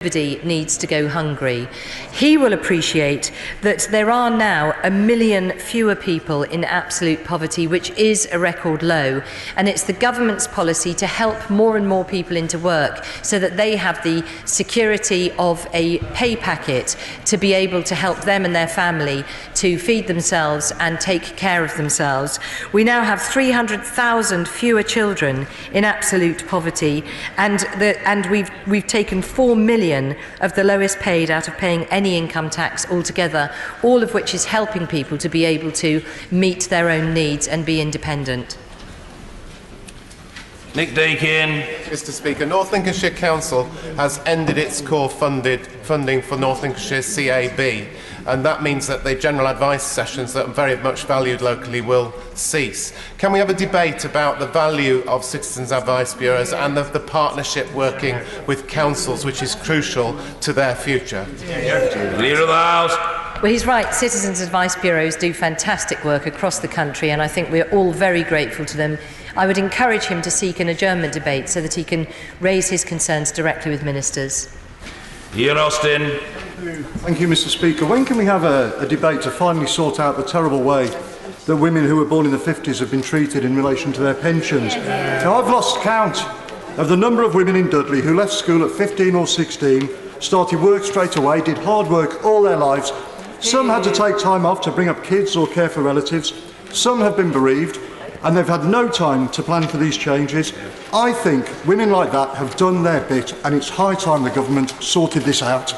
Nobody needs to go hungry. He will appreciate that there are now 1 million fewer people in absolute poverty, which is a record low, and it's the government's policy to help more and more people into work so that they have the security of a pay packet to be able to help them and their family to feed themselves and take care of themselves. We now have 300,000 fewer children in absolute poverty, and we've taken 4 million of the lowest paid out of paying any income tax altogether, all of which is helping people to be able to meet their own needs and be independent. Nick Deakin. Mr. Speaker, North Lincolnshire Council has ended its core funding for North Lincolnshire CAB, and that means that the general advice sessions that are very much valued locally will cease. Can we have a debate about the value of citizens' advice bureaus and of the partnership working with councils, which is crucial to their future? Leader of the House. Well, he's right. Citizens' advice bureaus do fantastic work across the country, and I think we're all very grateful to them. I would encourage him to seek an adjournment debate so that he can raise his concerns directly with ministers. Ian Austin. Thank you, Mr. Speaker. When can we have a debate to finally sort out the terrible way that women who were born in the 50s have been treated in relation to their pensions? Now, I've lost count of the number of women in Dudley who left school at 15 or 16, started work straight away, did hard work all their lives. Some had to take time off to bring up kids or care for relatives. Some have been bereaved, and they've had no time to plan for these changes. I think women like that have done their bit, and it's high time the government sorted this out.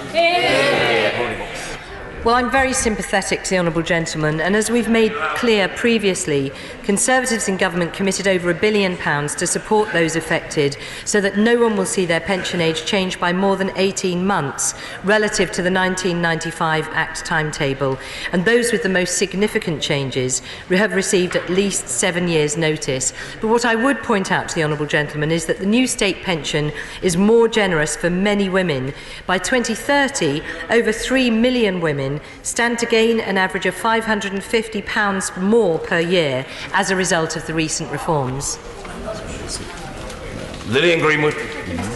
Well, I'm very sympathetic to the honourable gentleman, and as we've made clear previously, Conservatives in government committed over £1 billion to support those affected so that no one will see their pension age change by more than 18 months relative to the 1995 Act timetable, and those with the most significant changes have received at least 7 years' notice. But what I would point out to the honourable gentleman is that the new state pension is more generous for many women. By 2030, over 3 million women stand to gain an average of £550 more per year as a result of the recent reforms. Lillian Greenwood.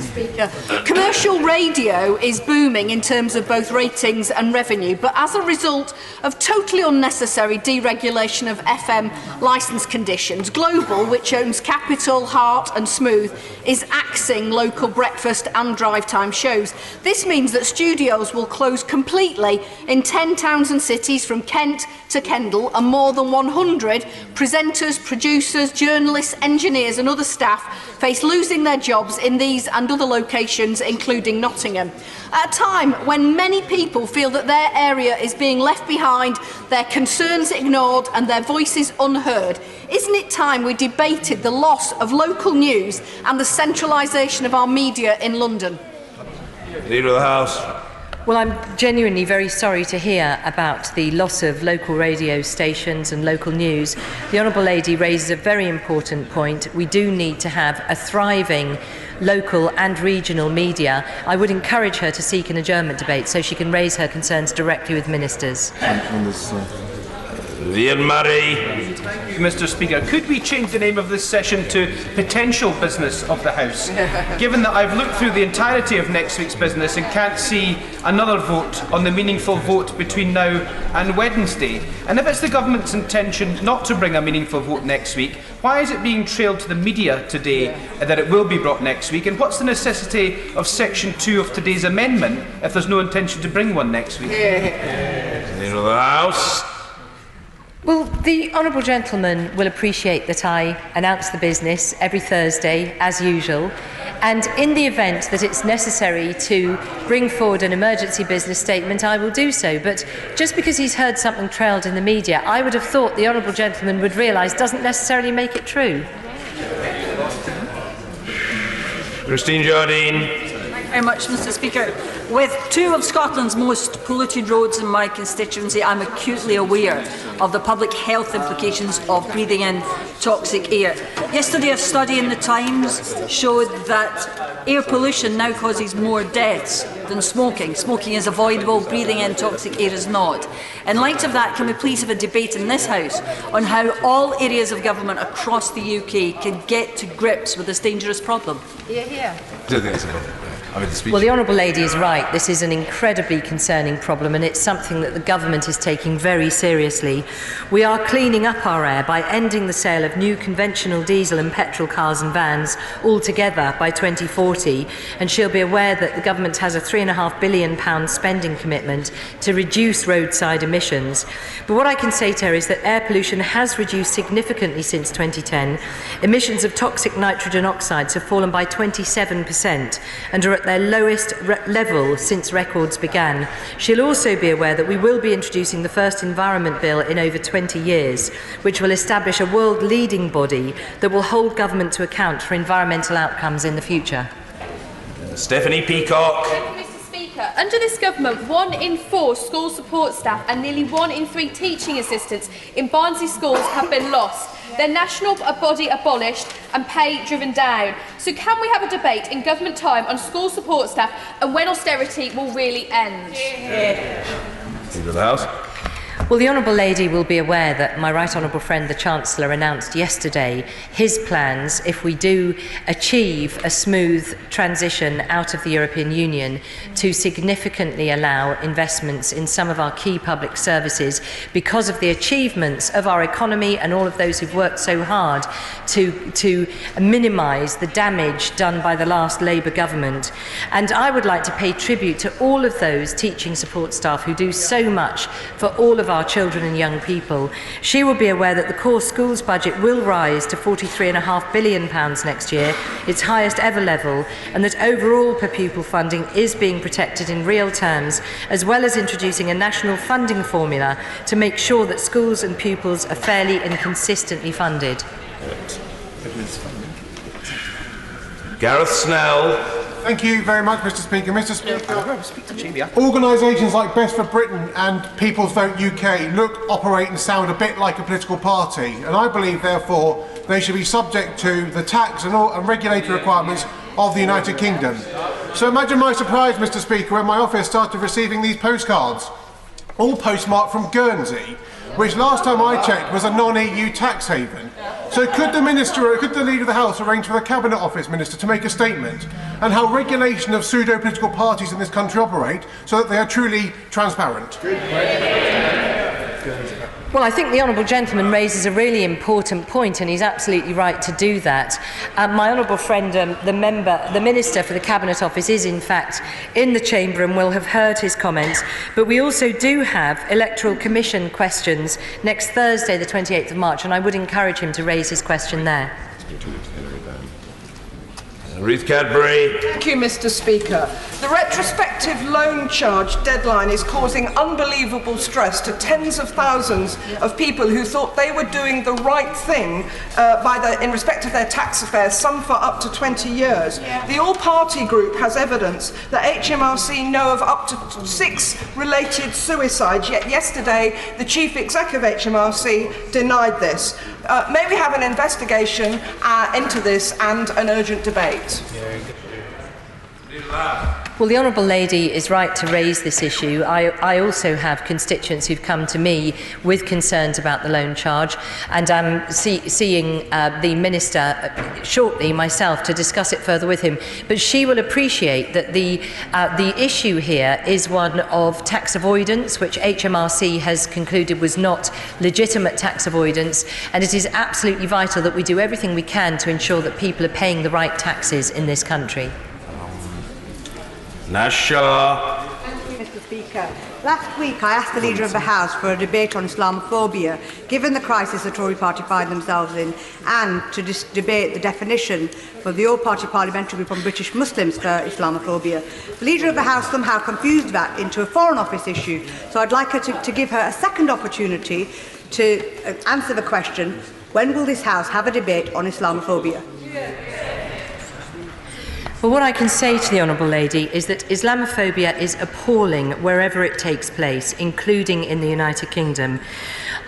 Speaker. Commercial radio is booming in terms of both ratings and revenue, but as a result of totally unnecessary deregulation of FM licence conditions, Global, which owns Capital, Heart and Smooth, is axing local breakfast and drive time shows. This means that studios will close completely in 10 towns and cities from Kent to Kendal, and more than 100 presenters, producers, journalists, engineers and other staff face losing their jobs in these and other locations, including Nottingham. At a time when many people feel that their area is being left behind, their concerns ignored and their voices unheard, isn't it time we debated the loss of local news and the centralisation of our media in London? Leader of the House. Well, I'm genuinely very sorry to hear about the loss of local radio stations and local news. The Honourable Lady raises a very important point. We do need to have a thriving local and regional media. I would encourage her to seek an adjournment debate so she can raise her concerns directly with ministers. Ian Murray. Mr. Speaker, could we change the name of this session to Potential Business of the House? Given that I've looked through the entirety of next week's business and can't see another vote on the meaningful vote between now and Wednesday. And if it's the government's intention not to bring a meaningful vote next week, why is it being trailed to the media today that it will be brought next week? And what's the necessity of Section 2 of today's amendment if there's no intention to bring one next week? Leader of the House. Well, the honourable gentleman will appreciate that I announce the business every Thursday, as usual, and in the event that it's necessary to bring forward an emergency business statement, I will do so. But just because he's heard something trailed in the media, I would have thought the honourable gentleman would realise doesn't necessarily make it true. Christine Jardine. Thank you very much, Mr. Speaker. With 2 of Scotland's most polluted roads in my constituency, I'm acutely aware of the public health implications of breathing in toxic air. Yesterday, a study in the Times showed that air pollution now causes more deaths than smoking. Smoking is avoidable, breathing in toxic air is not. In light of that, can we please have a debate in this House on how all areas of government across the UK can get to grips with this dangerous problem? Yeah. Well, the Honourable Lady is right. This is an incredibly concerning problem, and it's something that the government is taking very seriously. We are cleaning up our air by ending the sale of new conventional diesel and petrol cars and vans altogether by 2040, and she'll be aware that the government has a £3.5 billion spending commitment to reduce roadside emissions. But what I can say to her is that air pollution has reduced significantly since 2010. Emissions of toxic nitrogen oxides have fallen by 27% and are at their lowest level since records began. She'll also be aware that we will be introducing the first environment bill in over 20 years, which will establish a world-leading body that will hold government to account for environmental outcomes in the future. Stephanie Peacock. Under this government, 1 in 4 school support staff and nearly 1 in 3 teaching assistants in Barnsley schools have been lost. Their national body abolished and pay driven down. So can we have a debate in government time on school support staff and when austerity will really end? Leader of the House. Well, the Honourable Lady will be aware that my right honourable friend, the Chancellor, announced yesterday his plans, if we do achieve a smooth transition out of the European Union, to significantly allow investments in some of our key public services because of the achievements of our economy and all of those who've worked so hard to minimise the damage done by the last Labour government. And I would like to pay tribute to all of those teaching support staff who do so much for all of our children and young people. She will be aware that the core schools budget will rise to £43.5 billion next year, its highest ever level, and that overall per pupil funding is being protected in real terms, as well as introducing a national funding formula to make sure that schools and pupils are fairly and consistently funded. Gareth Snell. Thank you very much, Mr. Speaker. Mr. Speaker, organisations like Best for Britain and People's Vote UK look, operate and sound a bit like a political party, and I believe, therefore, they should be subject to the tax and regulatory requirements of the United Kingdom. So imagine my surprise, Mr. Speaker, when my office started receiving these postcards, all postmarked from Guernsey, which last time I checked was a non-EU tax haven. So could the Leader of the House arrange for the Cabinet Office Minister to make a statement on how regulation of pseudo-political parties in this country operate so that they are truly transparent? Well, I think the Honourable Gentleman raises a really important point, and he's absolutely right to do that. My honourable friend, the Minister for the Cabinet Office, is in fact in the Chamber and will have heard his comments. But we also do have Electoral Commission questions next Thursday, the 28th of March, and I would encourage him to raise his question there. Ruth Cadbury. Thank you, Mr. Speaker. The retrospective loan charge deadline is causing unbelievable stress to tens of thousands of people who thought they were doing the right thing in respect of their tax affairs, some for up to 20 years. The all-party group has evidence that HMRC know of up to 6 related suicides, yet yesterday the Chief Exec of HMRC denied this. May we have an investigation into this and an urgent debate? Well, the Honourable Lady is right to raise this issue. I also have constituents who've come to me with concerns about the loan charge, and I'm seeing the Minister shortly myself to discuss it further with him. But she will appreciate that the issue here is one of tax avoidance, which HMRC has concluded was not legitimate tax avoidance, and it is absolutely vital that we do everything we can to ensure that people are paying the right taxes in this country. Nasha. Thank you, Mr. Speaker. Last week I asked the Leader of the House for a debate on Islamophobia, given the crisis the Tory party find themselves in, and to debate the definition for the all-party parliamentary group on British Muslims for Islamophobia. The Leader of the House somehow confused that into a Foreign Office issue, so I'd like her to give her a second opportunity to answer the question, when will this House have a debate on Islamophobia? Well, what I can say to the Honourable Lady is that Islamophobia is appalling wherever it takes place, including in the United Kingdom.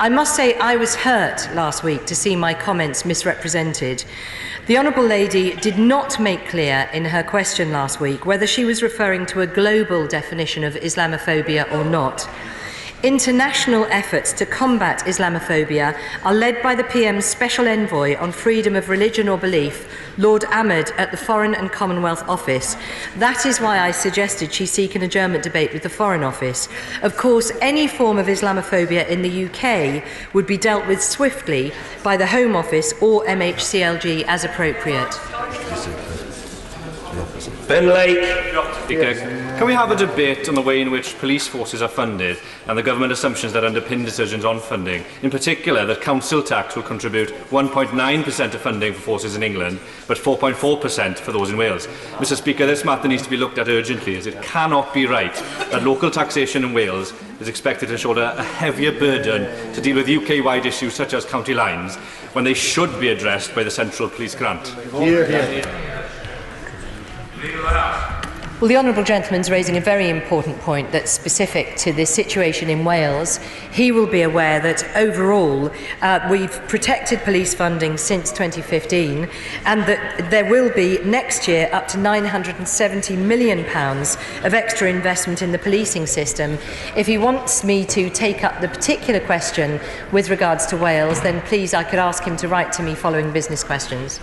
I must say I was hurt last week to see my comments misrepresented. The Honourable Lady did not make clear in her question last week whether she was referring to a global definition of Islamophobia or not. International efforts to combat Islamophobia are led by the PM's Special Envoy on Freedom of Religion or Belief, Lord Ahmed, at the Foreign and Commonwealth Office. That is why I suggested she seek an adjournment debate with the Foreign Office. Of course, any form of Islamophobia in the UK would be dealt with swiftly by the Home Office or MHCLG as appropriate. Speaker, can we have a debate on the way in which police forces are funded and the government assumptions that underpin decisions on funding? In particular, that council tax will contribute 1.9% of funding for forces in England, but 4.4% for those in Wales. Mr. Speaker, this matter needs to be looked at urgently, as it cannot be right that local taxation in Wales is expected to shoulder a heavier burden to deal with UK-wide issues such as county lines, when they should be addressed by the central police grant. Well, the Honourable Gentleman's raising a very important point that's specific to the situation in Wales. He will be aware that overall we've protected police funding since 2015 and that there will be next year up to £970 million of extra investment in the policing system. If he wants me to take up the particular question with regards to Wales, then please I could ask him to write to me following business questions.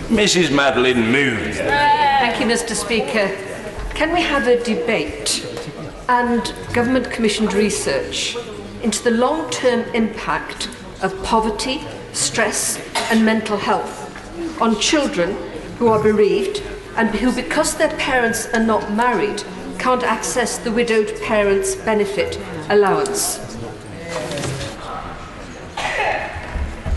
Mrs. Madeline Moon. Thank you, Mr. Speaker. Can we have a debate and government-commissioned research into the long-term impact of poverty, stress and mental health on children who are bereaved and who, because their parents are not married, can't access the widowed parents' benefit allowance?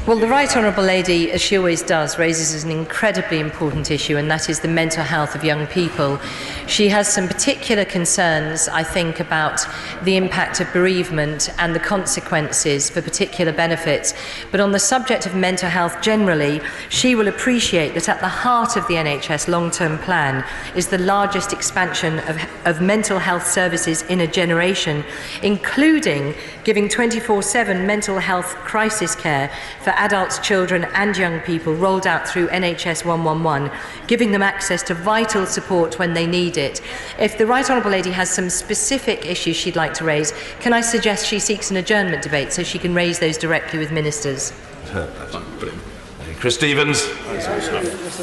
Well, the Right Honourable Lady, as she always does, raises an incredibly important issue, and that is the mental health of young people. She has some particular concerns, I think, about the impact of bereavement and the consequences for particular benefits. But on the subject of mental health generally, she will appreciate that at the heart of the NHS long-term plan is the largest expansion of mental health services in a generation, including giving 24/7 mental health crisis care for adults, children and young people rolled out through NHS 111, giving them access to vital support when they need it. If the Right Honourable Lady has some specific issues she'd like to raise, can I suggest she seeks an adjournment debate so she can raise those directly with ministers? Chris Stevens.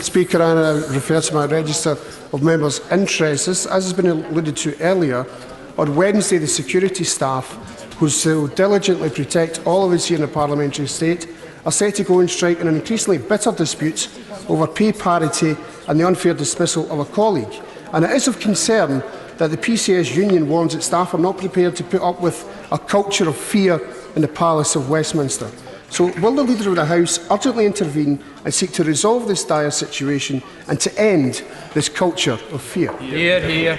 Speaker, I refer to my register of members' interests. As has been alluded to earlier, on Wednesday the security staff who so diligently protect all of us here in the parliamentary state are set to go on strike in an increasingly bitter dispute over pay parity and the unfair dismissal of a colleague. And it is of concern that the PCS union warns that staff are not prepared to put up with a culture of fear in the Palace of Westminster. So will the Leader of the House urgently intervene and seek to resolve this dire situation and to end this culture of fear? Hear, hear.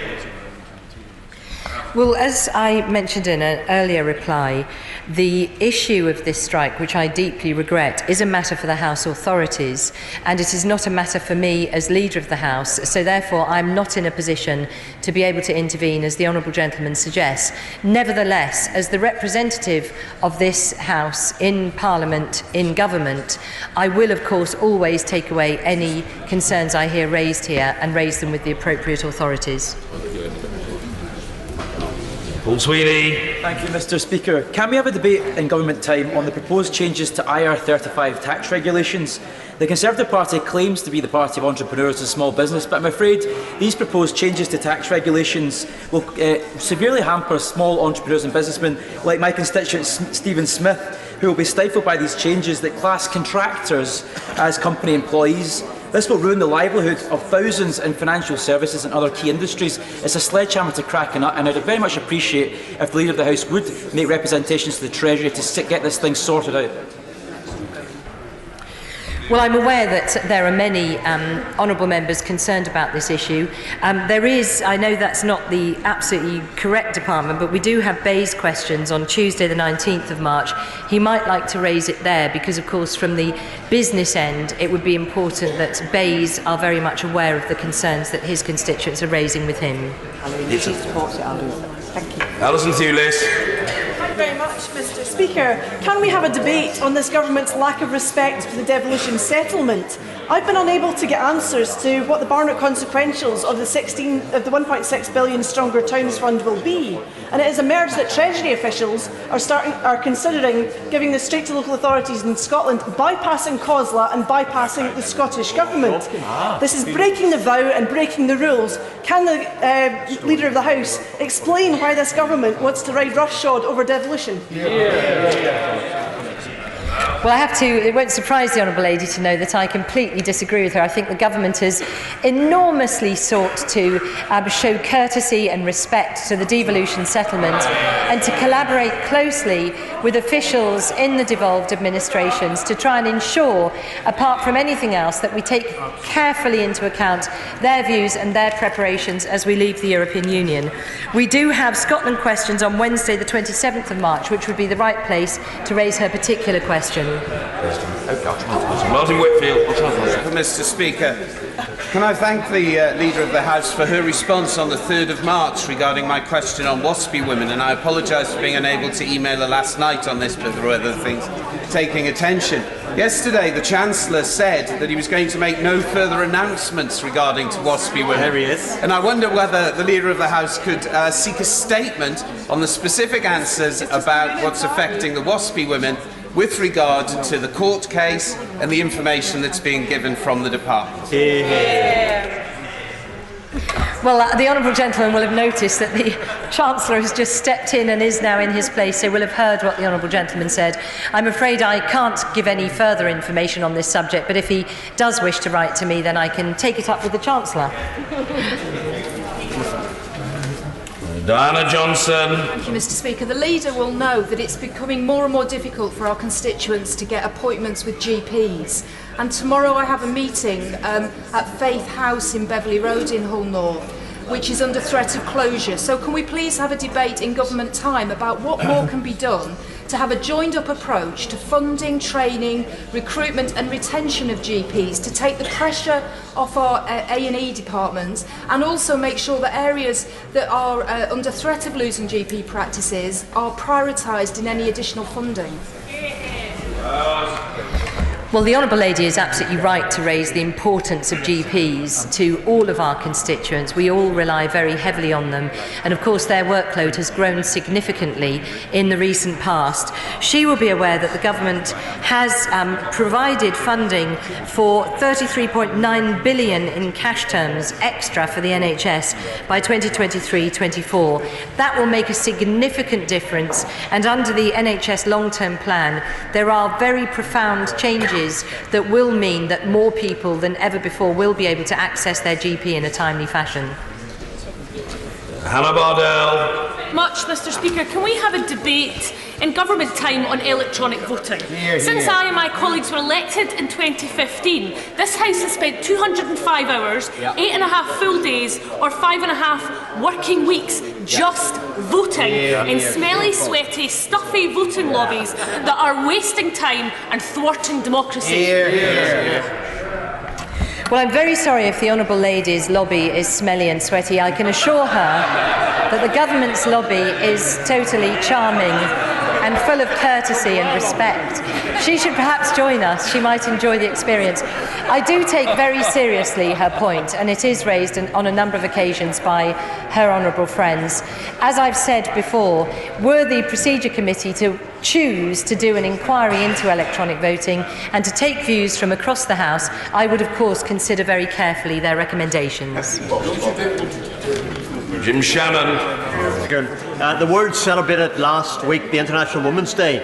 Well, as I mentioned in an earlier reply, the issue of this strike, which I deeply regret, is a matter for the House authorities, and it is not a matter for me as Leader of the House, so therefore I'm not in a position to be able to intervene as the Honourable Gentleman suggests. Nevertheless, as the representative of this House in Parliament, in government, I will of course always take away any concerns I hear raised here and raise them with the appropriate authorities. Paul Sweeney. Thank you, Mr. Speaker. Can we have a debate in government time on the proposed changes to IR35 tax regulations? The Conservative Party claims to be the party of entrepreneurs and small business, but I'm afraid these proposed changes to tax regulations will severely hamper small entrepreneurs and businessmen like my constituent Stephen Smith, who will be stifled by these changes that class contractors as company employees. This will ruin the livelihood of thousands in financial services and other key industries. It's a sledgehammer to crack a nut, and I'd very much appreciate if the Leader of the House would make representations to the Treasury to get this thing sorted out. Well, I'm aware that there are many honourable members concerned about this issue. There is, I know that's not the absolutely correct department, but we do have Bay's questions on Tuesday the 19th of March. He might like to raise it there because, of course, from the business end, it would be important that Bays are very much aware of the concerns that his constituents are raising with him. Alison Thewlis. very much, Mr Speaker. Can we have a debate on this government's lack of respect for the devolution settlement? I've been unable to get answers to what the Barnett consequentials of the 1.6 billion Stronger Towns Fund will be, and it has emerged that Treasury officials are considering giving this straight to local authorities in Scotland, bypassing COSLA and bypassing the Scottish Government. This is breaking the vow and breaking the rules. Can the Leader of the House explain why this government wants to ride roughshod over devolution? Well, I have to, it won't surprise the Honourable Lady to know that I completely disagree with her. I think the government has enormously sought to show courtesy and respect to the devolution settlement and to collaborate closely with officials in the devolved administrations to try and ensure, apart from anything else, that we take carefully into account their views and their preparations as we leave the European Union. We do have Scotland questions on Wednesday the 27th of March, which would be the right place to raise her particular question. Martin Whitfield. Mr Speaker, can I thank the Leader of the House for her response on the 3rd of March regarding my question on WASPy women, and I apologise for being unable to email her last night on this, but there were other things taking attention. Yesterday, the Chancellor said that he was going to make no further announcements regarding to WASPy women. There he is. And I wonder whether the Leader of the House could seek a statement on the specific answers about what's affecting the WASPy women with regard to the court case and the information that's being given from the department. Well, the honourable gentleman will have noticed that the Chancellor has just stepped in and is now in his place, so will have heard what the honourable gentleman said. I'm afraid I can't give any further information on this subject, but if he does wish to write to me, then I can take it up with the Chancellor. Diana Johnson. Thank you, Mr Speaker. The Leader will know that it's becoming more and more difficult for our constituents to get appointments with GPs. And tomorrow I have a meeting at Faith House in Beverley Road in Hull North, which is under threat of closure. So can we please have a debate in government time about what more can be done to have a joined-up approach to funding, training, recruitment and retention of GPs, to take the pressure off our A&E departments, and also make sure that areas that are under threat of losing GP practices are prioritised in any additional funding. Well, the Honourable Lady is absolutely right to raise the importance of GPs to all of our constituents. We all rely very heavily on them, and of course their workload has grown significantly in the recent past. She will be aware that the government has provided funding for £33.9 billion in cash terms extra for the NHS by 2023-24. That will make a significant difference, and under the NHS long-term plan there are very profound changes that will mean that more people than ever before will be able to access their GP in a timely fashion. Hannah Bardell. Much, Mr Speaker. Can we have a debate in government time on electronic voting? Since I and my colleagues were elected in 2015, this House has spent 205 hours, 8.5 full days or 5.5 working weeks just voting in smelly, sweaty, stuffy voting lobbies that are wasting time and thwarting democracy. Well, I'm very sorry if the Honourable Lady's lobby is smelly and sweaty. I can assure her that the government's lobby is totally charming and full of courtesy and respect. She should perhaps join us. She might enjoy the experience. I do take very seriously her point, and it is raised on a number of occasions by her honourable friends. As I've said before, were the Procedure Committee to choose to do an inquiry into electronic voting and to take views from across the House, I would of course consider very carefully their recommendations. Jim Shannon. The world celebrated last week the International Women's Day,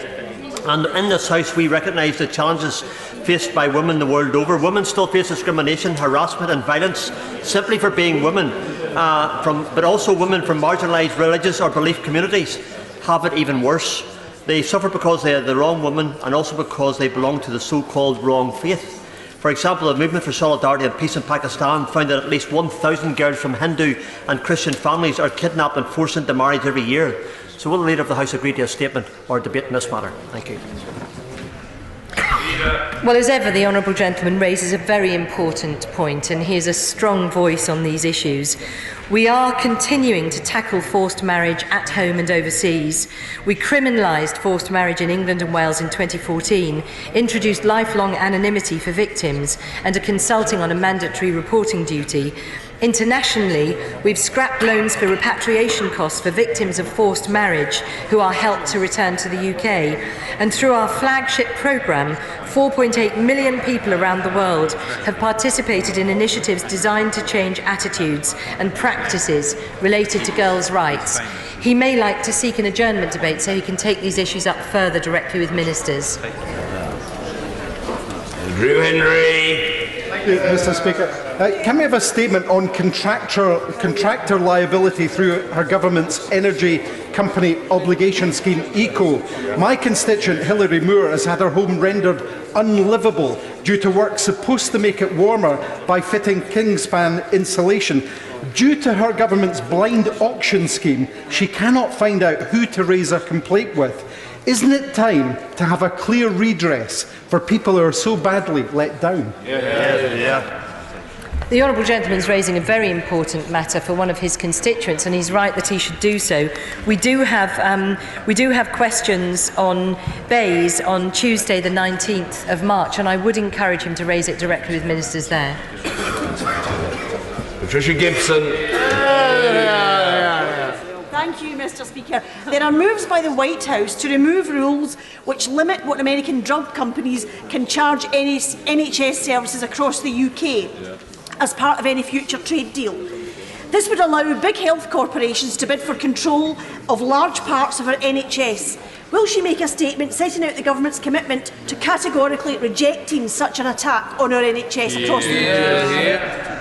and in this House we recognise the challenges faced by women the world over. Women still face discrimination, harassment and violence simply for being women, but also women from marginalised religious or belief communities have it even worse. They suffer because they are the wrong woman and also because they belong to the so-called wrong faith. For example, the Movement for Solidarity and Peace in Pakistan found that at least 1,000 girls from Hindu and Christian families are kidnapped and forced into marriage every year. So will the Leader of the House agree to a statement or debate in this matter? Thank you. Well, as ever, the honourable gentleman raises a very important point, and he is a strong voice on these issues. We are continuing to tackle forced marriage at home and overseas. We criminalised forced marriage in England and Wales in 2014, introduced lifelong anonymity for victims, and are consulting on a mandatory reporting duty. Internationally, we've scrapped loans for repatriation costs for victims of forced marriage who are helped to return to the UK. And through our flagship programme, 4.8 million people around the world have participated in initiatives designed to change attitudes and practices related to girls' rights. He may like to seek an adjournment debate so he can take these issues up further directly with ministers. Drew Henry. Thank you, Mr. Speaker. Can we have a statement on contractor liability through her government's energy company obligation scheme, ECO? My constituent Hilary Moore has had her home rendered unlivable due to work supposed to make it warmer by fitting Kingspan insulation. Due to her government's blind auction scheme, she cannot find out who to raise a complaint with. Isn't it time to have a clear redress for people who are so badly let down? The honourable gentleman is raising a very important matter for one of his constituents, and he's right that he should do so. We do have questions on bays on Tuesday the 19th of March, and I would encourage him to raise it directly with ministers there. Patricia Gibson. Thank you, Mr. Speaker. There are moves by the White House to remove rules which limit what American drug companies can charge NHS services across the UK as part of any future trade deal. This would allow big health corporations to bid for control of large parts of our NHS. Will she make a statement setting out the government's commitment to categorically rejecting such an attack on our NHS across the UK?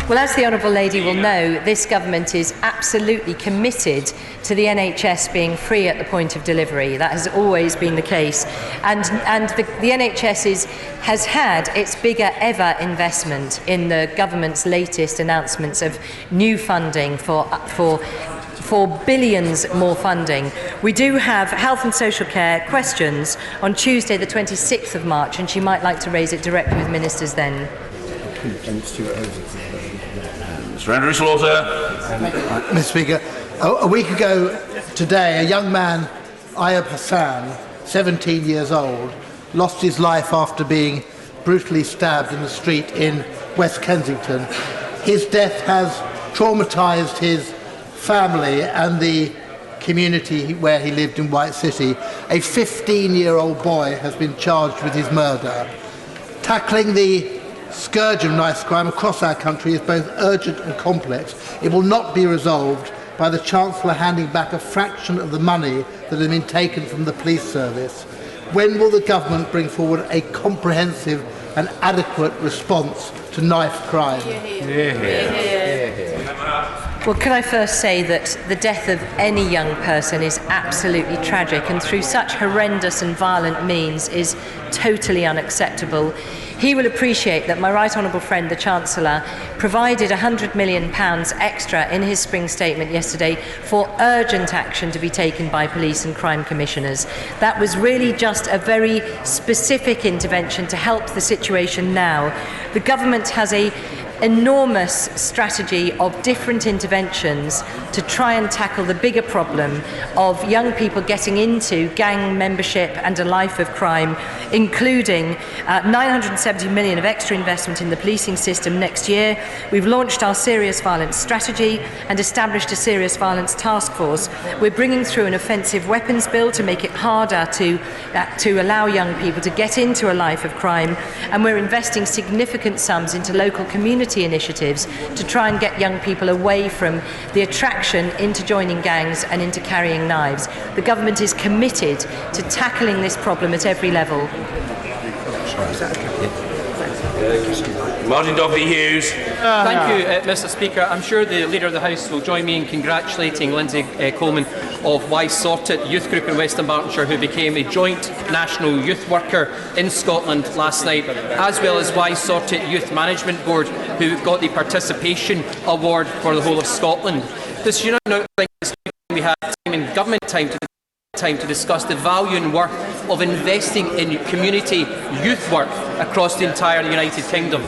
Well, as the honourable lady will know, this government is absolutely committed to the NHS being free at the point of delivery. That has always been the case. And the NHS has had its bigger ever investment in the government's latest announcements of new funding for billions more funding. We do have health and social care questions on Tuesday the 26th of March, and she might like to raise it directly with ministers then. Mr. Andrew Slaughter. Mr. Speaker, a week ago today, a young man, Ayub Hassan, 17 years old, lost his life after being brutally stabbed in the street in West Kensington. His death has traumatised his family and the community where he lived in White City. A 15-year-old boy has been charged with his murder. Tackling the scourge of knife crime across our country is both urgent and complex. It will not be resolved by the Chancellor handing back a fraction of the money that has been taken from the police service. When will the government bring forward a comprehensive and adequate response to knife crime? Well, can I first say that the death of any young person is absolutely tragic, and through such horrendous and violent means is totally unacceptable. He will appreciate that my right honourable friend, the Chancellor, provided £100 million extra in his spring statement yesterday for urgent action to be taken by police and crime commissioners. That was really just a very specific intervention to help the situation now. The government has an enormous strategy of different interventions to try and tackle the bigger problem of young people getting into gang membership and a life of crime, including 970 million of extra investment in the policing system next year. We've launched our serious violence strategy and established a serious violence task force. We're bringing through an offensive weapons bill to make it harder to allow young people to get into a life of crime, and we're investing significant sums into local community initiatives to try and get young people away from the attraction into joining gangs and into carrying knives. The government is committed to tackling this problem at every level. Martin Doherty-Hughes. Thank you, Mr. Speaker. I'm sure the Leader of the House will join me in congratulating Lindsay Coleman of Why Sort It Youth Group in West Dunbartonshire, who became a joint national youth worker in Scotland last night, as well as Why Sort It Youth Management Board, who got the Participation Award for the whole of Scotland. This, we had time in government time to time to discuss the value and worth of investing in community youth work across the entire United Kingdom.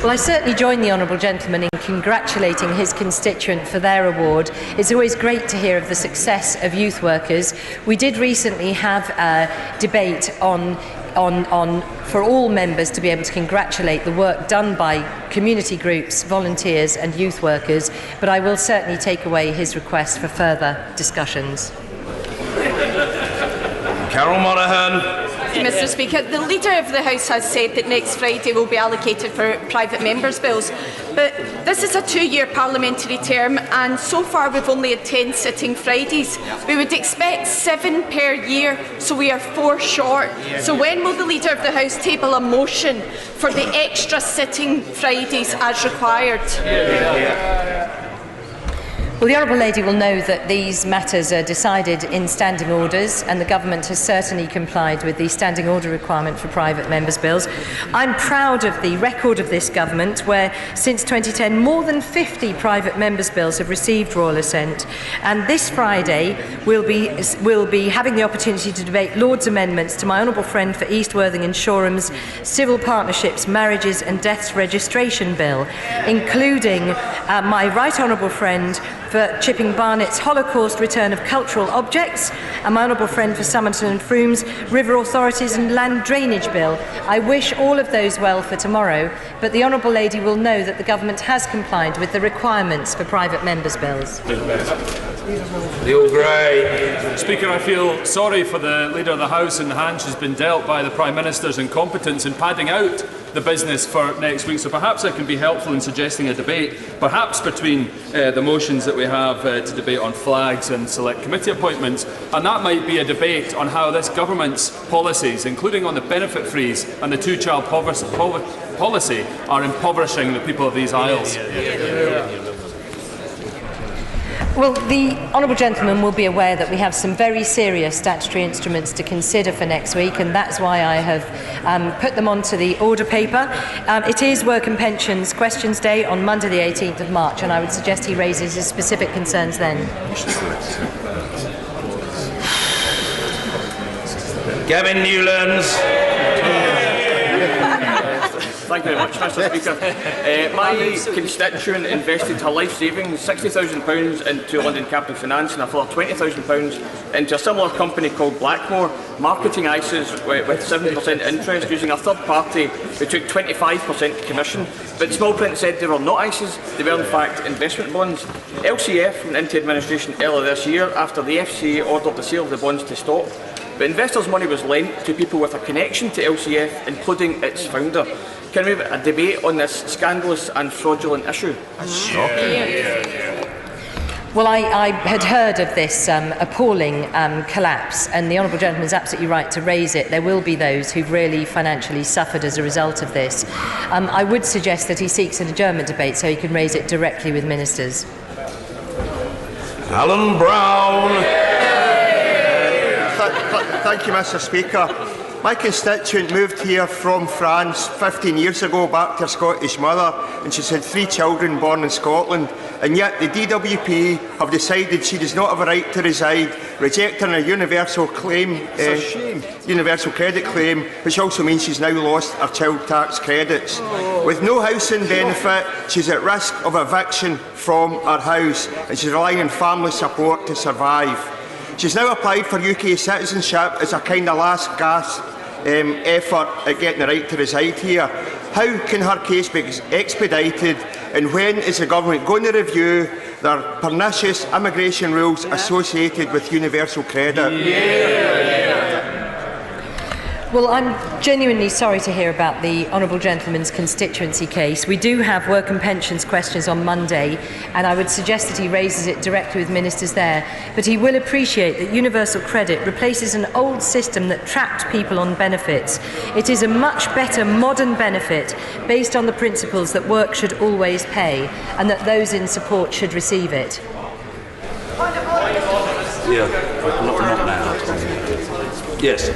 Well, I certainly join the honourable gentleman in congratulating his constituent for their award. It's always great to hear of the success of youth workers. We did recently have a debate for all members to be able to congratulate the work done by community groups, volunteers and youth workers, but I will certainly take away his request for further discussions. Carol Monaghan. Mr. Speaker, the Leader of the House has said that next Friday will be allocated for private members' bills, but this is a 2-year parliamentary term and so far we've only had 10 sitting Fridays. We would expect 7 per year, so we are 4 short. So when will the Leader of the House table a motion for the extra sitting Fridays as required? Well, the Honourable Lady will know that these matters are decided in standing orders, and the Government has certainly complied with the standing order requirement for private members' bills. I'm proud of the record of this Government, where since 2010 more than 50 private members' bills have received royal assent, and this Friday we'll be having the opportunity to debate Lord's amendments to my honourable friend for East Worthing and Shoreham's Civil Partnerships, Marriages and Deaths Registration Bill, including my right honourable friend for Chipping Barnett's Holocaust Return of Cultural Objects, and my honourable friend for Somerton and Froome's River Authorities and Land Drainage Bill. I wish all of those well for tomorrow, but the Honourable Lady will know that the Government has complied with the requirements for private members' bills. Neil Gray. Speaker, I feel sorry for the Leader of the House and the hand she's been dealt by the Prime Minister's incompetence in padding out the business for next week. So perhaps I can be helpful in suggesting a debate, perhaps between the motions that we have to debate on flags and select committee appointments, and that might be a debate on how this government's policies, including on the benefit freeze and the two-child policy, are impoverishing the people of these isles. Well, the honourable gentleman will be aware that we have some very serious statutory instruments to consider for next week, and that's why I have put them onto the order paper. It is Work and Pensions Questions Day on Monday the 18th of March, and I would suggest he raises his specific concerns then. Gavin Newlands. Thank you very much, Mr. Speaker. My constituent invested her life savings, £60,000 into London Capital Finance and a further £20,000 into a similar company called Blackmore, marketing ISAs with 7% interest using a third party who took 25% commission. But small print said they were not ISAs, they were in fact investment bonds. LCF went into administration earlier this year after the FCA ordered the sale of the bonds to stop. But investors' money was lent to people with a connection to LCF, including its founder. Can we have a debate on this scandalous and fraudulent issue? Well, I had heard of this appalling collapse, and the honourable gentleman is absolutely right to raise it. There will be those who've really financially suffered as a result of this. I would suggest that he seeks an adjournment debate so he can raise it directly with ministers. Alan Brown. Thank you, Mr. Speaker. My constituent moved here from France 15 years ago back to her Scottish mother, and she's had 3 children born in Scotland, and yet the DWP have decided she does not have a right to reside, rejecting a universal claim, universal credit claim, which also means she's now lost her child tax credits. With no housing benefit, she's at risk of eviction from her house, and she's relying on family support to survive. She's now applied for UK citizenship as a kind of last gasp effort at getting the right to reside here. How can her case be expedited, and when is the government going to review their pernicious immigration rules associated with universal credit? Well, I'm genuinely sorry to hear about the honourable gentleman's constituency case. We do have work and pensions questions on Monday, and I would suggest that he raises it directly with ministers there. But he will appreciate that universal credit replaces an old system that trapped people on benefits. It is a much better modern benefit based on the principles that work should always pay, and that those in support should receive it. Yeah, not now. Yes.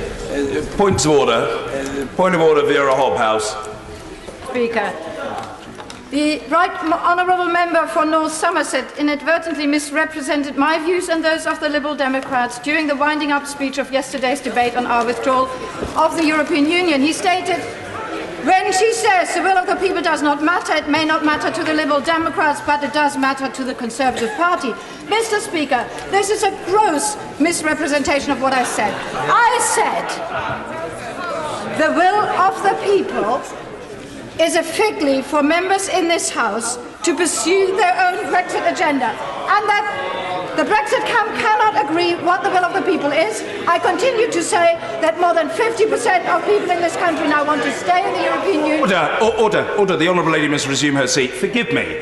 Points of order. Point of order, Vera Hobhouse. Speaker, The Right Honourable Member for North Somerset inadvertently misrepresented my views and those of the Liberal Democrats during the winding-up speech of yesterday's debate on our withdrawal of the European Union. He stated, when she says the will of the people does not matter, it may not matter to the Liberal Democrats, but it does matter to the Conservative Party. Mr. Speaker, this is a gross misrepresentation of what I said. I said the will of the people is a fig leaf for members in this House to pursue their own Brexit agenda, and that the Brexit camp cannot agree what the will of the people is. I continue to say that more than 50% of people in this country now want to stay in the European Union. Order. The Honourable Lady must resume her seat. Forgive me.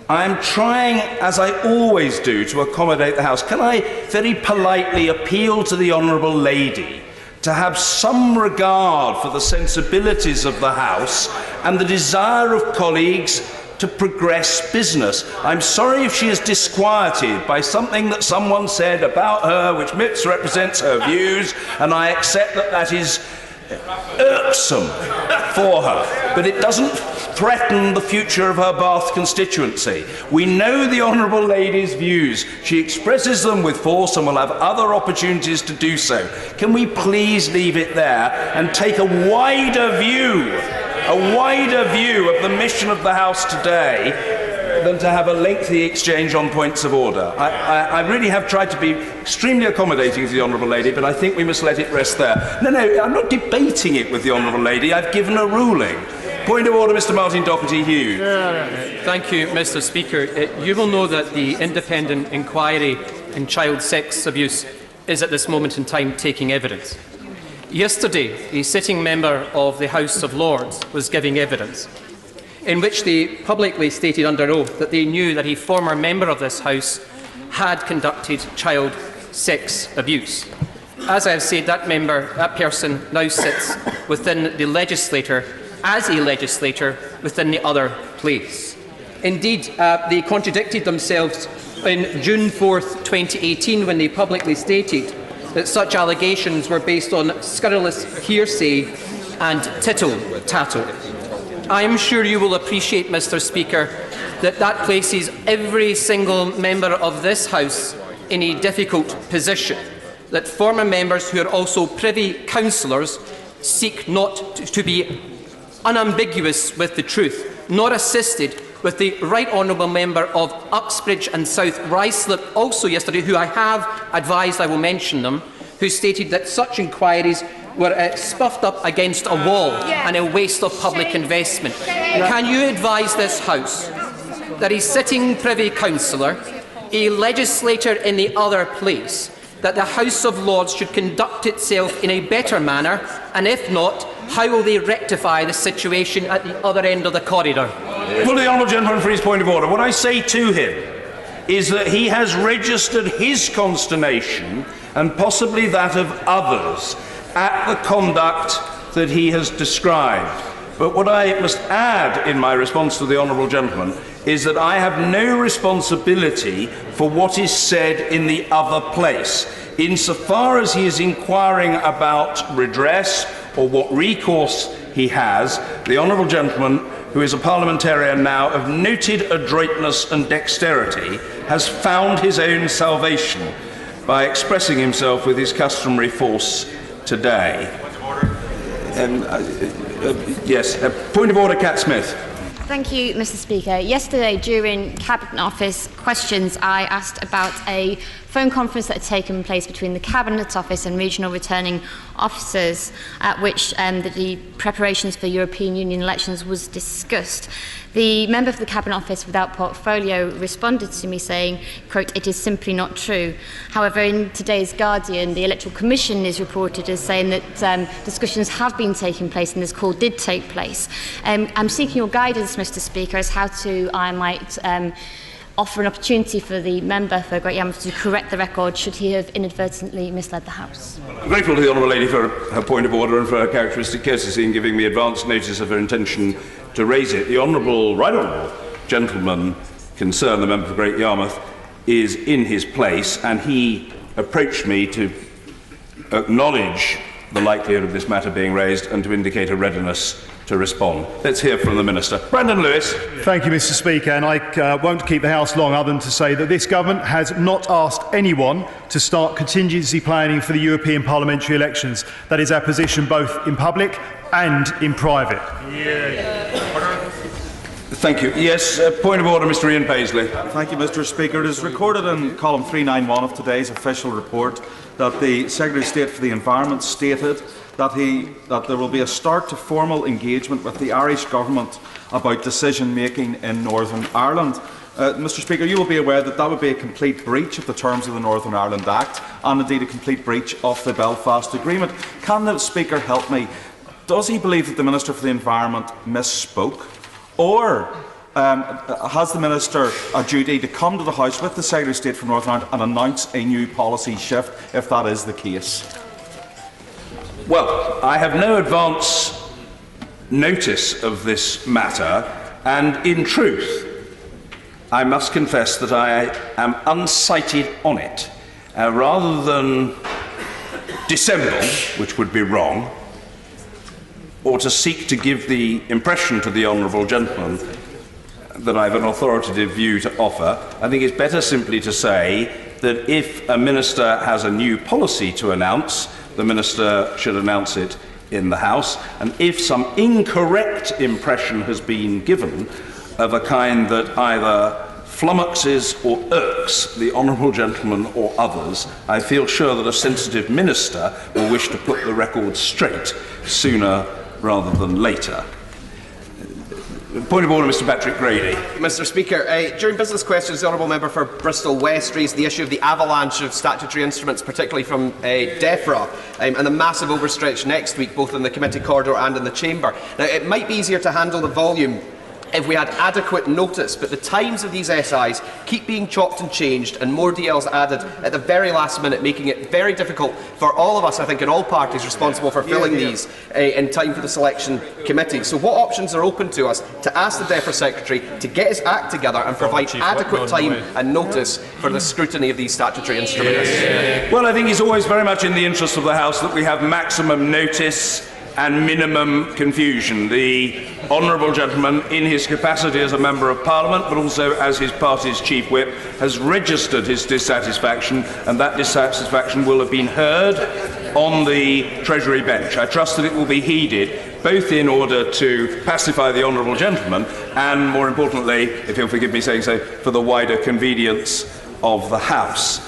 I am trying, as I always do, to accommodate the House. Can I very politely appeal to the Honourable Lady to have some regard for the sensibilities of the House and the desire of colleagues to progress business? I'm sorry if she is disquieted by something that someone said about her which misrepresents her views, and I accept that that is irksome for her, but it doesn't threaten the future of her Bath constituency. We know the Honourable Lady's views. She expresses them with force and will have other opportunities to do so. Can we please leave it there and take a wider view of the mission of the House today than to have a lengthy exchange on points of order? I really have tried to be extremely accommodating to the Honourable Lady, but I think we must let it rest there. No, I'm not debating it with the Honourable Lady. I've given a ruling. Point of order, Mr. Martin Doherty-Hughes. Thank you, Mr. Speaker. You will know that the independent inquiry in child sex abuse is at this moment in time taking evidence. Yesterday, a sitting member of the House of Lords was giving evidence in which they publicly stated under oath that they knew that a former member of this House had conducted child sex abuse. As I have said, that person now sits within the legislature as a legislator within the other place. Indeed, they contradicted themselves in June 4th, 2018, when they publicly stated that such allegations were based on scurrilous hearsay and tittle-tattle. I am sure you will appreciate, Mr. Speaker, that places every single member of this House in a difficult position, that former members who are also privy councillors seek not to be unambiguous with the truth, nor assisted with the Right Honourable Member of Uxbridge and South Ruislip, also yesterday, who I have advised I will mention them, who stated that such inquiries were spuffed up against a wall and a waste of public investment. Can you advise this House that a sitting Privy Councillor, a legislator in the other place, that the House of Lords should conduct itself in a better manner, and if not, how will they rectify the situation at the other end of the corridor? Well, the Honourable Gentleman for his point of order. What I say to him is that he has registered his consternation, and possibly that of others, at the conduct that he has described. But what I must add in my response to the Honourable Gentleman is that I have no responsibility for what is said in the other place. Insofar as he is inquiring about redress or what recourse he has, the Honourable Gentleman, who is a parliamentarian now of noted adroitness and dexterity, has found his own salvation by expressing himself with his customary force today. Point of order, Cat Smith. Thank you, Mr. Speaker. Yesterday, during Cabinet Office questions, I asked about a phone conference that had taken place between the Cabinet Office and regional returning officers, at which the preparations for European Union elections was discussed. The member for the Cabinet Office without portfolio responded to me saying, quote, "It is simply not true." However, in today's Guardian, the Electoral Commission is reported as saying that discussions have been taking place and this call did take place. I'm seeking your guidance, Mr. Speaker, as how I might offer an opportunity for the member for Great Yarmouth to correct the record should he have inadvertently misled the House. I'm grateful to the Honourable Lady for her point of order and for her characteristic courtesy in giving me advance notice of her intention to raise it. The Right Honourable Gentleman concerned, the member for Great Yarmouth, is in his place, and he approached me to acknowledge the likelihood of this matter being raised and to indicate a readiness to respond. Let's hear from the Minister. Brandon Lewis. Thank you, Mr. Speaker, and I won't keep the House long other than to say that this government has not asked anyone to start contingency planning for the European parliamentary elections. That is our position both in public and in private. Thank you. Yes, point of order, Mr. Ian Paisley. Thank you, Mr. Speaker. It is recorded in column 391 of today's official report that the Secretary of State for the Environment stated that there will be a start to formal engagement with the Irish Government about decision-making in Northern Ireland. Mr. Speaker, you will be aware that that would be a complete breach of the terms of the Northern Ireland Act and indeed a complete breach of the Belfast Agreement. Can the Speaker help me? Does he believe that the Minister for the Environment misspoke? Or has the Minister a duty to come to the House with the Secretary of State for Northern Ireland and announce a new policy shift if that is the case? Well, I have no advance notice of this matter, and in truth, I must confess that I am unsighted on it. Rather than dissemble, which would be wrong, or to seek to give the impression to the honourable gentleman that I have an authoritative view to offer, I think it's better simply to say that if a minister has a new policy to announce, the minister should announce it in the House, and if some incorrect impression has been given of a kind that either flummoxes or irks the honourable gentleman or others, I feel sure that a sensitive minister will wish to put the record straight sooner rather than later. Point of order, Mr. Patrick Grady. Mr. Speaker, during business questions, the Honourable Member for Bristol West raised the issue of the avalanche of statutory instruments, particularly from DEFRA, and the massive overstretch next week, both in the committee corridor and in the chamber. Now, it might be easier to handle the volume if we had adequate notice, but the times of these SIs keep being chopped and changed and more DLs added at the very last minute, making it very difficult for all of us, I think, in all parties responsible for filling these in time for the selection committee. So what options are open to us to ask the DEFRA Secretary to get his act together and provide adequate time and notice for the scrutiny of these statutory instruments? Well, I think it's always very much in the interest of the House that we have maximum notice and minimum confusion. The honourable gentleman, in his capacity as a Member of Parliament, but also as his party's Chief Whip, has registered his dissatisfaction, and that dissatisfaction will have been heard on the Treasury bench. I trust that it will be heeded, both in order to pacify the honourable gentleman and, more importantly, if he'll forgive me saying so, for the wider convenience of the House.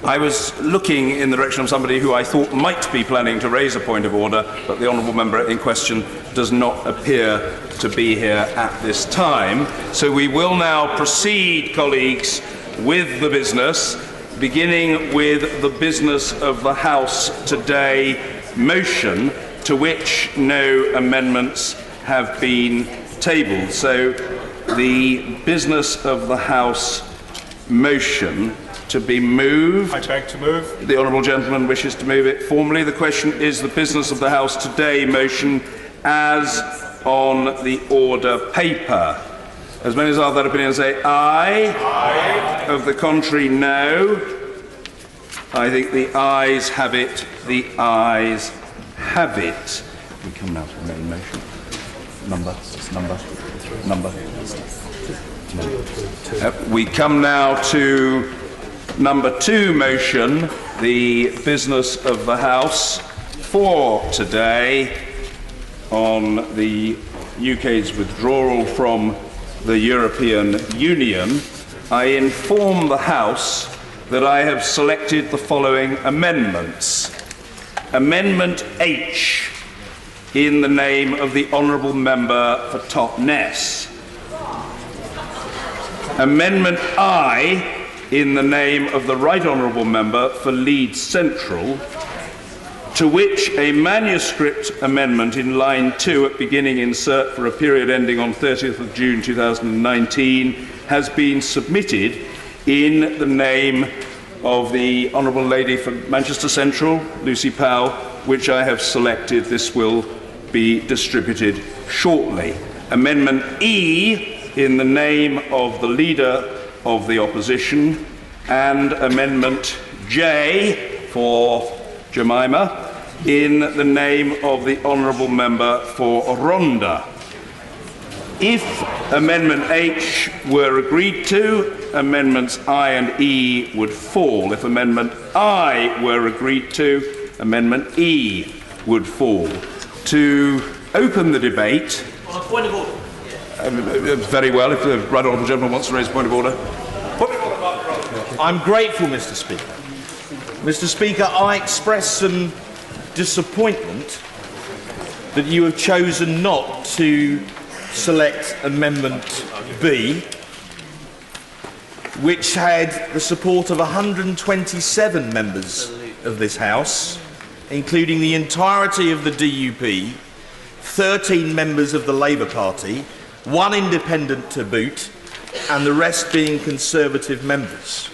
I was looking in the direction of somebody who I thought might be planning to raise a point of order, but the honourable member in question does not appear to be here at this time. So we will now proceed, colleagues, with the business, beginning with the business of the House today motion, to which no amendments have been tabled. So the business of the House motion to be moved. I beg to move. The honourable gentleman wishes to move it formally. The question is the business of the House today motion as on the order paper. As many as are of that opinion say aye. Aye. Of the contrary, no. I think the ayes have it. The ayes have it. We come now to the main motion. Number. We come now to number 2 motion, the business of the House for today on the UK's withdrawal from the European Union. I inform the House that I have selected the following amendments. Amendment H, in the name of the Honourable Member for Totnes. Amendment I, in the name of the Right Honourable Member for Leeds Central, to which a manuscript amendment in line 2 at beginning insert for a period ending on 30th of June 2019 has been submitted in the name of the Honourable Lady for Manchester Central, Lucy Powell, which I have selected. This will be distributed shortly. Amendment E, in the name of the Leader of the Opposition, and Amendment J for Jemima, in the name of the honourable member for Rhondda. If Amendment H were agreed to, Amendments I and E would fall. If Amendment I were agreed to, Amendment E would fall. To open the debate... On a point of order. Very well, if the right honourable gentleman wants to raise a point of order. I'm grateful, Mr. Speaker. Mr. Speaker, I express some disappointment that you have chosen not to select Amendment B, which had the support of 127 members of this House, including the entirety of the DUP, 13 members of the Labour Party, 1 independent to boot, and the rest being Conservative members.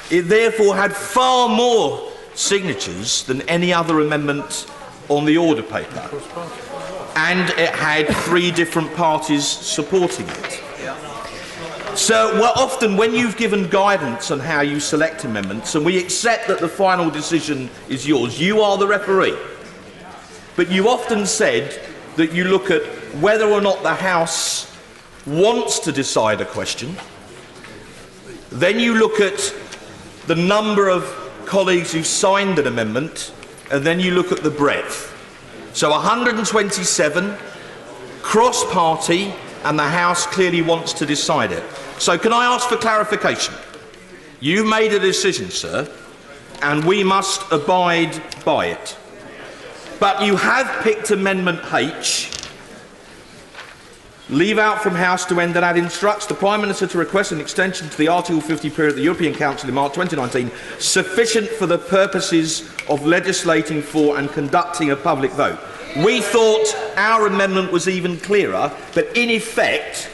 It therefore had far more signatures than any other amendment on the order paper, and it had 3 different parties supporting it. So, well, often when you've given guidance on how you select amendments, and we accept that the final decision is yours, you are the referee, but you often said that you look at whether or not the House wants to decide a question, then you look at the number of colleagues who signed an amendment, and then you look at the breadth. So 127, cross-party, and the House clearly wants to decide it. So can I ask for clarification? You made a decision, sir, and we must abide by it. But you have picked Amendment H. Leave out from House to end and add instructs the Prime Minister to request an extension to the Article 50 period of the European Council in March 2019 sufficient for the purposes of legislating for and conducting a public vote. We thought our amendment was even clearer, but in effect,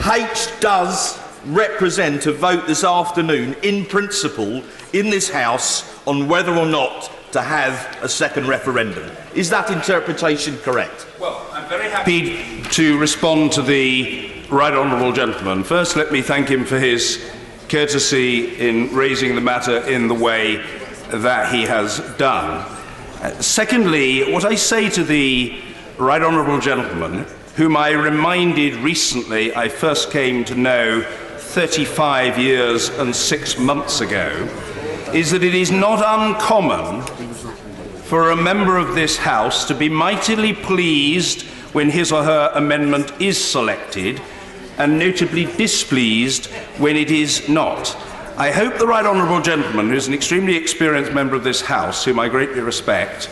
H does represent a vote this afternoon, in principle, in this House on whether or not to have a second referendum. Is that interpretation correct? Well, I'm very happy to respond to the right honourable gentleman. First, let me thank him for his courtesy in raising the matter in the way that he has done. Secondly, what I say to the right honourable gentleman, whom I reminded recently I first came to know 35 years and 6 months ago, is that it is not uncommon for a member of this House to be mightily pleased when his or her amendment is selected, and notably displeased when it is not. I hope the right honourable gentleman, who is an extremely experienced member of this House, whom I greatly respect,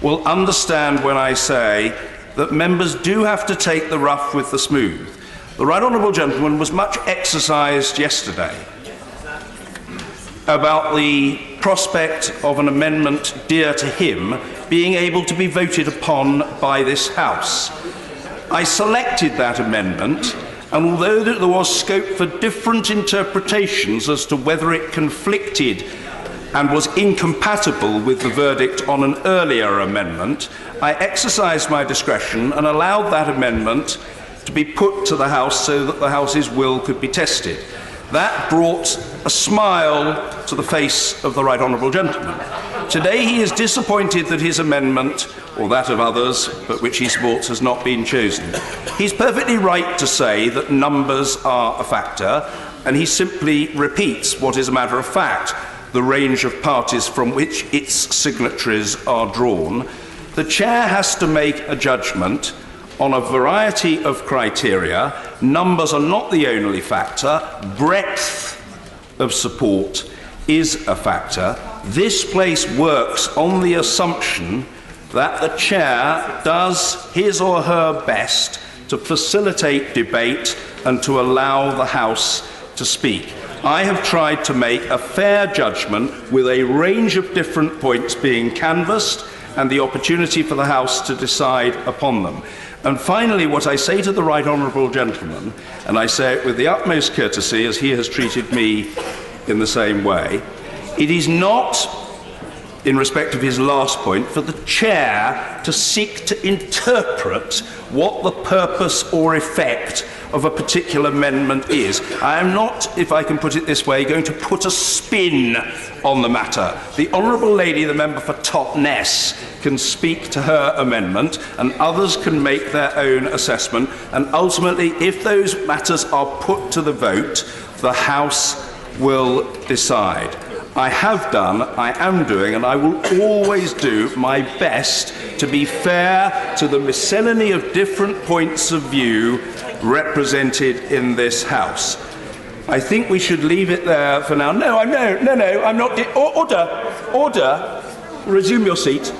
will understand when I say that members do have to take the rough with the smooth. The right honourable gentleman was much exercised yesterday about the prospect of an amendment dear to him being able to be voted upon by this House. I selected that amendment, and although there was scope for different interpretations as to whether it conflicted and was incompatible with the verdict on an earlier amendment, I exercised my discretion and allowed that amendment to be put to the House so that the House's will could be tested. That brought a smile to the face of the right honourable gentleman. Today he is disappointed that his amendment, or that of others, but which he supports, has not been chosen. He's perfectly right to say that numbers are a factor, and he simply repeats what is a matter of fact, the range of parties from which its signatories are drawn. The chair has to make a judgment on a variety of criteria. Numbers are not the only factor. Breadth of support is a factor. This place works on the assumption that the chair does his or her best to facilitate debate and to allow the House to speak. I have tried to make a fair judgment with a range of different points being canvassed and the opportunity for the House to decide upon them. And finally, what I say to the right honourable gentleman, and I say it with the utmost courtesy as he has treated me in the same way, it is not, in respect of his last point, for the chair to seek to interpret what the purpose or effect of a particular amendment is. I am not, if I can put it this way, going to put a spin on the matter. The Honourable Lady, the member for Totnes, can speak to her amendment and others can make their own assessment, and ultimately, if those matters are put to the vote, the House will decide. I have done, I am doing, and I will always do my best to be fair to the miscellany of different points of view represented in this House. I think we should leave it there for now. No, I'm not. Order. Resume your seat.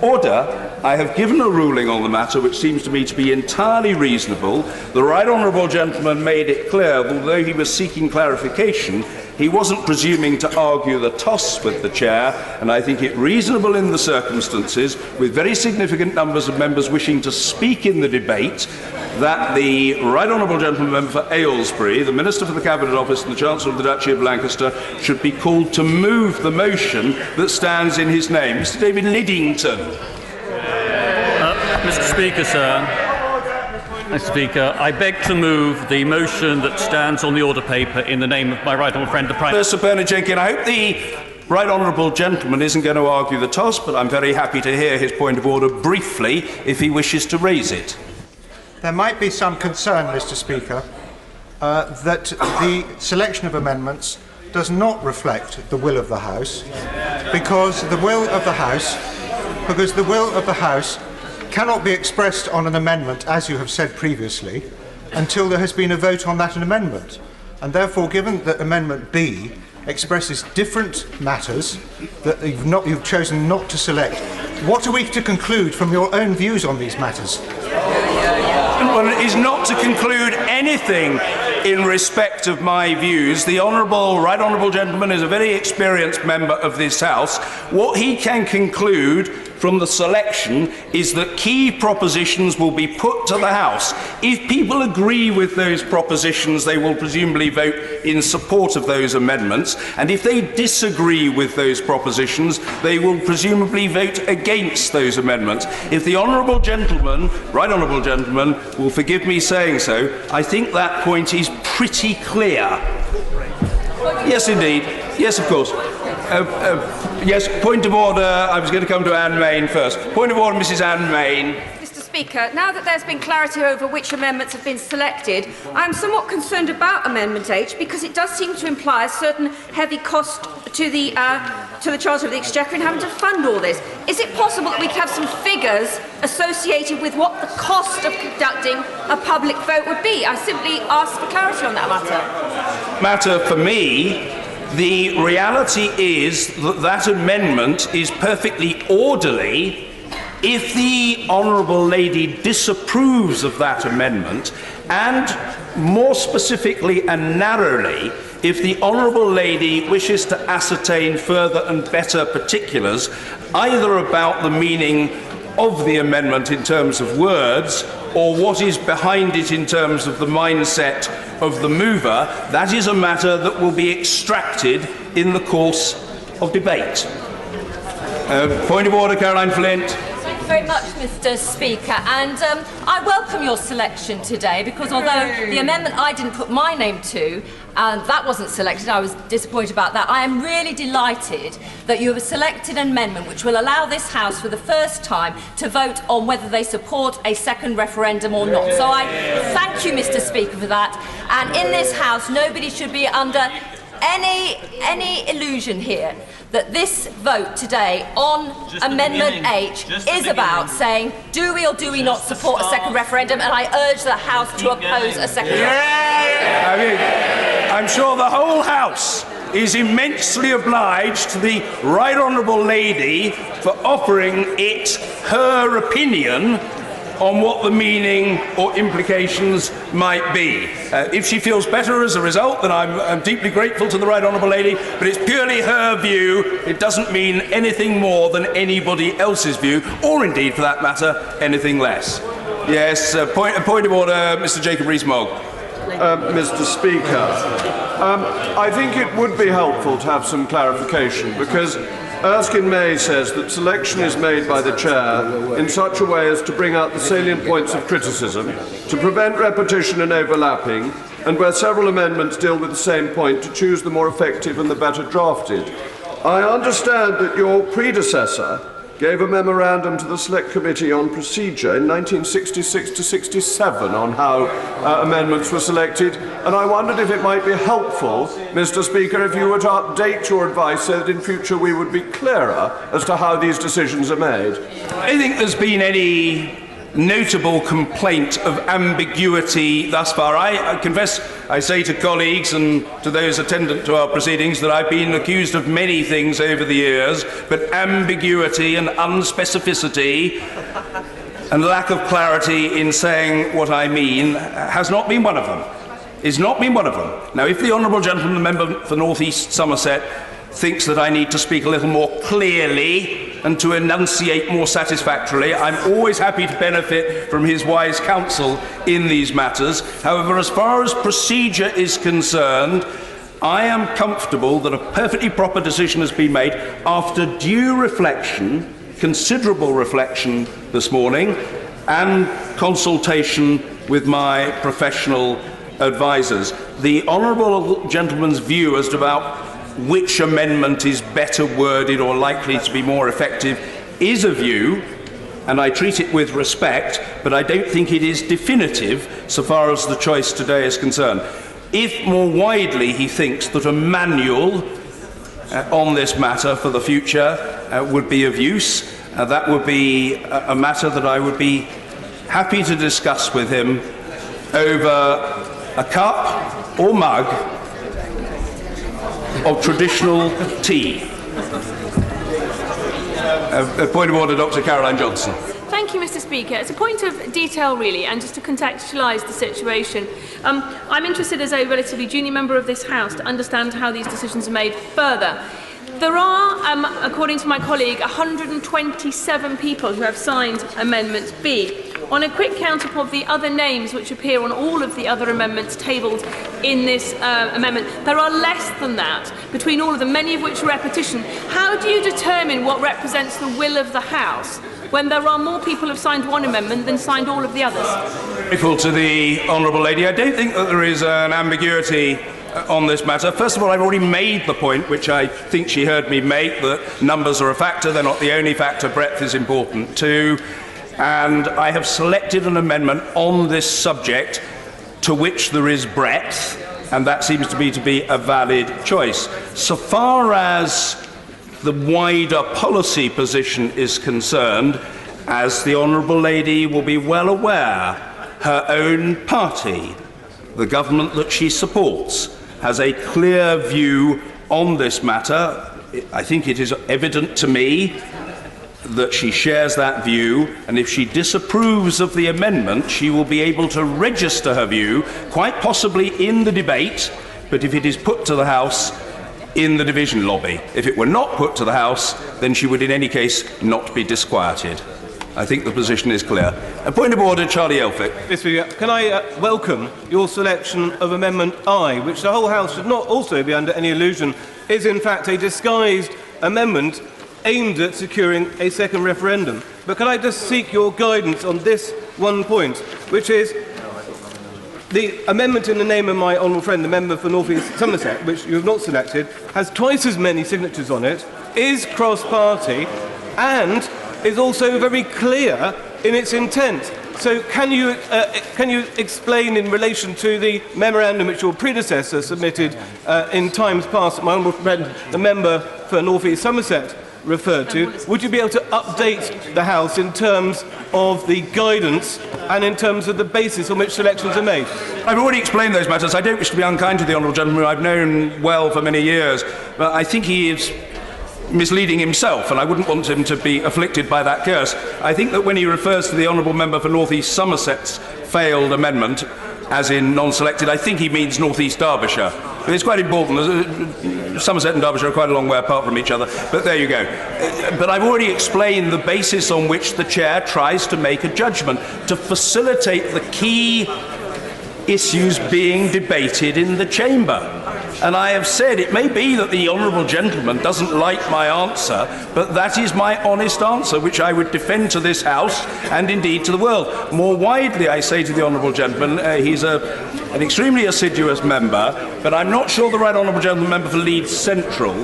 Order. I have given a ruling on the matter which seems to me to be entirely reasonable. The right honourable gentleman made it clear that although he was seeking clarification, he wasn't presuming to argue the toss with the chair, and I think it reasonable in the circumstances, with very significant numbers of members wishing to speak in the debate, that the right honourable gentleman member for Aylesbury, the Minister for the Cabinet Office and the Chancellor of the Duchy of Lancaster, should be called to move the motion that stands in his name. Mr. David Liddington. Mr. Speaker, Mr. Speaker, I beg to move the motion that stands on the order paper in the name of my right honourable friend, the Prime Minister. Sir Bernard Jenkin, I hope the right honourable gentleman isn't going to argue the toss, but I'm very happy to hear his point of order briefly if he wishes to raise it. There might be some concern, Mr. Speaker, that the selection of amendments does not reflect the will of the House, because the will of the House cannot be expressed on an amendment, as you have said previously, until there has been a vote on that amendment. And therefore, given that Amendment B expresses different matters that you've chosen not to select, what are we to conclude from your own views on these matters? Well, it is not to conclude anything in respect of my views. The right honourable gentleman is a very experienced member of this House. What he can conclude from the selection is that key propositions will be put to the House. If people agree with those propositions, they will presumably vote in support of those amendments, and if they disagree with those propositions, they will presumably vote against those amendments. If the honourable gentleman, right honourable gentleman, will forgive me saying so, I think that point is pretty clear. Yes, indeed. Yes, of course. Yes, point of order. I was going to come to Anne Main first. Point of order, Mrs. Anne Main. Mr. Speaker, now that there's been clarity over which amendments have been selected, I'm somewhat concerned about Amendment H because it does seem to imply a certain heavy cost to the Charter of the Exchequer in having to fund all this. Is it possible that we could have some figures associated with what the cost of conducting a public vote would be? I simply ask for clarity on that matter. For me, the reality is that that amendment is perfectly orderly if the Honourable Lady disapproves of that amendment, and more specifically and narrowly, if the Honourable Lady wishes to ascertain further and better particulars, either about the meaning of the amendment in terms of words, or what is behind it in terms of the mindset of the mover, that is a matter that will be extracted in the course of debate. Point of order, Caroline Flint. Thank you very much, Mr. Speaker. And I welcome your selection today because although the amendment I didn't put my name to, that wasn't selected, I was disappointed about that. I am really delighted that you have selected an amendment which will allow this House for the first time to vote on whether they support a second referendum or not. So I thank you, Mr. Speaker, for that. And in this House, nobody should be under any illusion here that this vote today on Amendment H is about saying, do we or do we not support a second referendum? And I urge the House to oppose a second referendum. I'm sure the whole House is immensely obliged to the Right Honourable Lady for offering it her opinion on what the meaning or implications might be. If she feels better as a result, then I'm deeply grateful to the Right Honourable Lady, but it's purely her view. It doesn't mean anything more than anybody else's view, or indeed, for that matter, anything less. Yes, point of order, Mr. Jacob Rees-Mogg. Mr. Speaker, I think it would be helpful to have some clarification, because Erskine May says that selection is made by the Chair in such a way as to bring out the salient points of criticism, to prevent repetition and overlapping, and where several amendments deal with the same point, to choose the more effective and the better drafted. I understand that your predecessor gave a memorandum to the Select Committee on Procedure in 1966 to 67 on how amendments were selected, and I wondered if it might be helpful, Mr. Speaker, if you were to update your advice so that in future we would be clearer as to how these decisions are made. I think there's been any notable complaint of ambiguity thus far. I confess, I say to colleagues and to those attendant to our proceedings that I've been accused of many things over the years, but ambiguity and unspecificity and lack of clarity in saying what I mean has not been one of them. It's not been one of them. Now, if the honourable gentleman, the member for North East Somerset, thinks that I need to speak a little more clearly and to enunciate more satisfactorily, I'm always happy to benefit from his wise counsel in these matters. However, as far as procedure is concerned, I am comfortable that a perfectly proper decision has been made after due reflection, considerable reflection this morning, and consultation with my professional advisers. The honourable gentleman's view as to about which amendment is better worded or likely to be more effective is a view, and I treat it with respect, but I don't think it is definitive so far as the choice today is concerned. If more widely he thinks that a manual on this matter for the future would be of use, that would be a matter that I would be happy to discuss with him over a cup or mug of traditional tea. A point of order, Dr. Caroline Johnson. Thank you, Mr. Speaker. It's a point of detail, really, and just to contextualise the situation. I'm interested, as a relatively junior member of this House, to understand how these decisions are made further. There are, according to my colleague, 127 people who have signed Amendment B. On a quick count-up of the other names which appear on all of the other amendments tabled in this amendment, there are less than that between all of them, many of which are repetition. How do you determine what represents the will of the House when there are more people who have signed one amendment than signed all of the others? Grateful to the honourable lady. I don't think that there is an ambiguity on this matter. First of all, I've already made the point, which I think she heard me make, that numbers are a factor. They're not the only factor. Breadth is important too. And I have selected an amendment on this subject to which there is breadth, and that seems to be a valid choice. So far as the wider policy position is concerned, as the honourable lady will be well aware, her own party, the government that she supports, has a clear view on this matter. I think it is evident to me that she shares that view, and if she disapproves of the amendment, she will be able to register her view, quite possibly in the debate, but if it is put to the House, in the division lobby. If it were not put to the House, then she would in any case not be disquieted. I think the position is clear. A point of order, Charlie Elphick. Mr. Speaker, can I welcome your selection of Amendment I, which the whole House should not also be under any illusion is in fact a disguised amendment aimed at securing a second referendum. But can I just seek your guidance on this one point, which is the amendment in the name of my honourable friend, the member for North East Somerset, which you have not selected, has twice as many signatures on it, is cross-party, and is also very clear in its intent. So can you explain in relation to the memorandum which your predecessor submitted in times past, my honourable friend, the member for North East Somerset, referred to, would you be able to update the House in terms of the guidance and in terms of the basis on which selections are made? I've already explained those matters. I don't wish to be unkind to the honourable gentleman who I've known well for many years, but I think he is misleading himself, and I wouldn't want him to be afflicted by that curse. I think that when he refers to the honourable member for North East Somerset's failed amendment, as in non-selected, I think he means North East Derbyshire. But it's quite important. Somerset and Derbyshire are quite a long way apart from each other, but there you go. But I've already explained the basis on which the Chair tries to make a judgment to facilitate the key issues being debated in the Chamber. And I have said it may be that the honourable gentleman doesn't like my answer, but that is my honest answer, which I would defend to this House and indeed to the world. More widely, I say to the honourable gentleman, he's an extremely assiduous member, but I'm not sure the right honourable gentleman member for Leeds Central,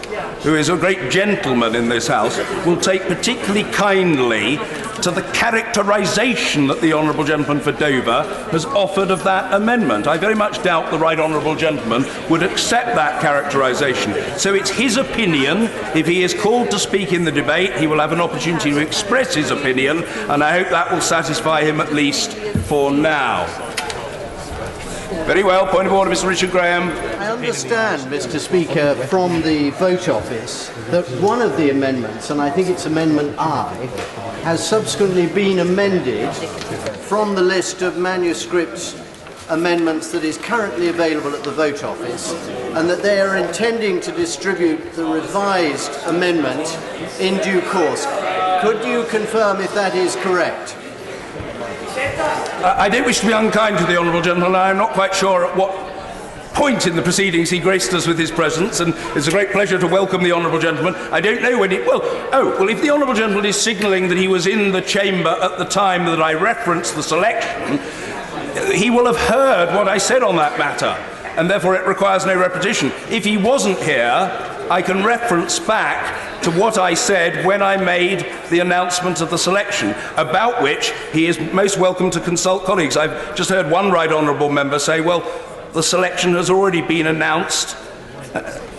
who is a great gentleman in this House, will take particularly kindly to the characterisation that the honourable gentleman for Dover has offered of that amendment. I very much doubt the right honourable gentleman would accept that characterisation. So it's his opinion. If he is called to speak in the debate, he will have an opportunity to express his opinion, and I hope that will satisfy him at least for now. Very well. Point of order, Mr. Richard Graham. I understand, Mr. Speaker, from the vote office that one of the amendments, and I think it's Amendment I, has subsequently been amended from the list of manuscript amendments that is currently available at the vote office, and that they are intending to distribute the revised amendment in due course. Could you confirm if that is correct? I don't wish to be unkind to the honourable gentleman. I'm not quite sure at what point in the proceedings he graced us with his presence, and it's a great pleasure to welcome the honourable gentleman. I don't know when he... Well, if the honourable gentleman is signalling that he was in the chamber at the time that I referenced the selection, he will have heard what I said on that matter, and therefore it requires no repetition. If he wasn't here, I can reference back to what I said when I made the announcement of the selection, about which he is most welcome to consult colleagues. I've just heard one right honourable member say, well, the selection has already been announced,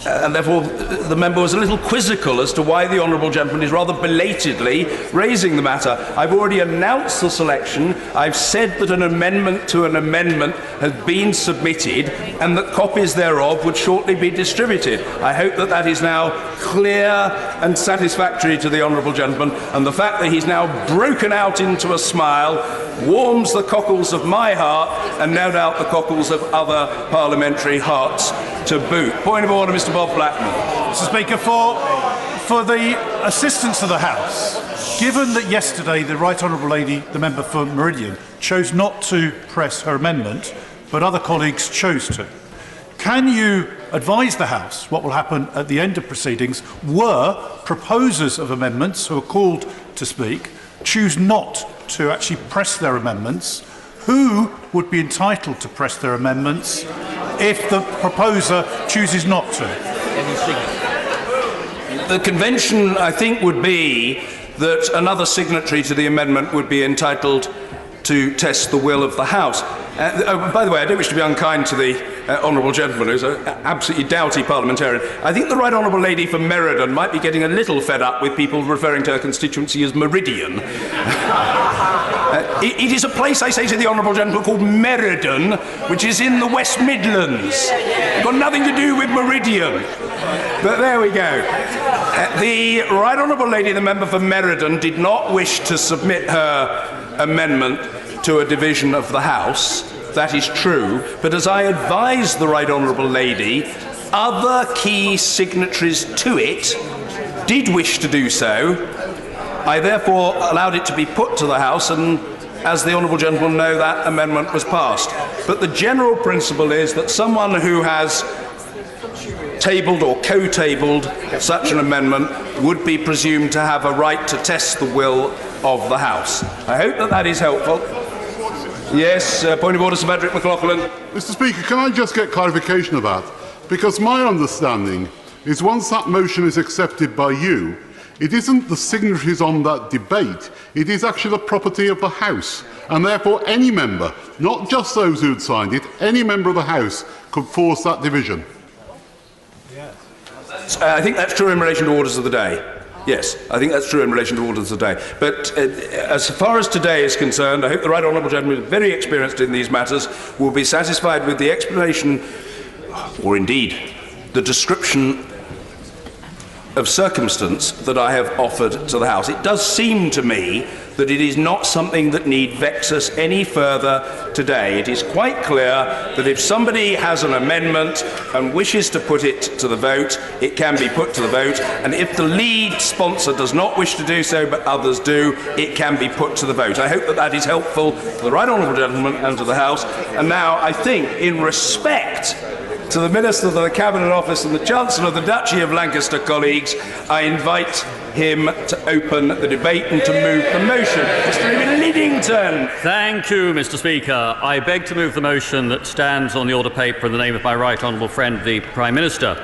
and therefore the member was a little quizzical as to why the honourable gentleman is rather belatedly raising the matter. I've already announced the selection. I've said that an amendment to an amendment has been submitted and that copies thereof would shortly be distributed. I hope that that is now clear and satisfactory to the honourable gentleman, and the fact that he's now broken out into a smile warms the cockles of my heart and no doubt the cockles of other parliamentary hearts to boot. Point of order, Mr. Bob Blackman. Mr. Speaker, for the assistance of the House, given that yesterday the Right Honourable Lady, the member for Meridian, chose not to press her amendment, but other colleagues chose to, can you advise the House what will happen at the end of proceedings were proposers of amendments who are called to speak choose not to actually press their amendments? Who would be entitled to press their amendments if the proposer chooses not to? The convention, I think, would be that another signatory to the amendment would be entitled to test the will of the House. By the way, I don't wish to be unkind to the honourable gentleman, who's an absolutely doughty parliamentarian. I think the right honourable lady from Meriden might be getting a little fed up with people referring to her constituency as Meridian. It is a place, I say to the honourable gentleman, called Meriden, which is in the West Midlands. It's got nothing to do with Meridian. But there we go. The right honourable lady, the member for Meriden, did not wish to submit her amendment to a division of the House. That is true. But as I advised the right honourable lady, other key signatories to it did wish to do so. I therefore allowed it to be put to the House, and as the honourable gentleman know, that amendment was passed. But the general principle is that someone who has tabled or co-tabled such an amendment would be presumed to have a right to test the will of the House. I hope that that is helpful. Yes, point of order, Sir Patrick McLaughlin. Mr. Speaker, can I just get clarification of that? Because my understanding is once that motion is accepted by you, it isn't the signatories on that debate, it is actually the property of the House. And therefore any member, not just those who had signed it, any member of the House could force that division. I think that's true in relation to orders of the day. Yes, I think that's true in relation to orders of the day. But as far as today is concerned, I hope the right honourable gentleman, very experienced in these matters, will be satisfied with the explanation, or indeed the description of circumstance that I have offered to the House. It does seem to me that it is not something that need vex us any further today. It is quite clear that if somebody has an amendment and wishes to put it to the vote, it can be put to the vote, and if the lead sponsor does not wish to do so but others do, it can be put to the vote. I hope that that is helpful to the right honourable gentleman and to the House. And now I think, in respect to the Minister of the Cabinet Office and the Chancellor of the Duchy of Lancaster colleagues, I invite him to open the debate and to move the motion. Mr. Liddington. Thank you, Mr. Speaker. I beg to move the motion that stands on the order paper in the name of my right honourable friend, the Prime Minister.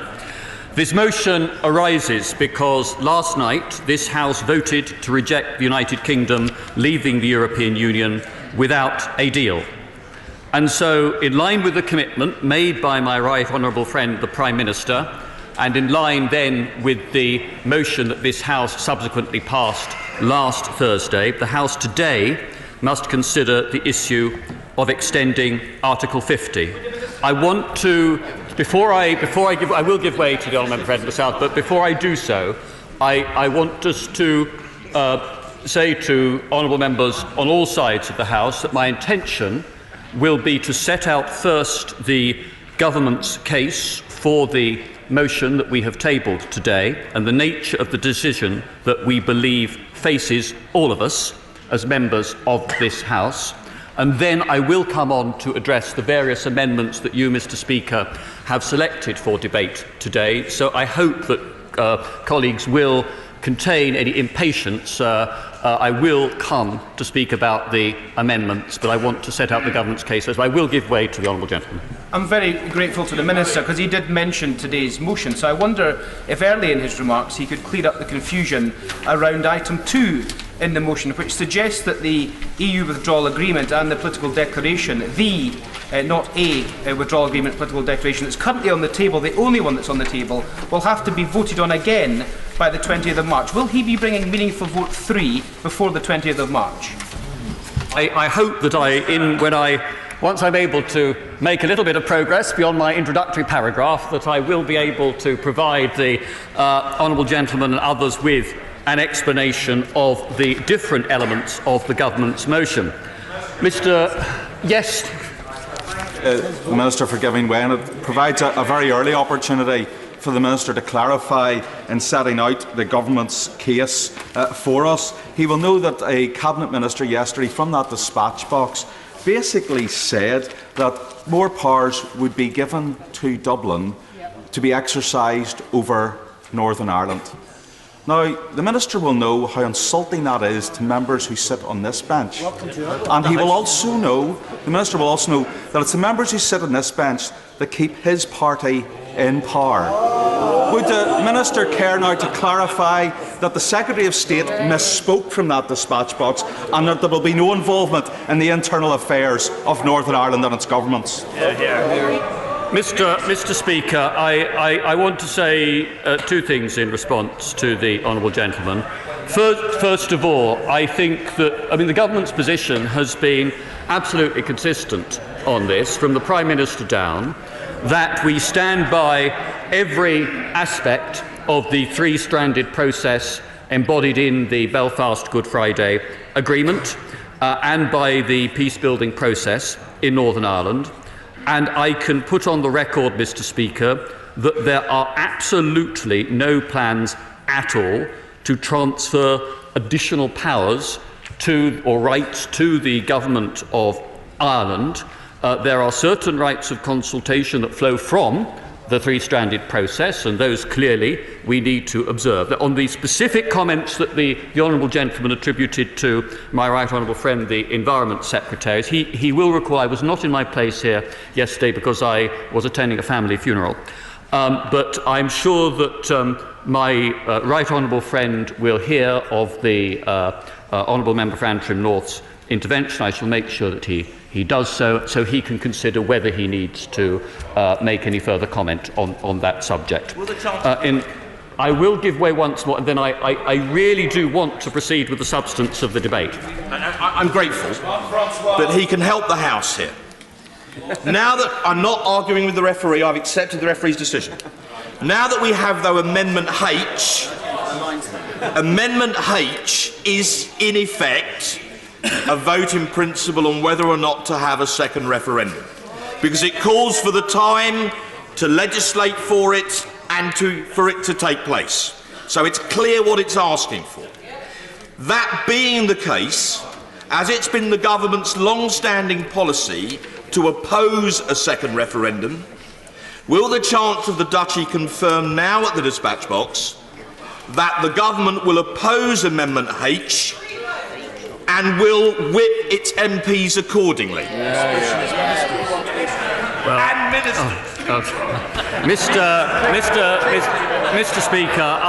This motion arises because last night this House voted to reject the United Kingdom leaving the European Union without a deal. And so, in line with the commitment made by my right honourable friend, the Prime Minister, and in line then with the motion that this House subsequently passed last Thursday, the House today must consider the issue of extending Article 50. I want to, I will give way to the honourable member friend of the South, but before I do so, I want just to say to honourable members on all sides of the House that my intention will be to set out first the government's case for the motion that we have tabled today and the nature of the decision that we believe faces all of us as members of this House. And then I will come on to address the various amendments that you, Mr. Speaker, have selected for debate today. So I hope that colleagues will contain any impatience. I will come to speak about the amendments, but I want to set out the government's case, so I will give way to the honourable gentleman. I'm very grateful to the Minister because he did mention today's motion, so I wonder if early in his remarks he could clear up the confusion around item 2 in the motion, which suggests that the EU withdrawal agreement and the political declaration, not a withdrawal agreement political declaration that's currently on the table, the only one that's on the table, will have to be voted on again by the 20th of March. Will he be bringing meaningful vote 3 before the 20th of March? I hope that once I'm able to make a little bit of progress beyond my introductory paragraph, that I will be able to provide the honourable gentleman and others with an explanation of the different elements of the government's motion. Mr. Yes. The Minister for giving way, and it provides a very early opportunity for the Minister to clarify in setting out the government's case for us. He will know that a Cabinet Minister yesterday from that dispatch box basically said that more powers would be given to Dublin to be exercised over Northern Ireland. Now, the Minister will know how insulting that is to members who sit on this bench. And he will also know, the Minister will also know, that it's the members who sit on this bench that keep his party in power. Would the Minister care now to clarify that the Secretary of State misspoke from that dispatch box and that there will be no involvement in the internal affairs of Northern Ireland and its governments? Mr. Speaker, I want to say two things in response to the honourable gentleman. First of all, I think that the government's position has been absolutely consistent on this, from the Prime Minister down, that we stand by every aspect of the three-stranded process embodied in the Belfast Good Friday Agreement and by the peace-building process in Northern Ireland. And I can put on the record, Mr. Speaker, that there are absolutely no plans at all to transfer additional powers or rights to the Government of Ireland. There are certain rights of consultation that flow from the three-stranded process, and those clearly we need to observe. On the specific comments that the honourable gentleman attributed to my right honourable friend, the Environment Secretary, he will recall I was not in my place here yesterday because I was attending a family funeral. But I'm sure that my right honourable friend will hear of the honourable member for Antrim North's intervention. I shall make sure that he does so he can consider whether he needs to make any further comment on that subject. I will give way once more, and then I really do want to proceed with the substance of the debate. I'm grateful, but he can help the House here. Now that I'm not arguing with the referee, I've accepted the referee's decision. Now that we have, though, Amendment H is, in effect, a vote in principle on whether or not to have a second referendum, because it calls for the time to legislate for it and for it to take place. So it's clear what it's asking for. That being the case, as it's been the government's long-standing policy to oppose a second referendum, will the Chancellor of the Duchy confirm now at the dispatch box that the government will oppose Amendment H and will whip its MPs accordingly? And Mr. Speaker,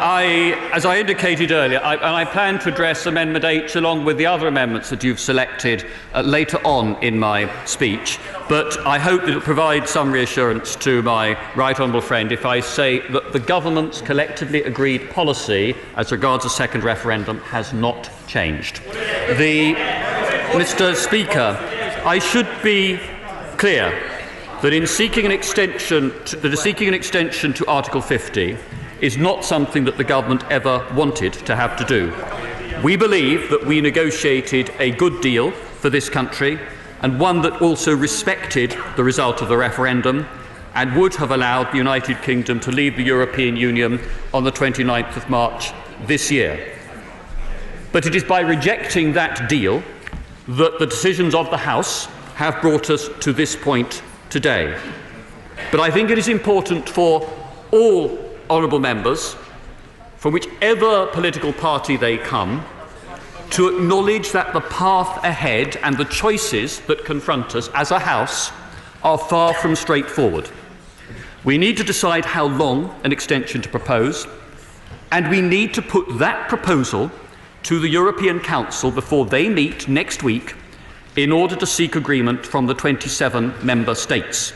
as I indicated earlier, I plan to address Amendment H along with the other amendments that you've selected later on in my speech, but I hope that it will provide some reassurance to my right honourable friend if I say that the government's collectively agreed policy as regards a second referendum has not changed. Mr. Speaker, I should be clear that in seeking an extension to Article 50 is not something that the government ever wanted to have to do. We believe that we negotiated a good deal for this country, and one that also respected the result of the referendum and would have allowed the United Kingdom to leave the European Union on the 29th of March this year. But it is by rejecting that deal that the decisions of the House have brought us to this point today. But I think it is important for all honourable members, from whichever political party they come, to acknowledge that the path ahead and the choices that confront us as a House are far from straightforward. We need to decide how long an extension to propose, and we need to put that proposal to the European Council before they meet next week in order to seek agreement from the 27 member states.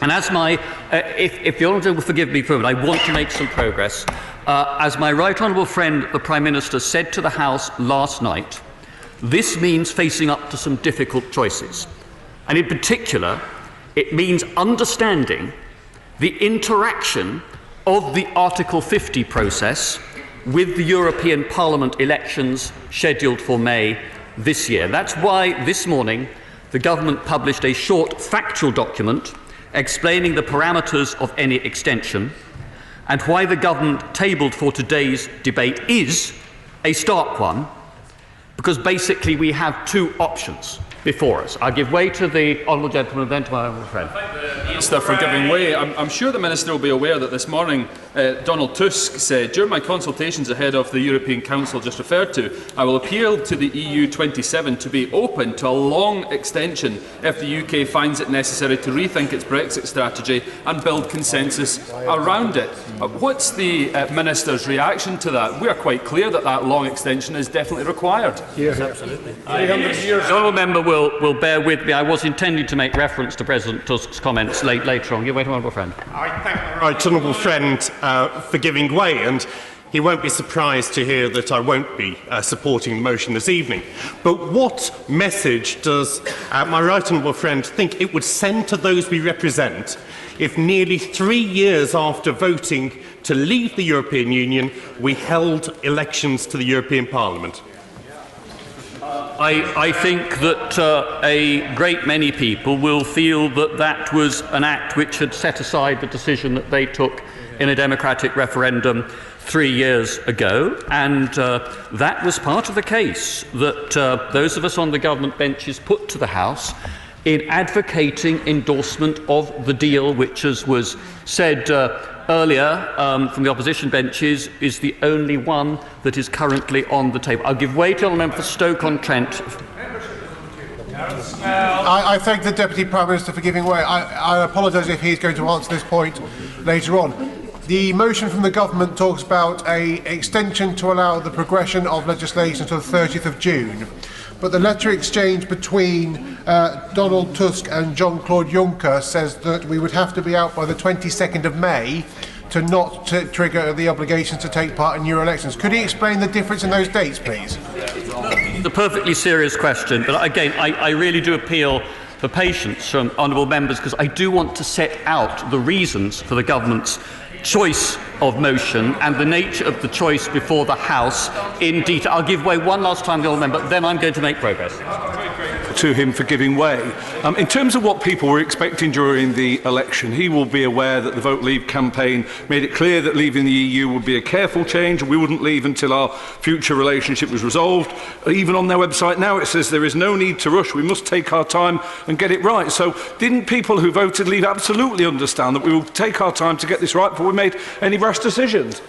And as if the Honourable will forgive me for a moment, I want to make some progress. As my right honourable friend, the Prime Minister, said to the House last night, this means facing up to some difficult choices. And in particular, it means understanding the interaction of the Article 50 process with the European Parliament elections scheduled for May this year. That's why this morning the government published a short factual document explaining the parameters of any extension, and why the government tabled for today's debate is a stark one, because basically we have two options before us. I'll give way to the honourable gentleman and then to my honourable friend. Minister for giving way. I'm sure the Minister will be aware that this morning Donald Tusk said, during my consultations ahead of the European Council just referred to, I will appeal to the EU 27 to be open to a long extension if the UK finds it necessary to rethink its Brexit strategy and build consensus around it. What's the Minister's reaction to that? We are quite clear that that long extension is definitely required. Yes, absolutely. The honourable member will bear with me. I was intending to make reference to President Tusk's comments later on. Give way to my honourable friend. I thank my right honourable friend for giving way, and he won't be surprised to hear that I won't be supporting the motion this evening. But what message does my right honourable friend think it would send to those we represent if nearly 3 years after voting to leave the European Union, we held elections to the European Parliament? I think that a great many people will feel that that was an act which had set aside the decision that they took in a democratic referendum 3 years ago, and that was part of the case that those of us on the government benches put to the House in advocating endorsement of the deal, which, as was said earlier from the opposition benches, is the only one that is currently on the table. I'll give way to the member for Stoke-on-Trent. I thank the Deputy Prime Minister for giving way. I apologise if he's going to answer this point later on. The motion from the government talks about an extension to allow the progression of legislation until the 30th of June. But the letter exchange between Donald Tusk and Jean-Claude Juncker says that we would have to be out by the 22nd of May to not trigger the obligation to take part in Euro elections. Could he explain the difference in those dates, please? It's a perfectly serious question, but again, I really do appeal for patience from honourable members, because I do want to set out the reasons for the government's choice of motion and the nature of the choice before the House in detail. I'll give way one last time to the honourable member, then I'm going to make progress. to him for giving way. In terms of what people were expecting during the election, he will be aware that the Vote Leave campaign made it clear that leaving the EU would be a careful change, and we wouldn't leave until our future relationship was resolved. Even on their website now it says there is no need to rush, we must take our time and get it right. So didn't people who voted leave absolutely understand that we will take our time to get this right before we made any rash decisions?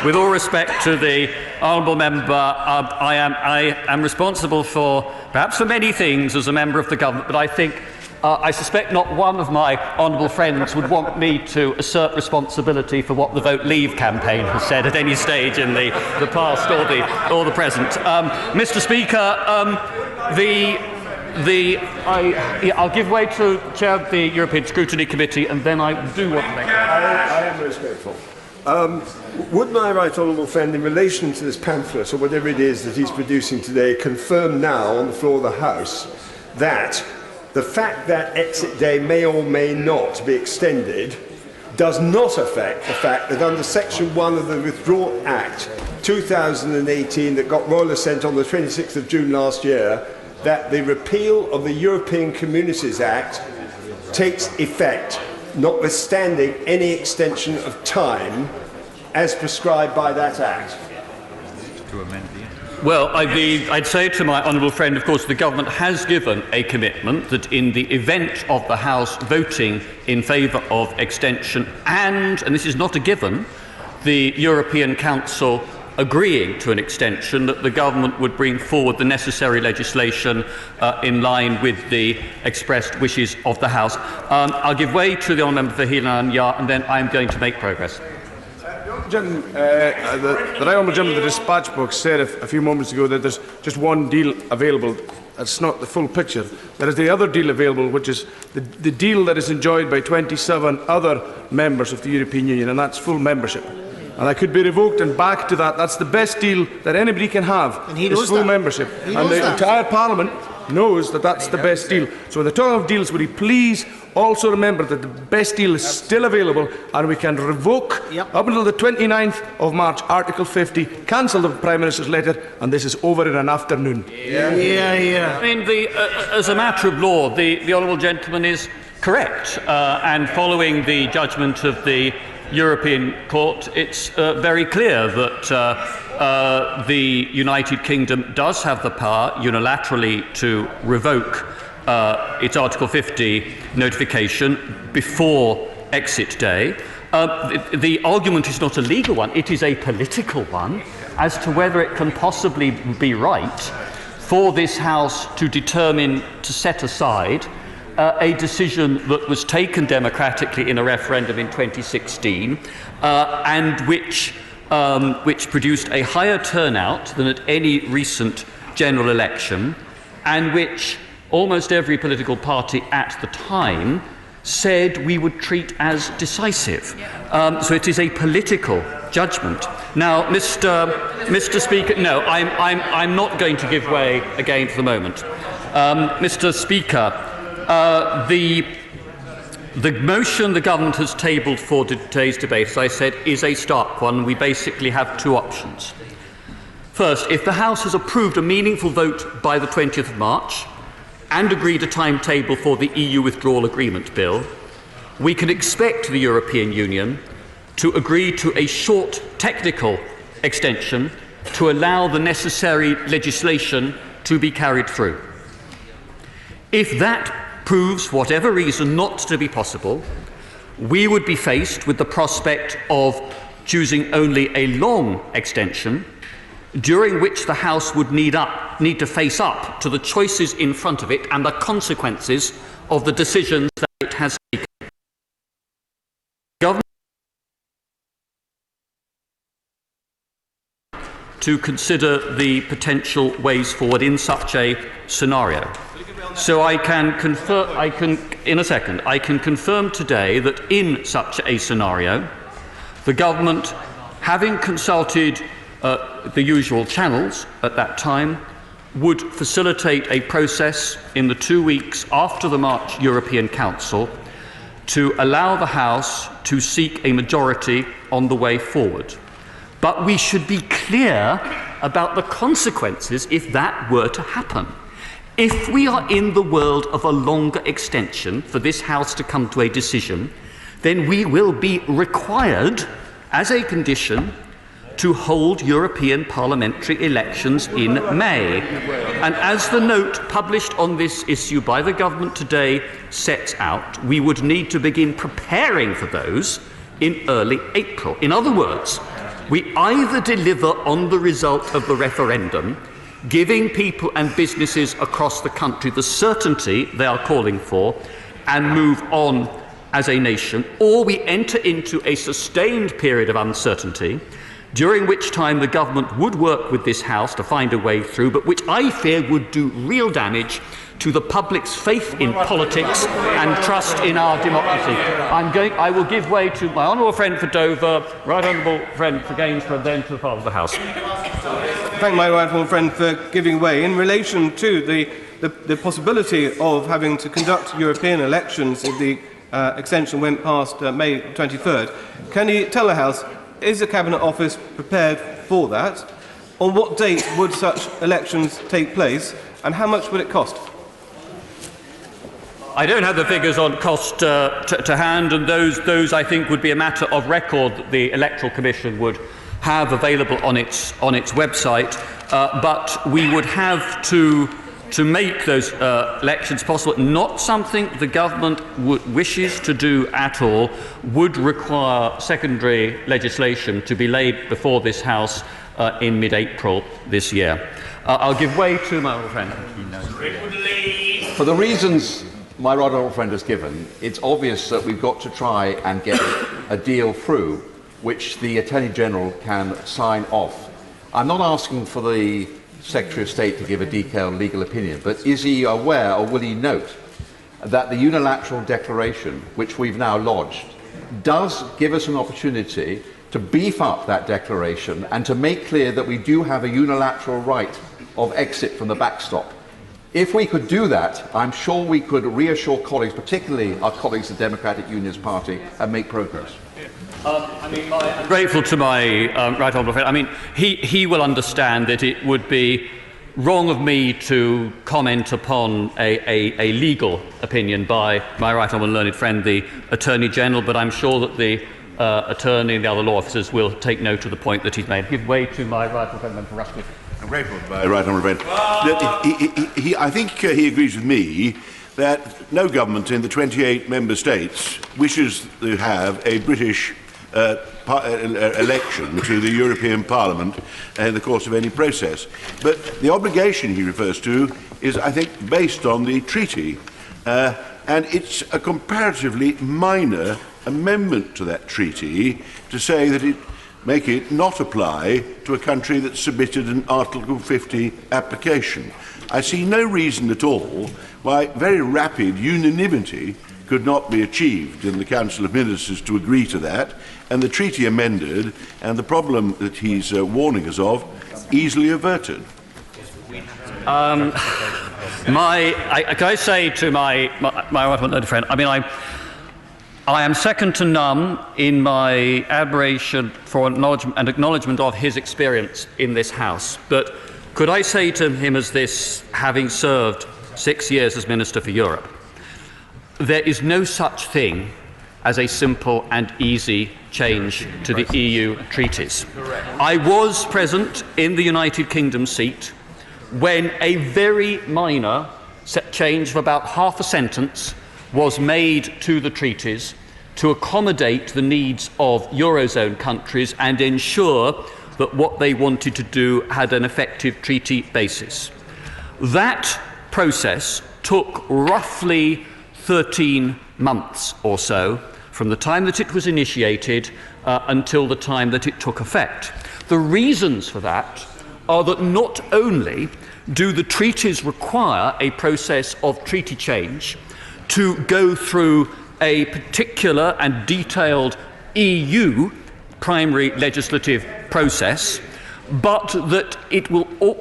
With all respect to the honourable member, I am responsible for perhaps for many things as a member of the government, but I suspect not one of my honourable friends would want me to assert responsibility for what the Vote Leave campaign has said at any stage in the past or the present. Mr. Speaker, I'll give way to Chair of the European Scrutiny Committee, and then I do want to make. I am respectful. Would my right honourable friend, in relation to this pamphlet or whatever it is that he's producing today, confirm now on the floor of the House that the fact that exit day may or may not be extended does not affect the fact that under Section 1 of the Withdrawal Act 2018 that got royal assent on the 26th of June last year, that the repeal of the European Communities Act takes effect, notwithstanding any extension of time as prescribed by that Act? Well, I'd say to my honourable friend, of course, the government has given a commitment that in the event of the House voting in favour of extension and this is not a given, the European Council agreeing to an extension, that the government would bring forward the necessary legislation in line with the expressed wishes of the House. I'll give way to the honourable member for Heelan Yar, and then I'm going to make progress. The right honourable gentleman of the dispatch book said a few moments ago that there's just one deal available. That's not the full picture. There is the other deal available, which is the deal that is enjoyed by 27 other members of the European Union, and that's full membership. And that could be revoked and back to that. That's the best deal that anybody can have, is full membership. And the entire Parliament knows that that's the best deal. So when the talking of deals, would he please also remember that the best deal is still available, and we can revoke up until the 29th of March Article 50, cancel the Prime Minister's letter, and this is over in an afternoon. I mean, as a matter of law, the honourable gentleman is correct, and following the judgment of the European Court, it's very clear that the United Kingdom does have the power unilaterally to revoke its Article 50 notification before exit day. The argument is not a legal one, it is a political one as to whether it can possibly be right for this House to determine to set aside a decision that was taken democratically in a referendum in 2016 and which produced a higher turnout than at any recent general election, and which almost every political party at the time said we would treat as decisive. So it is a political judgment. Now, Mr. Speaker, no, I'm not going to give way again for the moment. Mr. Speaker, the motion the government has tabled for today's debate, as I said, is a stark one. We basically have two options. First, if the House has approved a meaningful vote by the 20th of March and agreed a timetable for the EU withdrawal agreement bill, we can expect the European Union to agree to a short technical extension to allow the necessary legislation to be carried through. If that proves, for whatever reason, not to be possible, we would be faced with the prospect of choosing only a long extension, during which the House would need to face up to the choices in front of it and the consequences of the decisions that it has taken. Government to consider the potential ways forward in such a scenario. So I can confirm today that in such a scenario, the government, having consulted the usual channels at that time, would facilitate a process in the 2 weeks after the March European Council to allow the House to seek a majority on the way forward. But we should be clear about the consequences if that were to happen. If we are in the world of a longer extension for this House to come to a decision, then we will be required, as a condition, to hold European parliamentary elections in May. And as the note published on this issue by the government today sets out, we would need to begin preparing for those in early April. In other words, we either deliver on the result of the referendum, giving people and businesses across the country the certainty they are calling for, and move on as a nation, or we enter into a sustained period of uncertainty, during which time the government would work with this House to find a way through, but which I fear would do real damage to the public's faith in politics and trust in our democracy. I will give way to my honourable friend for Dover, right honourable friend for Gainsborough, then to the Father of the House. Thank my right honourable friend for giving way. In relation to the possibility of having to conduct European elections if the extension went past May 23rd, can you tell the House, is the Cabinet Office prepared for that? On what date would such elections take place, and how much would it cost? I don't have the figures on cost to hand, and those I think would be a matter of record that the Electoral Commission would have available on its website. But we would have to make those elections possible. Not something the government wishes to do at all. Would require secondary legislation to be laid before this House in mid-April this year. I'll give way to my old friend. For the reasons my right honourable friend has given, it's obvious that we've got to try and get a deal through which the Attorney General can sign off. I'm not asking for the Secretary of State to give a detailed legal opinion, but is he aware, or will he note, that the unilateral declaration which we've now lodged does give us an opportunity to beef up that declaration and to make clear that we do have a unilateral right of exit from the backstop. If we could do that, I'm sure we could reassure colleagues, particularly our colleagues in the Democratic Unionist Party, and make progress. I'm grateful to my right honourable friend. I mean, he will understand that it would be wrong of me to comment upon a legal opinion by my right honourable learned friend, the Attorney General, but I'm sure that the Attorney and the other law officers will take note of the point that he's made. Give way to my right honourable friend, Member Rushcliffe. I'm grateful to my right honourable friend. I think he agrees with me that no government in the 28 member states wishes to have a British election to the European Parliament in the course of any process. But the obligation he refers to is, I think, based on the treaty, and it's a comparatively minor amendment to that treaty to say that it make it not apply to a country that submitted an Article 50 application. I see no reason at all why very rapid unanimity could not be achieved in the Council of Ministers to agree to that, and the treaty amended, and the problem that he's warning us of easily averted. Can I say to my right friend, I mean, I am second to none in my admiration for acknowledgement of his experience in this House. But could I say to him as this, having served 6 years as Minister for Europe, there is no such thing as a simple and easy change to the EU treaties. I was present in the United Kingdom seat when a very minor change of about half a sentence was made to the treaties to accommodate the needs of Eurozone countries and ensure that what they wanted to do had an effective treaty basis. That process took roughly 13 months or so from the time that it was initiated until the time that it took effect. The reasons for that are that not only do the treaties require a process of treaty change to go through a particular and detailed EU primary legislative process, but that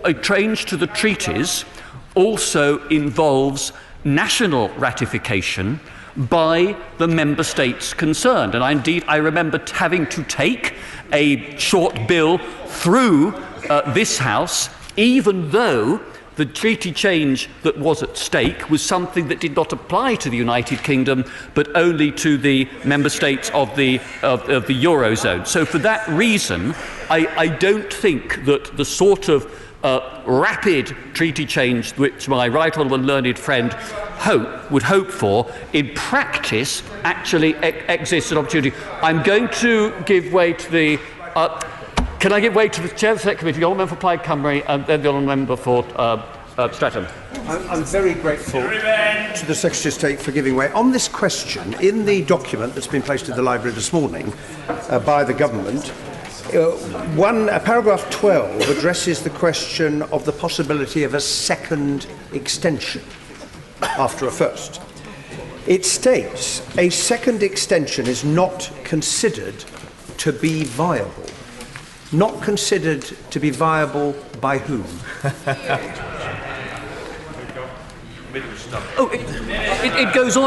a change to the treaties also involves national ratification by the member states concerned. And I remember having to take a short bill through this House, even though the treaty change that was at stake was something that did not apply to the United Kingdom, but only to the member states of the Eurozone. So for that reason, I don't think that the sort of rapid treaty change which my right honourable and learned friend would hope for, in practice actually exists an opportunity. I'm going to give way to the... can I give way to the Chair of the Select Committee, the Honourable Member for Plaid Cymru, and then the Honourable Member for Streatham? I'm very grateful to the Secretary of State for giving way. On this question, in the document that's been placed in the library this morning by the government, paragraph 12 addresses the question of the possibility of a second extension after a first. It states a second extension is not considered to be viable. Not considered to be viable by whom? It goes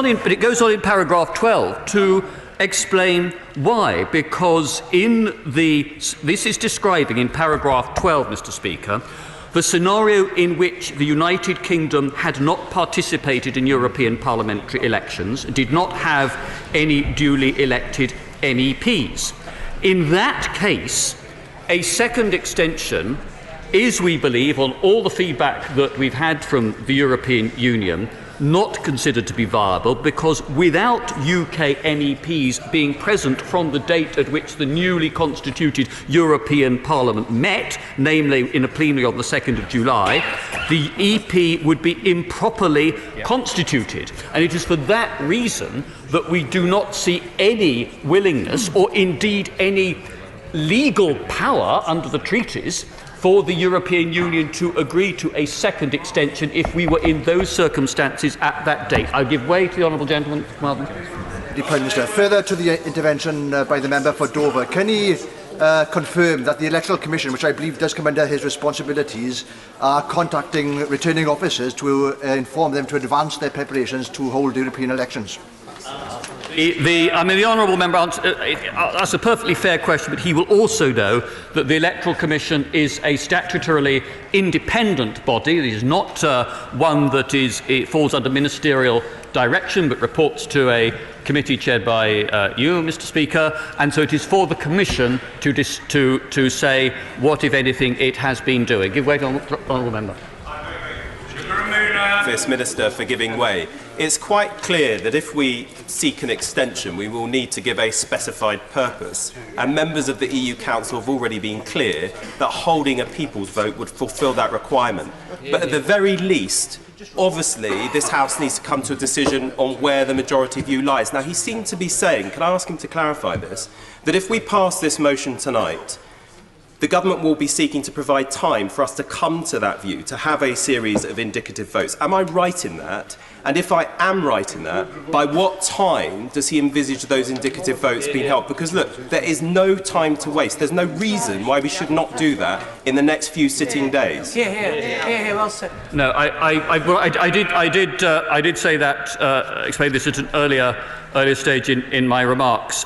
on in paragraph 12 to explain why, because this is describing in paragraph 12, Mr. Speaker, the scenario in which the United Kingdom had not participated in European parliamentary elections, did not have any duly elected MEPs. In that case, a second extension is, we believe, on all the feedback that we've had from the European Union, not considered to be viable, because without UK MEPs being present from the date at which the newly constituted European Parliament met, namely in a plenary on the 2nd of July, the EP would be improperly constituted. And it is for that reason that we do not see any willingness, or indeed any legal power under the treaties, for the European Union to agree to a second extension if we were in those circumstances at that date. I give way to the honourable gentleman. Marvin. The Prime Minister. Further to the intervention by the member for Dover, can he confirm that the Electoral Commission, which I believe does come under his responsibilities, are contacting returning officers to inform them to advance their preparations to hold European elections? The honourable member that's a perfectly fair question, but he will also know that the Electoral Commission is a statutorily independent body. It is not one that it falls under ministerial direction, but reports to a committee chaired by you, Mr. Speaker, and so it is for the Commission to say what, if anything, it has been doing. Give way to the honourable member. This Minister for giving way. It's quite clear that if we seek an extension, we will need to give a specified purpose. And members of the EU Council have already been clear that holding a people's vote would fulfil that requirement. But at the very least, obviously, this House needs to come to a decision on where the majority view lies. Now, he seemed to be saying, can I ask him to clarify this, that if we pass this motion tonight, the government will be seeking to provide time for us to come to that view, to have a series of indicative votes. Am I right in that? And if I am right in that, by what time does he envisage those indicative votes being held? Because look, there is no time to waste. There's no reason why we should not do that in the next few sitting days. Well said. No, I did say that, explain this at an earlier stage in my remarks,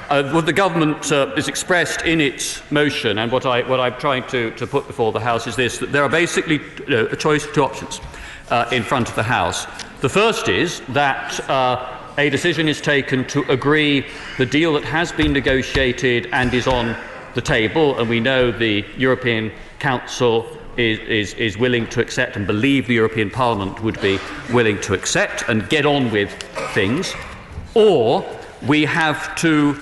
what the government is expressed in its motion, and what I'm trying to put before the House, is this: that there are basically a choice of two options in front of the House. The first is that a decision is taken to agree the deal that has been negotiated and is on the table, and we know the European Council is willing to accept, and believe the European Parliament would be willing to accept, and get on with things. Or we have to,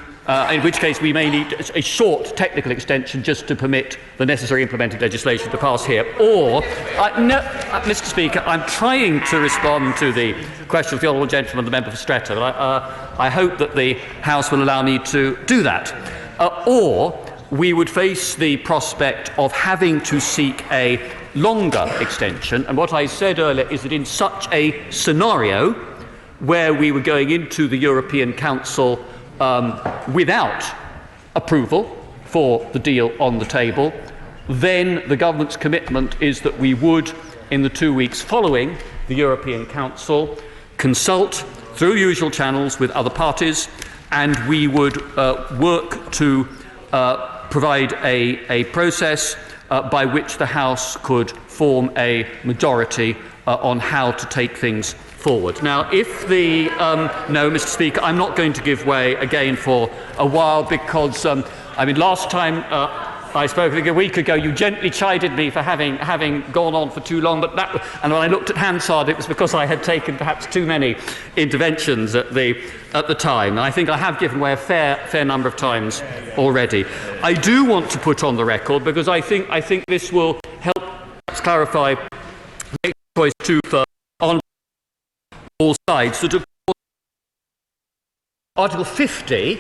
in which case we may need a short technical extension just to permit the necessary implementing legislation to pass here. Or, Mr. Speaker, I'm trying to respond to the question of the honourable gentleman, the member for Streatham. I hope that the House will allow me to do that. Or we would face the prospect of having to seek a longer extension. And what I said earlier is that in such a scenario, where we were going into the European Council without approval for the deal on the table, then the government's commitment is that we would, in the 2 weeks following the European Council, consult through usual channels with other parties, and we would work to provide a process by which the House could form a majority on how to take things forward. Now, if the... no, Mr. Speaker, I'm not going to give way again for a while because, I mean, last time I spoke, I think a week ago, you gently chided me for having gone on for too long, and when I looked at Hansard, it was because I had taken perhaps too many interventions at the time. And I think I have given way a fair number of times already. I do want to put on the record, because I think this will help clarify the choice to on all sides, that of course Article 50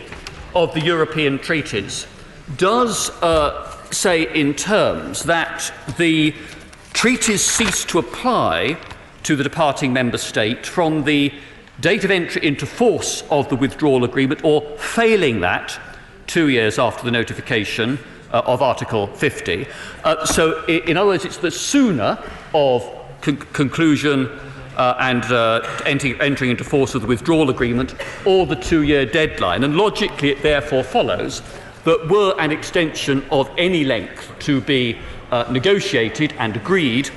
of the European treaties does say in terms that the treaties cease to apply to the departing member state from the date of entry into force of the withdrawal agreement, or failing that 2 years after the notification of Article 50. So in other words, it's the sooner of conclusion and entering into force of the withdrawal agreement, or the 2-year deadline. And logically, it therefore follows that were an extension of any length to be negotiated and agreed,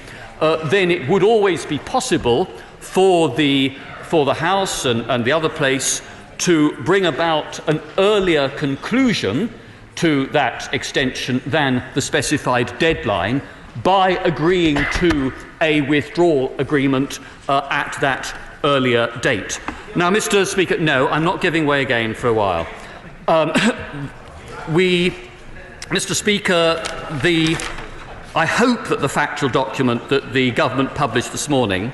then it would always be possible for the House and the other place to bring about an earlier conclusion to that extension than the specified deadline by agreeing to a withdrawal agreement at that earlier date. Now, Mr. Speaker, no, I'm not giving way again for a while. Mr. Speaker, I hope that the factual document that the government published this morning,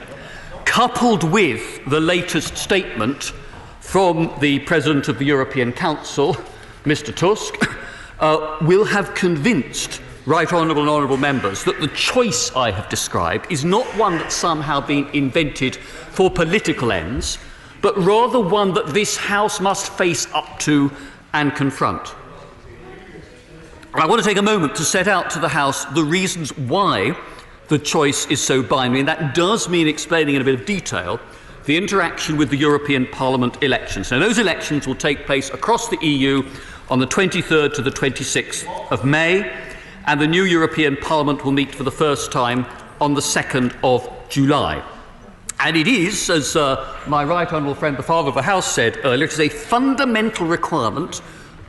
coupled with the latest statement from the President of the European Council, Mr. Tusk, will have convinced right honourable members that the choice I have described is not one that's somehow been invented for political ends, but rather one that this House must face up to and confront. I want to take a moment to set out to the House the reasons why the choice is so binary, and that does mean explaining in a bit of detail the interaction with the European Parliament elections. Now, those elections will take place across the EU on the 23rd to the 26th of May, and the new European Parliament will meet for the first time on the 2nd of July. And it is, as my right honourable friend, the Father of the House, said earlier, it is a fundamental requirement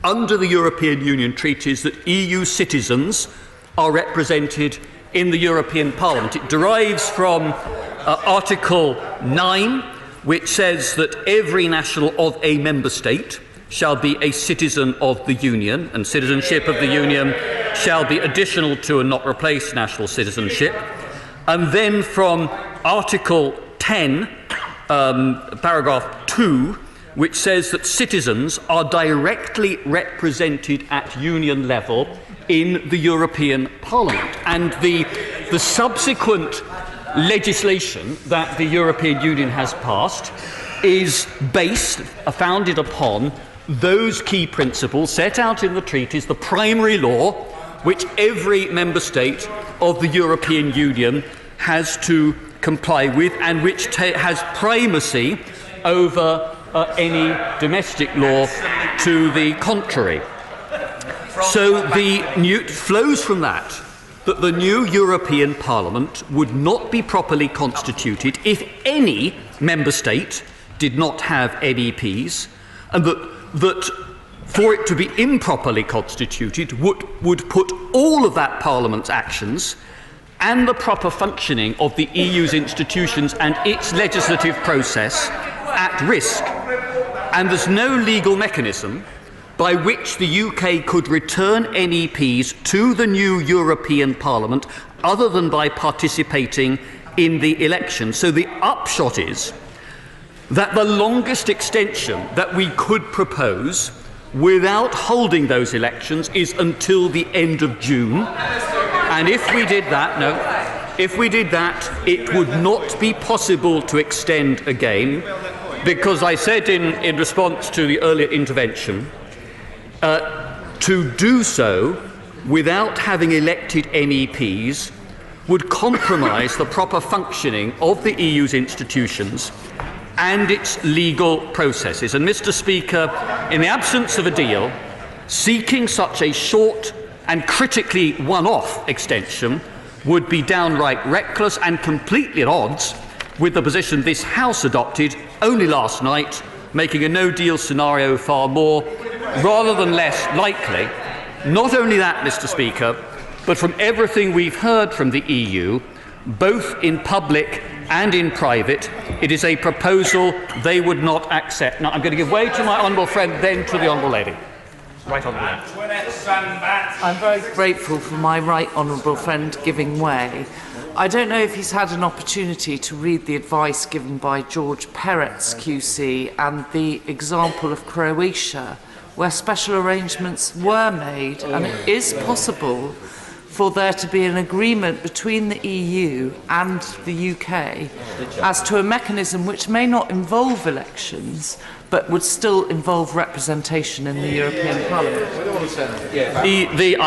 under the European Union treaties that EU citizens are represented in the European Parliament. It derives from Article 9, which says that every national of a member state shall be a citizen of the Union, and citizenship of the Union shall be additional to and not replace national citizenship. And then from Article 10, paragraph 2, which says that citizens are directly represented at Union level in the European Parliament. And the subsequent legislation that the European Union has passed is founded upon those key principles set out in the treaties, the primary law, which every member state of the European Union has to comply with, and which has primacy over any domestic law to the contrary. So it flows from that the new European Parliament would not be properly constituted if any member state did not have MEPs, and that for it to be improperly constituted would put all of that Parliament's actions and the proper functioning of the EU's institutions and its legislative process at risk. And there's no legal mechanism by which the UK could return MEPs to the new European Parliament other than by participating in the election. So the upshot is that the longest extension that we could propose without holding those elections is until the end of June. And if we did that, it would not be possible to extend again, because I said in response to the earlier intervention, to do so without having elected MEPs would compromise the proper functioning of the EU's institutions and its legal processes. And, Mr. Speaker, in the absence of a deal, seeking such a short and critically one-off extension would be downright reckless and completely at odds with the position this House adopted only last night, making a no-deal scenario far more rather than less likely. Not only that, Mr. Speaker, but from everything we've heard from the EU, both in public and in private, it is a proposal they would not accept. Now, I'm going to give way to my honourable friend, then to the honourable lady. Right honourable. I'm very grateful for my right honourable friend giving way. I don't know if he's had an opportunity to read the advice given by George Peretz QC and the example of Croatia, where special arrangements were made, and it is possible for there to be an agreement between the EU and the UK as to a mechanism which may not involve elections, but would still involve representation in the European Parliament.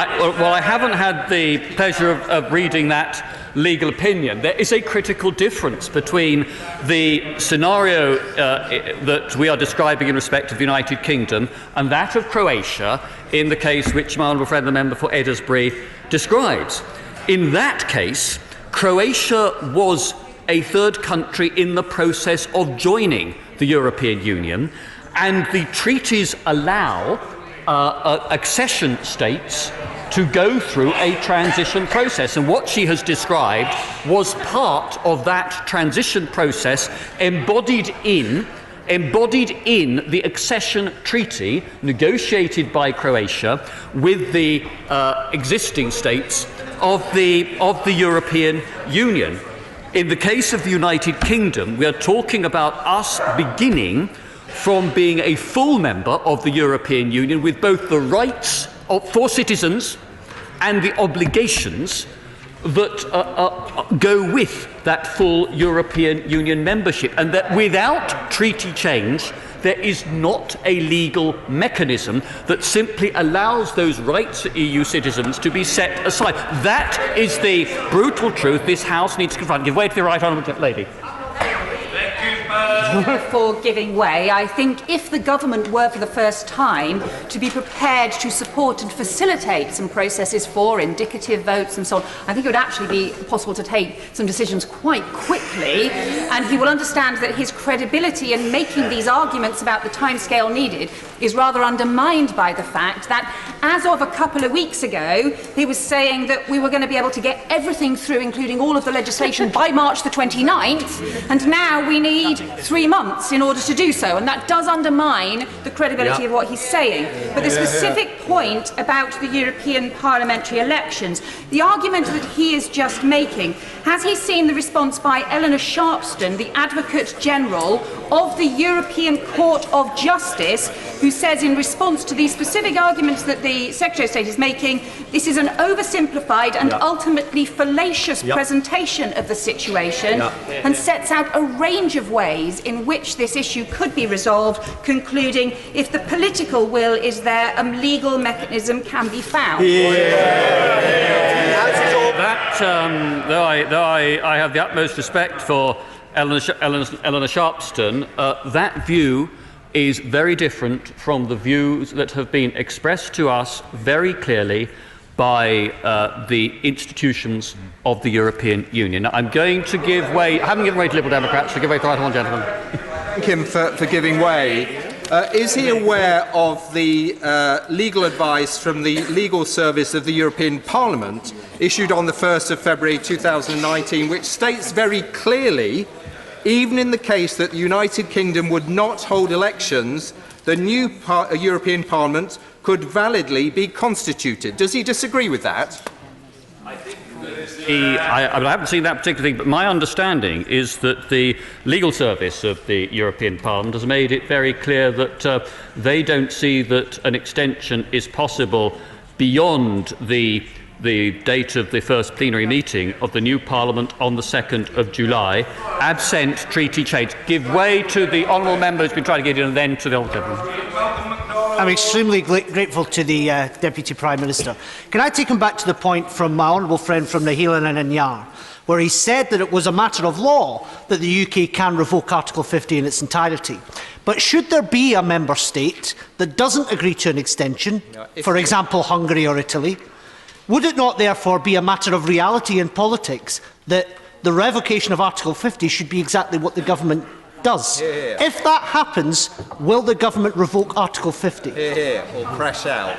I haven't had the pleasure of reading that legal opinion. There is a critical difference between the scenario that we are describing in respect of the United Kingdom and that of Croatia in the case which my honourable friend, the member for Edinburgh, describes. In that case, Croatia was a third country in the process of joining the European Union, and the treaties allow accession states to go through a transition process. And what she has described was part of that transition process embodied in the accession treaty negotiated by Croatia with the existing states of the European Union. In the case of the United Kingdom, we are talking about us beginning from being a full member of the European Union with both the rights for citizens and the obligations that go with that full European Union membership, and that without treaty change there is not a legal mechanism that simply allows those rights of EU citizens to be set aside. That is the brutal truth this House needs to confront. Give way to the right honourable lady. For giving way. I think if the government were for the first time to be prepared to support and facilitate some processes for indicative votes and so on, I think it would actually be possible to take some decisions quite quickly, and he will understand that his credibility in making these arguments about the timescale needed is rather undermined by the fact that as of a couple of weeks ago he was saying that we were going to be able to get everything through, including all of the legislation, by March the 29th, and now we need 3 months in order to do so, and that does undermine the credibility of what he's saying. But the specific point about the European parliamentary elections, the argument that he is just making, has he seen the response by Eleanor Sharpston, the Advocate General of the European Court of Justice, who says in response to these specific arguments that the Secretary of State is making, this is an oversimplified and ultimately fallacious presentation of the situation, and sets out a range of ways in which this issue could be resolved, concluding if the political will is there, a legal mechanism can be found. Though I have the utmost respect for Eleanor Sharpston, that view is very different from the views that have been expressed to us very clearly by the institutions of the European Union. Now, I'm going to give way, I haven't given way to Liberal Democrats, so give way to the right honourable gentleman. Thank him for giving way. Is he aware of the legal advice from the Legal Service of the European Parliament issued on the 1st of February 2019, which states very clearly, even in the case that the United Kingdom would not hold elections, the new European Parliament could validly be constituted? Does he disagree with that? I haven't seen that particular thing, but my understanding is that the legal service of the European Parliament has made it very clear that they don't see that an extension is possible beyond the date of the first plenary meeting of the new Parliament on the 2nd of July, absent treaty change. Give way to the honourable member who's been trying to get in, and then to the honourable gentleman. I'm extremely grateful to the Deputy Prime Minister. Can I take him back to the point from my honourable friend from Nahilan and Nyar, where he said that it was a matter of law that the UK can revoke Article 50 in its entirety. But should there be a member state that doesn't agree to an extension, for example Hungary or Italy, Would it not therefore be a matter of reality in politics that the revocation of Article 50 should be exactly what the government does? Yeah. If that happens, will the government revoke Article 50? Or crash out.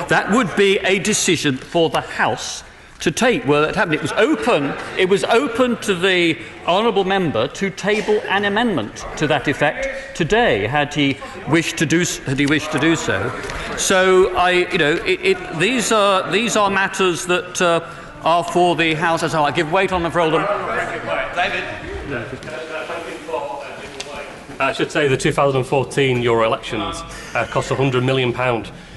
That would be a decision for the House to take. Well, it happened. It was open to the honourable member to table an amendment to that effect today, had he wished to do so. So, these are matters that are for the House as a whole. I give weight on the Oldham. David. I should say the 2014 Euro elections cost £100 million,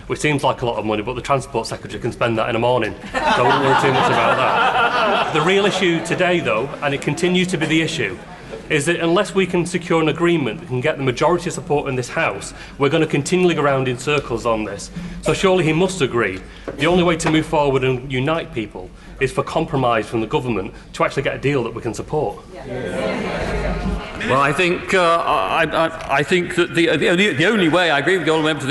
which seems like a lot of money, but the Transport Secretary can spend that in a morning, so I wouldn't worry too much about that. The real issue today, though, and it continues to be the issue, is that unless we can secure an agreement that can get the majority support in this House, we're going to continually go around in circles on this. So surely he must agree the only way to move forward and unite people is for compromise from the government to actually get a deal that we can support. Well, I think that the only way, I agree with the honourable member to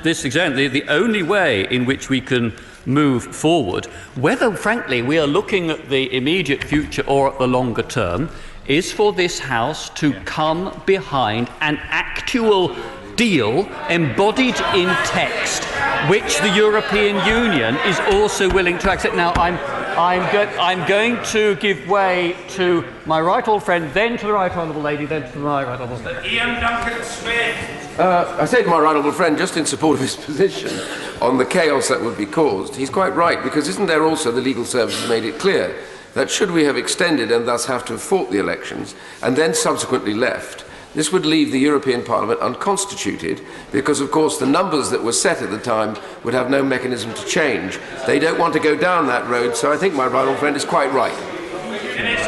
this extent, the only way in which we can move forward, whether frankly we are looking at the immediate future or at the longer term, is for this House to come behind an actual deal embodied in text, which the European Union is also willing to accept. Now, I'm going to give way to my right honourable friend, then to the right honourable lady, then to my right honourable friend. Ian Duncan-Smith. I say to my right honourable friend, just in support of his position on the chaos that would be caused, he's quite right, because isn't there also the legal services made it clear that should we have extended and thus have to have fought the elections and then subsequently left, this would leave the European Parliament unconstituted because, of course, the numbers that were set at the time would have no mechanism to change. They don't want to go down that road, so I think my right honourable friend is quite right.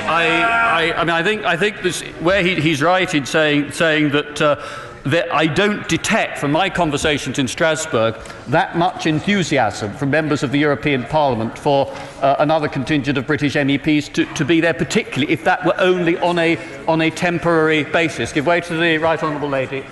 I think this, where he's right in saying that I don't detect from my conversations in Strasbourg that much enthusiasm from members of the European Parliament for another contingent of British MEPs to be there, particularly if that were only on a temporary basis. Give way to the right honourable lady.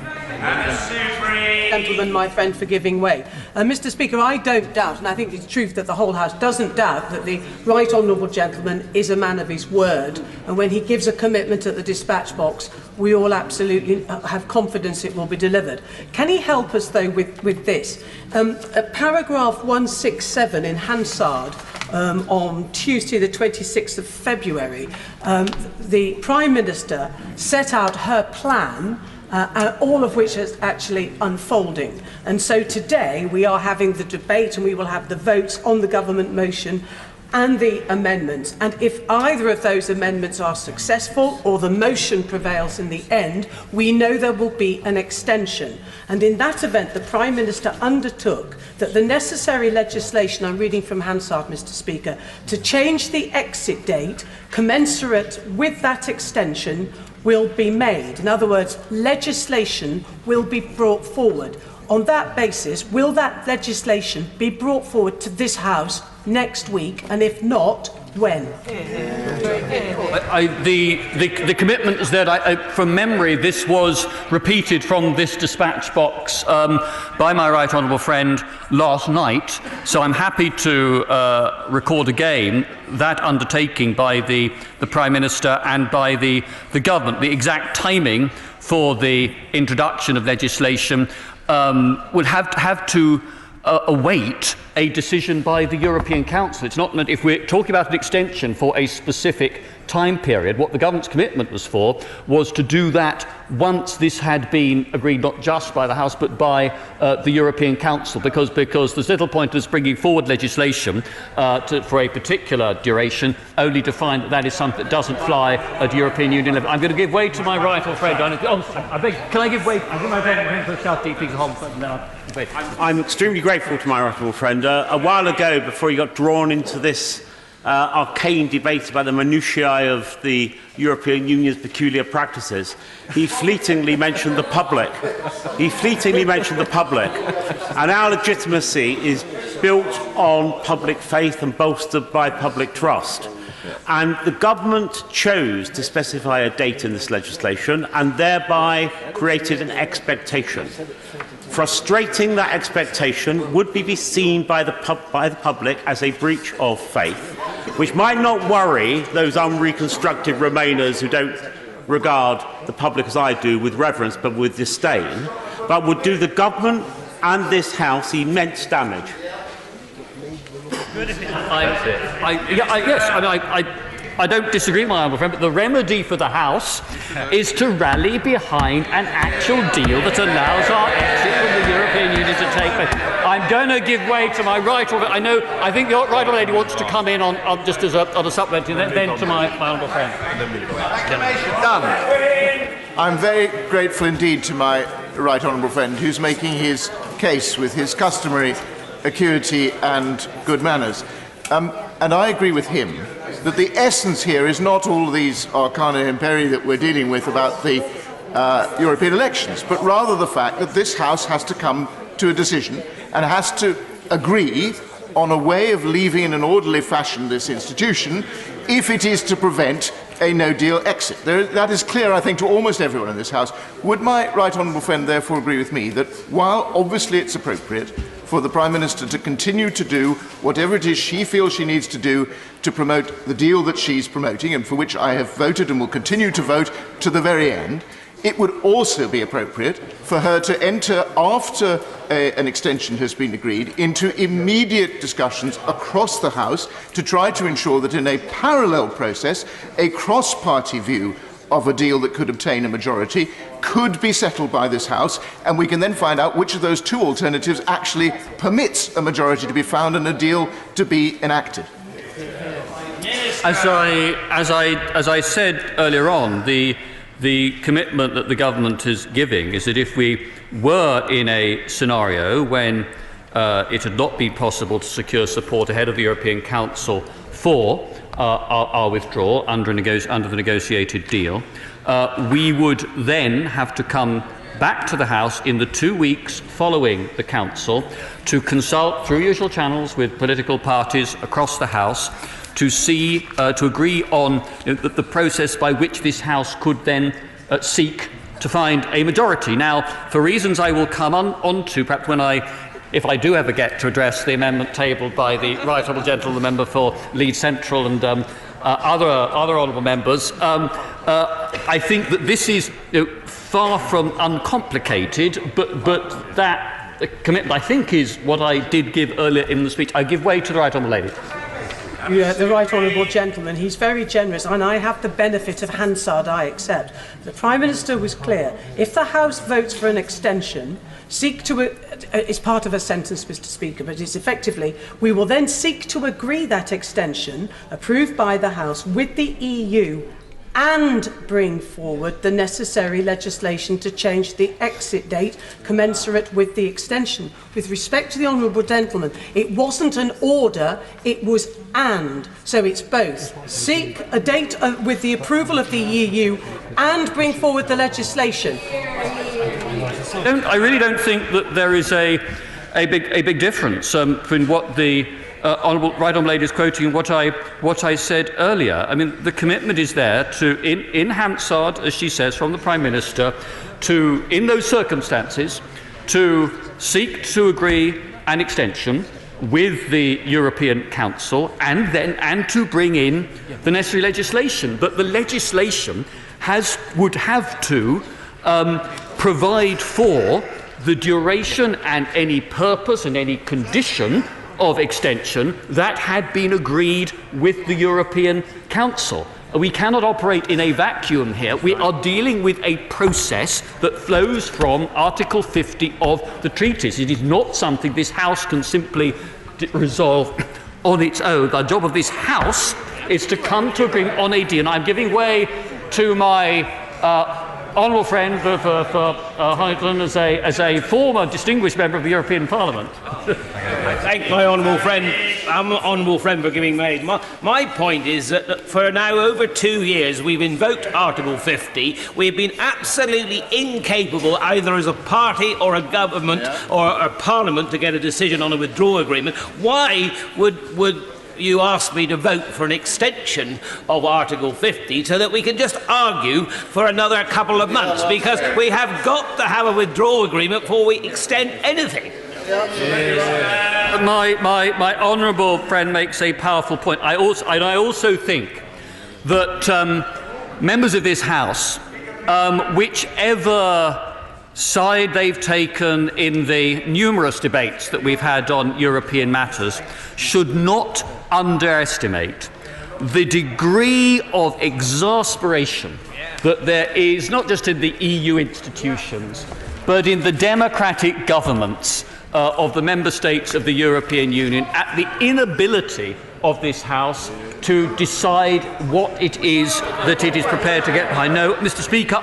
Gentleman, my friend, for giving way. Mr. Speaker, I don't doubt, and I think it's true that the whole House doesn't doubt, that the right honourable gentleman is a man of his word, and when he gives a commitment at the dispatch box, we all absolutely have confidence it will be delivered. Can he help us, though, with this? Paragraph 167 in Hansard on Tuesday, the 26th of February, the Prime Minister set out her plan, all of which is actually unfolding. And so today we are having the debate and we will have the votes on the government motion and the amendments. And if either of those amendments are successful or the motion prevails in the end, we know there will be an extension. And in that event, the Prime Minister undertook that the necessary legislation, I'm reading from Hansard, Mr. Speaker, to change the exit date commensurate with that extension will be made. In other words, legislation will be brought forward. On that basis, will that legislation be brought forward to this House next week? And if not, when? The commitment is that, from memory, this was repeated from this dispatch box by my right honourable friend last night. So I'm happy to record again that undertaking by the Prime Minister and by the government. The exact timing for the introduction of legislation would have to await a decision by the European Council. It's not that if we're talking about an extension for a specific time period, what the government's commitment was for was to do that once this had been agreed not just by the House but by the European Council, because there's little point in us bringing forward legislation for a particular duration only to find that is something that doesn't fly at European Union level. I'm going to give way to my right honourable friend. Can I give way? I'll give my right honourable friend for South Deep I'm extremely grateful to my right honourable friend. A while ago, before he got drawn into this arcane debate about the minutiae of the European Union's peculiar practices. He fleetingly mentioned the public. And our legitimacy is built on public faith and bolstered by public trust. And the government chose to specify a date in this legislation and thereby created an expectation. Frustrating that expectation would be seen by the public as a breach of faith, which might not worry those unreconstructed Remainers who don't regard the public as I do with reverence but with disdain, but would do the government and this House immense damage. I don't disagree, my honourable friend, but the remedy for the House is to rally behind an actual deal that allows our exit from the European Union to take place. I'm going to give way to my right honourable. I think the right honourable lady wants to come in on just as on a supplementary, then to my honourable friend. I'm very grateful indeed to my right honourable friend, who's making his case with his customary acuity and good manners. And I agree with him that the essence here is not all these arcana imperi that we're dealing with about the European elections, but rather the fact that this House has to come to a decision and has to agree on a way of leaving in an orderly fashion this institution if it is to prevent a no-deal exit. That is clear, I think, to almost everyone in this House. Would my right honourable friend therefore agree with me that while obviously it's appropriate for the Prime Minister to continue to do whatever it is she feels she needs to do to promote the deal that she's promoting and for which I have voted and will continue to vote to the very end, it would also be appropriate for her to enter, after an extension has been agreed, into immediate discussions across the House to try to ensure that in a parallel process, a cross-party view of a deal that could obtain a majority could be settled by this House, and we can then find out which of those two alternatives actually permits a majority to be found and a deal to be enacted. As I said earlier on, the commitment that the government is giving is that if we were in a scenario when it had not been possible to secure support ahead of the European Council for our withdrawal under the negotiated deal, we would then have to come back to the House in the 2 weeks following the Council to consult through usual channels with political parties across the House to agree on the process by which this House could then seek to find a majority. Now, for reasons I will come on to, perhaps if I do ever get to address the amendment tabled by the right honourable gentleman, the member for Leeds Central, and other honourable members, I think that this is far from uncomplicated, but that commitment, I think, is what I did give earlier in the speech. I give way to the right honourable lady. The right honourable gentleman, he's very generous, and I have the benefit of Hansard, I accept. The Prime Minister was clear. If the House votes for an extension, it's part of a sentence, Mr. Speaker, but it's effectively, we will then seek to agree that extension, approved by the House, with the EU, and bring forward the necessary legislation to change the exit date commensurate with the extension. With respect to the honourable gentleman, it wasn't an order, it was and. So it's both. Seek a date with the approval of the EU and bring forward the legislation. I really don't think that there is a big difference between what the right honourable lady is quoting and what I said earlier. I mean, the commitment is there to, in Hansard, as she says, from the Prime Minister, to, in those circumstances, to seek to agree an extension with the European Council and to bring in the necessary legislation. But the legislation would have to provide for the duration and any purpose and any condition of extension that had been agreed with the European Council. We cannot operate in a vacuum here. We are dealing with a process that flows from Article 50 of the treaties. It is not something this House can simply resolve on its own. The job of this House is to come to agreement on a deal. And I'm giving way to my honourable friend for Huntington as a former distinguished member of the European Parliament. Thank my honourable friend. honourable friend for giving way. My point is that for now over 2 years we've invoked Article 50. We've been absolutely incapable, either as a party or a government or a parliament, to get a decision on a withdrawal agreement. Why would you ask me to vote for an extension of Article 50 so that we can just argue for another couple of months? Because we have got to have a withdrawal agreement before we extend anything. My honourable friend makes a powerful point. I also think that members of this House, whichever side they've taken in the numerous debates that we've had on European matters, should not underestimate the degree of exasperation that there is, not just in the EU institutions, but in the democratic governments of the member states of the European Union at the inability of this House to decide what it is that it is prepared to get behind. No, Mr. Speaker,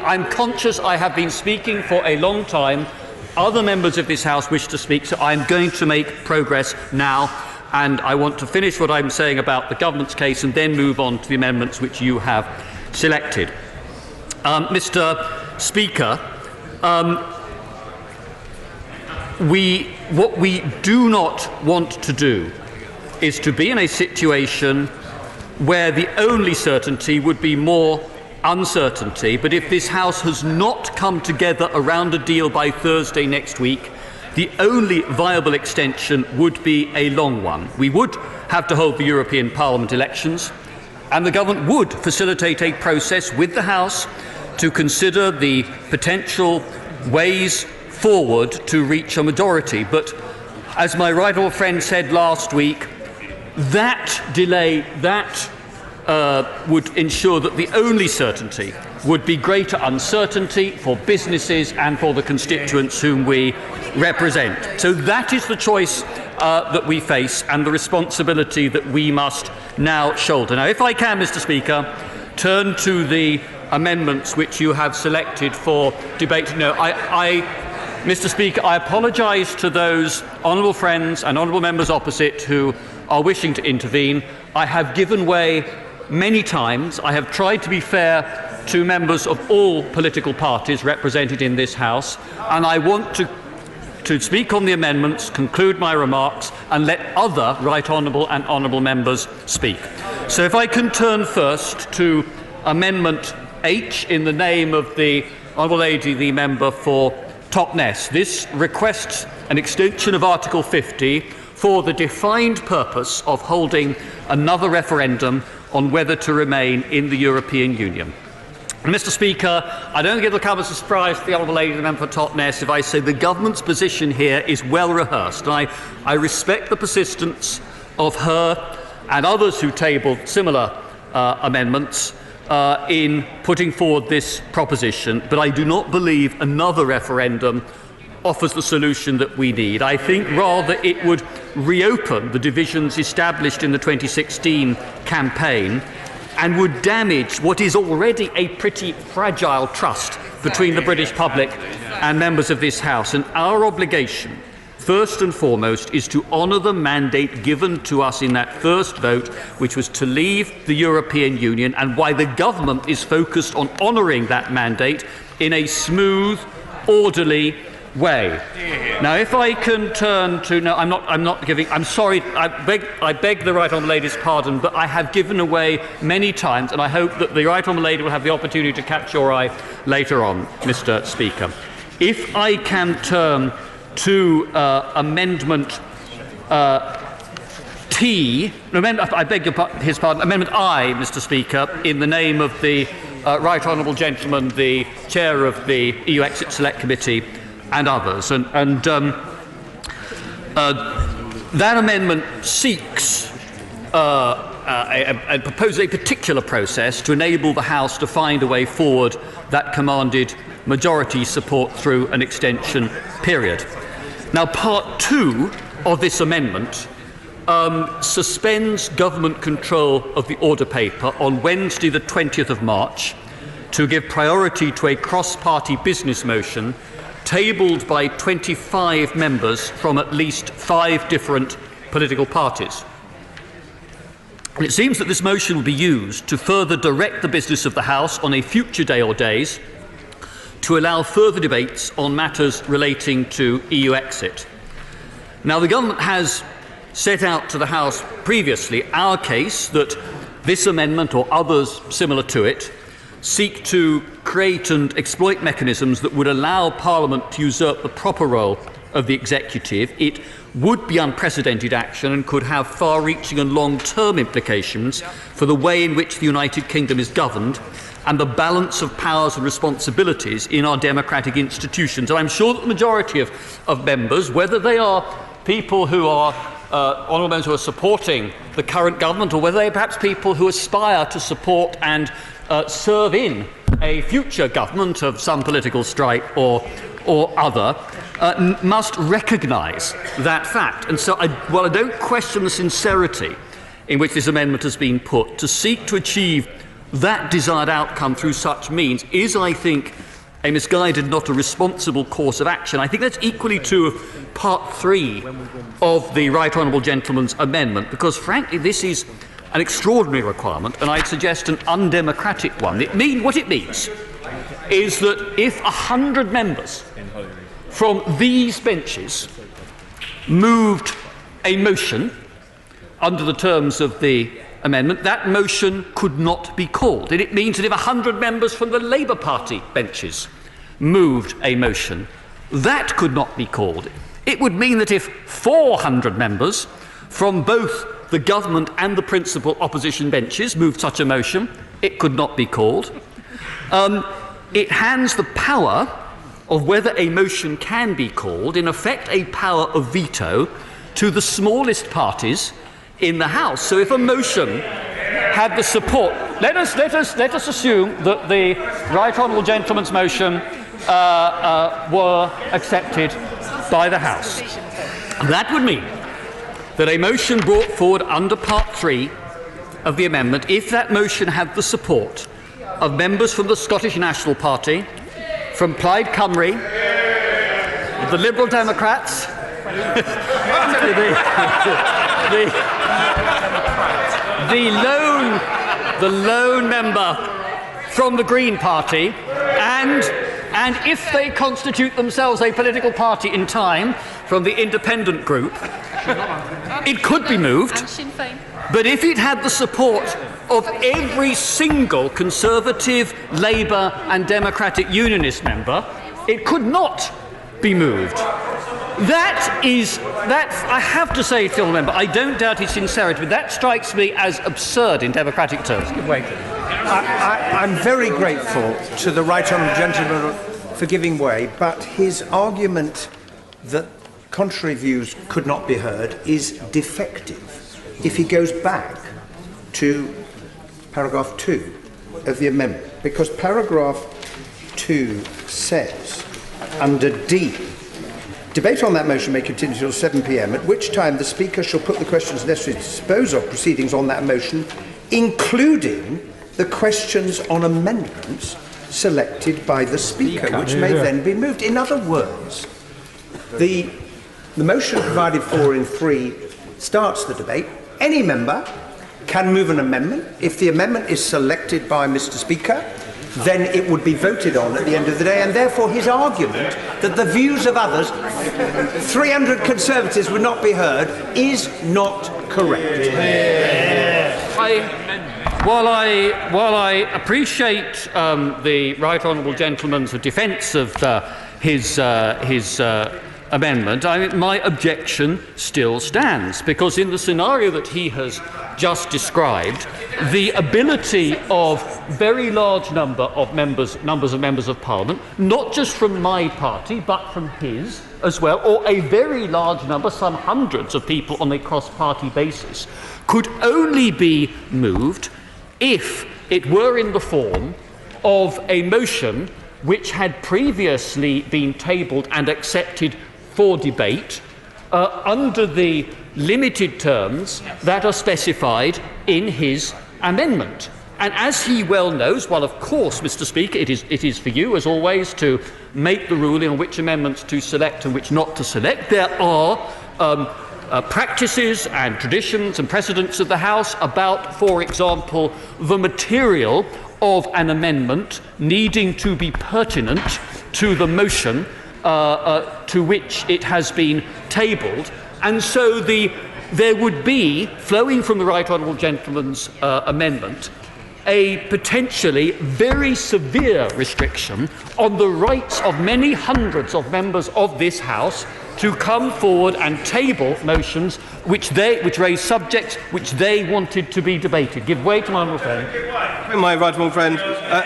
I'm conscious I have been speaking for a long time. Other members of this House wish to speak, so I'm going to make progress now, and I want to finish what I'm saying about the government's case and then move on to the amendments which you have selected. Mr. Speaker, what we do not want to do is to be in a situation where the only certainty would be more uncertainty. But if this House has not come together around a deal by Thursday next week, the only viable extension would be a long one. We would have to hold the European Parliament elections, and the government would facilitate a process with the House to consider the potential ways forward to reach a majority. But as my right honourable friend said last week, that delay, would ensure that the only certainty would be greater uncertainty for businesses and for the constituents whom we represent. So that is the choice that we face and the responsibility that we must now shoulder. Now, if I can, Mr. Speaker, turn to the amendments which you have selected for debate. No, Mr. Speaker, I apologise to those honourable friends and honourable members opposite who are wishing to intervene. I have given way many times. I have tried to be fair to members of all political parties represented in this House, and I want to speak on the amendments, conclude my remarks, and let other right honourable and honourable members speak. So if I can turn first to Amendment H in the name of the honourable lady, the member for Totnes. This requests an extension of Article 50 for the defined purpose of holding another referendum on whether to remain in the European Union. Mr. Speaker, I don't think it will come as a surprise to the honourable lady, the member for Totnes, if I say the government's position here is well rehearsed. I respect the persistence of her and others who tabled similar amendments in putting forward this proposition, but I do not believe another referendum offers the solution that we need. I think rather it would reopen the divisions established in the 2016 campaign and would damage what is already a pretty fragile trust between the British public and members of this House. And our obligation, first and foremost, is to honour the mandate given to us in that first vote, which was to leave the European Union, and why the government is focused on honouring that mandate in a smooth, orderly way. Now, if I can turn to... No, I'm not giving... I'm sorry, I beg the right honourable lady's pardon, but I have given away many times, and I hope that the right honourable lady will have the opportunity to catch your eye later on, Mr. Speaker. If I can turn to Amendment T... I beg his pardon, Amendment I, Mr. Speaker, in the name of the right honourable gentleman, the chair of the EU Exit Select Committee, and others. That amendment seeks and proposes a particular process to enable the House to find a way forward that commanded majority support through an extension period. Now, Part 2 of this amendment suspends government control of the order paper on Wednesday the 20th of March to give priority to a cross-party business motion tabled by 25 members from at least 5 different political parties. And it seems that this motion will be used to further direct the business of the House on a future day or days to allow further debates on matters relating to EU exit. Now, the government has set out to the House previously our case that this amendment or others similar to it seek to create and exploit mechanisms that would allow Parliament to usurp the proper role of the executive. It would be unprecedented action and could have far-reaching and long-term implications for the way in which the United Kingdom is governed and the balance of powers and responsibilities in our democratic institutions. And I'm sure that the majority of members, whether they are people who are honourable members who are supporting the current government, or whether they are perhaps people who aspire to support and serve in a future government of some political stripe or other, must recognise that fact. And so, while I don't question the sincerity in which this amendment has been put, to seek to achieve that desired outcome through such means is, I think, a misguided, not a responsible course of action. I think that's equally true of Part 3 of the Right Honourable Gentleman's amendment, because, frankly, this is an extraordinary requirement, and I'd suggest an undemocratic one. What it means is that if 100 members from these benches moved a motion under the terms of the amendment, that motion could not be called. And it means that if 100 members from the Labour Party benches moved a motion, that could not be called. It would mean that if 400 members from both the government and the principal opposition benches moved such a motion, it could not be called. It hands the power of whether a motion can be called, in effect a power of veto, to the smallest parties in the House. So if a motion had the support, let us assume that the Right Honourable Gentleman's motion were accepted by the House. That would mean that a motion brought forward under Part 3 of the amendment, if that motion had the support of members from the Scottish National Party, from Plaid Cymru, the Liberal Democrats, the lone member from the Green Party, and if they constitute themselves a political party in time, from the independent group, it could be moved. But if it had the support of every single Conservative, Labour and Democratic Unionist member, it could not be moved. That I have to say, Phil, member, I don't doubt his sincerity, but that strikes me as absurd in democratic terms. I'm very grateful to the Right Honourable Gentleman for giving way, but his argument that contrary views could not be heard is defective if he goes back to paragraph 2 of the amendment, because paragraph 2 says, under D, debate on that motion may continue until 7 p.m, at which time the Speaker shall put the questions necessary to dispose of proceedings on that motion, including the questions on amendments selected by the Speaker, which may then be moved. In other words, the motion provided for in 3 starts the debate. Any member can move an amendment. If the amendment is selected by Mr. Speaker, then it would be voted on at the end of the day, and therefore his argument that the views of others, 300 Conservatives, would not be heard, is not correct. While I appreciate the Right Honourable Gentleman's defence of his amendment, my objection still stands, because in the scenario that he has just described, the ability of very large number of members of Parliament, not just from my party but from his as well, or a very large number, some hundreds of people on a cross-party basis, could only be moved if it were in the form of a motion which had previously been tabled and accepted for debate under the limited terms that are specified in his amendment. And as he well knows, well, of course, Mr. Speaker, it is for you, as always, to make the ruling on which amendments to select and which not to select. There are practices and traditions and precedents of the House about, for example, the material of an amendment needing to be pertinent to the motion to which it has been tabled. And so there would be, flowing from the Right Honourable Gentleman's amendment, a potentially very severe restriction on the rights of many hundreds of members of this House to come forward and table motions which raise subjects which they wanted to be debated. Give way to my honourable friend. My right honourable friend,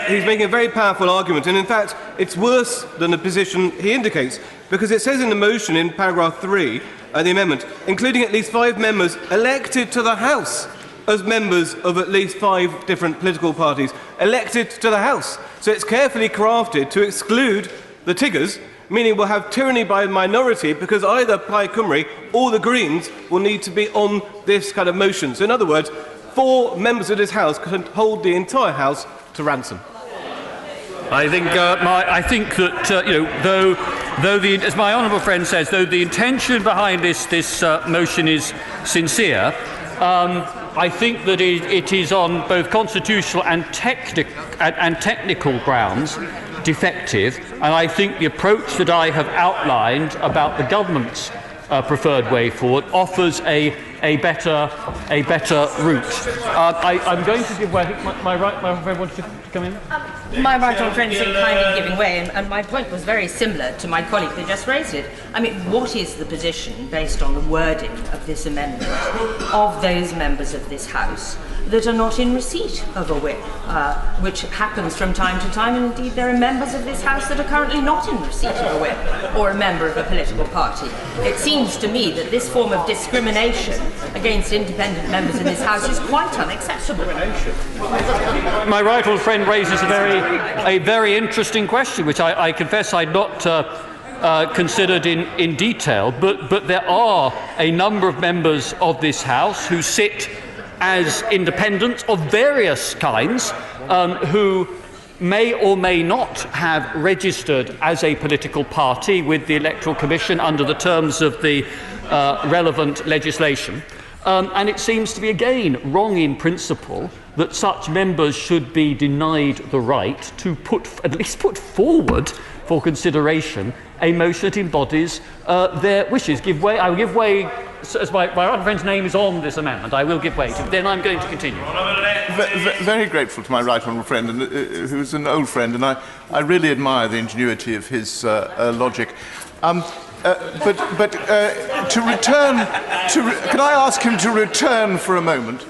he's making a very powerful argument, and in fact it's worse than the position he indicates, because it says in the motion in paragraph 3, the amendment, including at least 5 members elected to the House as members of at least 5 different political parties, elected to the House. So it's carefully crafted to exclude the Tiggers, meaning we'll have tyranny by minority, because either Plaid Cymru or the Greens will need to be on this kind of motion. So in other words, 4 members of this House can hold the entire House to ransom. I think that though as my honourable friend says, though the intention behind this motion is sincere, I think that it is on both constitutional and technical grounds defective, and I think the approach that I have outlined about the government's preferred way forward offers a better route. I'm going to give way. I think my friend wants to come in. My right honourable friend is kindly giving way, and my point was very similar to my colleague that just raised it. I mean, what is the position, based on the wording of this amendment, of those members of this House that are not in receipt of a whip, which happens from time to time, and indeed there are members of this House that are currently not in receipt of a whip or a member of a political party? It seems to me that this form of discrimination against independent members in this House is quite unacceptable. My right honourable friend raises a very interesting question, which I confess I'd not considered in detail, but there are a number of members of this House who sit as independents of various kinds, who may or may not have registered as a political party with the Electoral Commission under the terms of the relevant legislation. And it seems to be, again, wrong in principle that such members should be denied the right to at least put forward for consideration a motion that embodies their wishes. I will give way, as my right friend's name is on this amendment, I will give way to. Then I'm going to continue. Very grateful to my right honourable friend, who's an old friend, and I really admire the ingenuity of his logic. But to return, can I ask him to return for a moment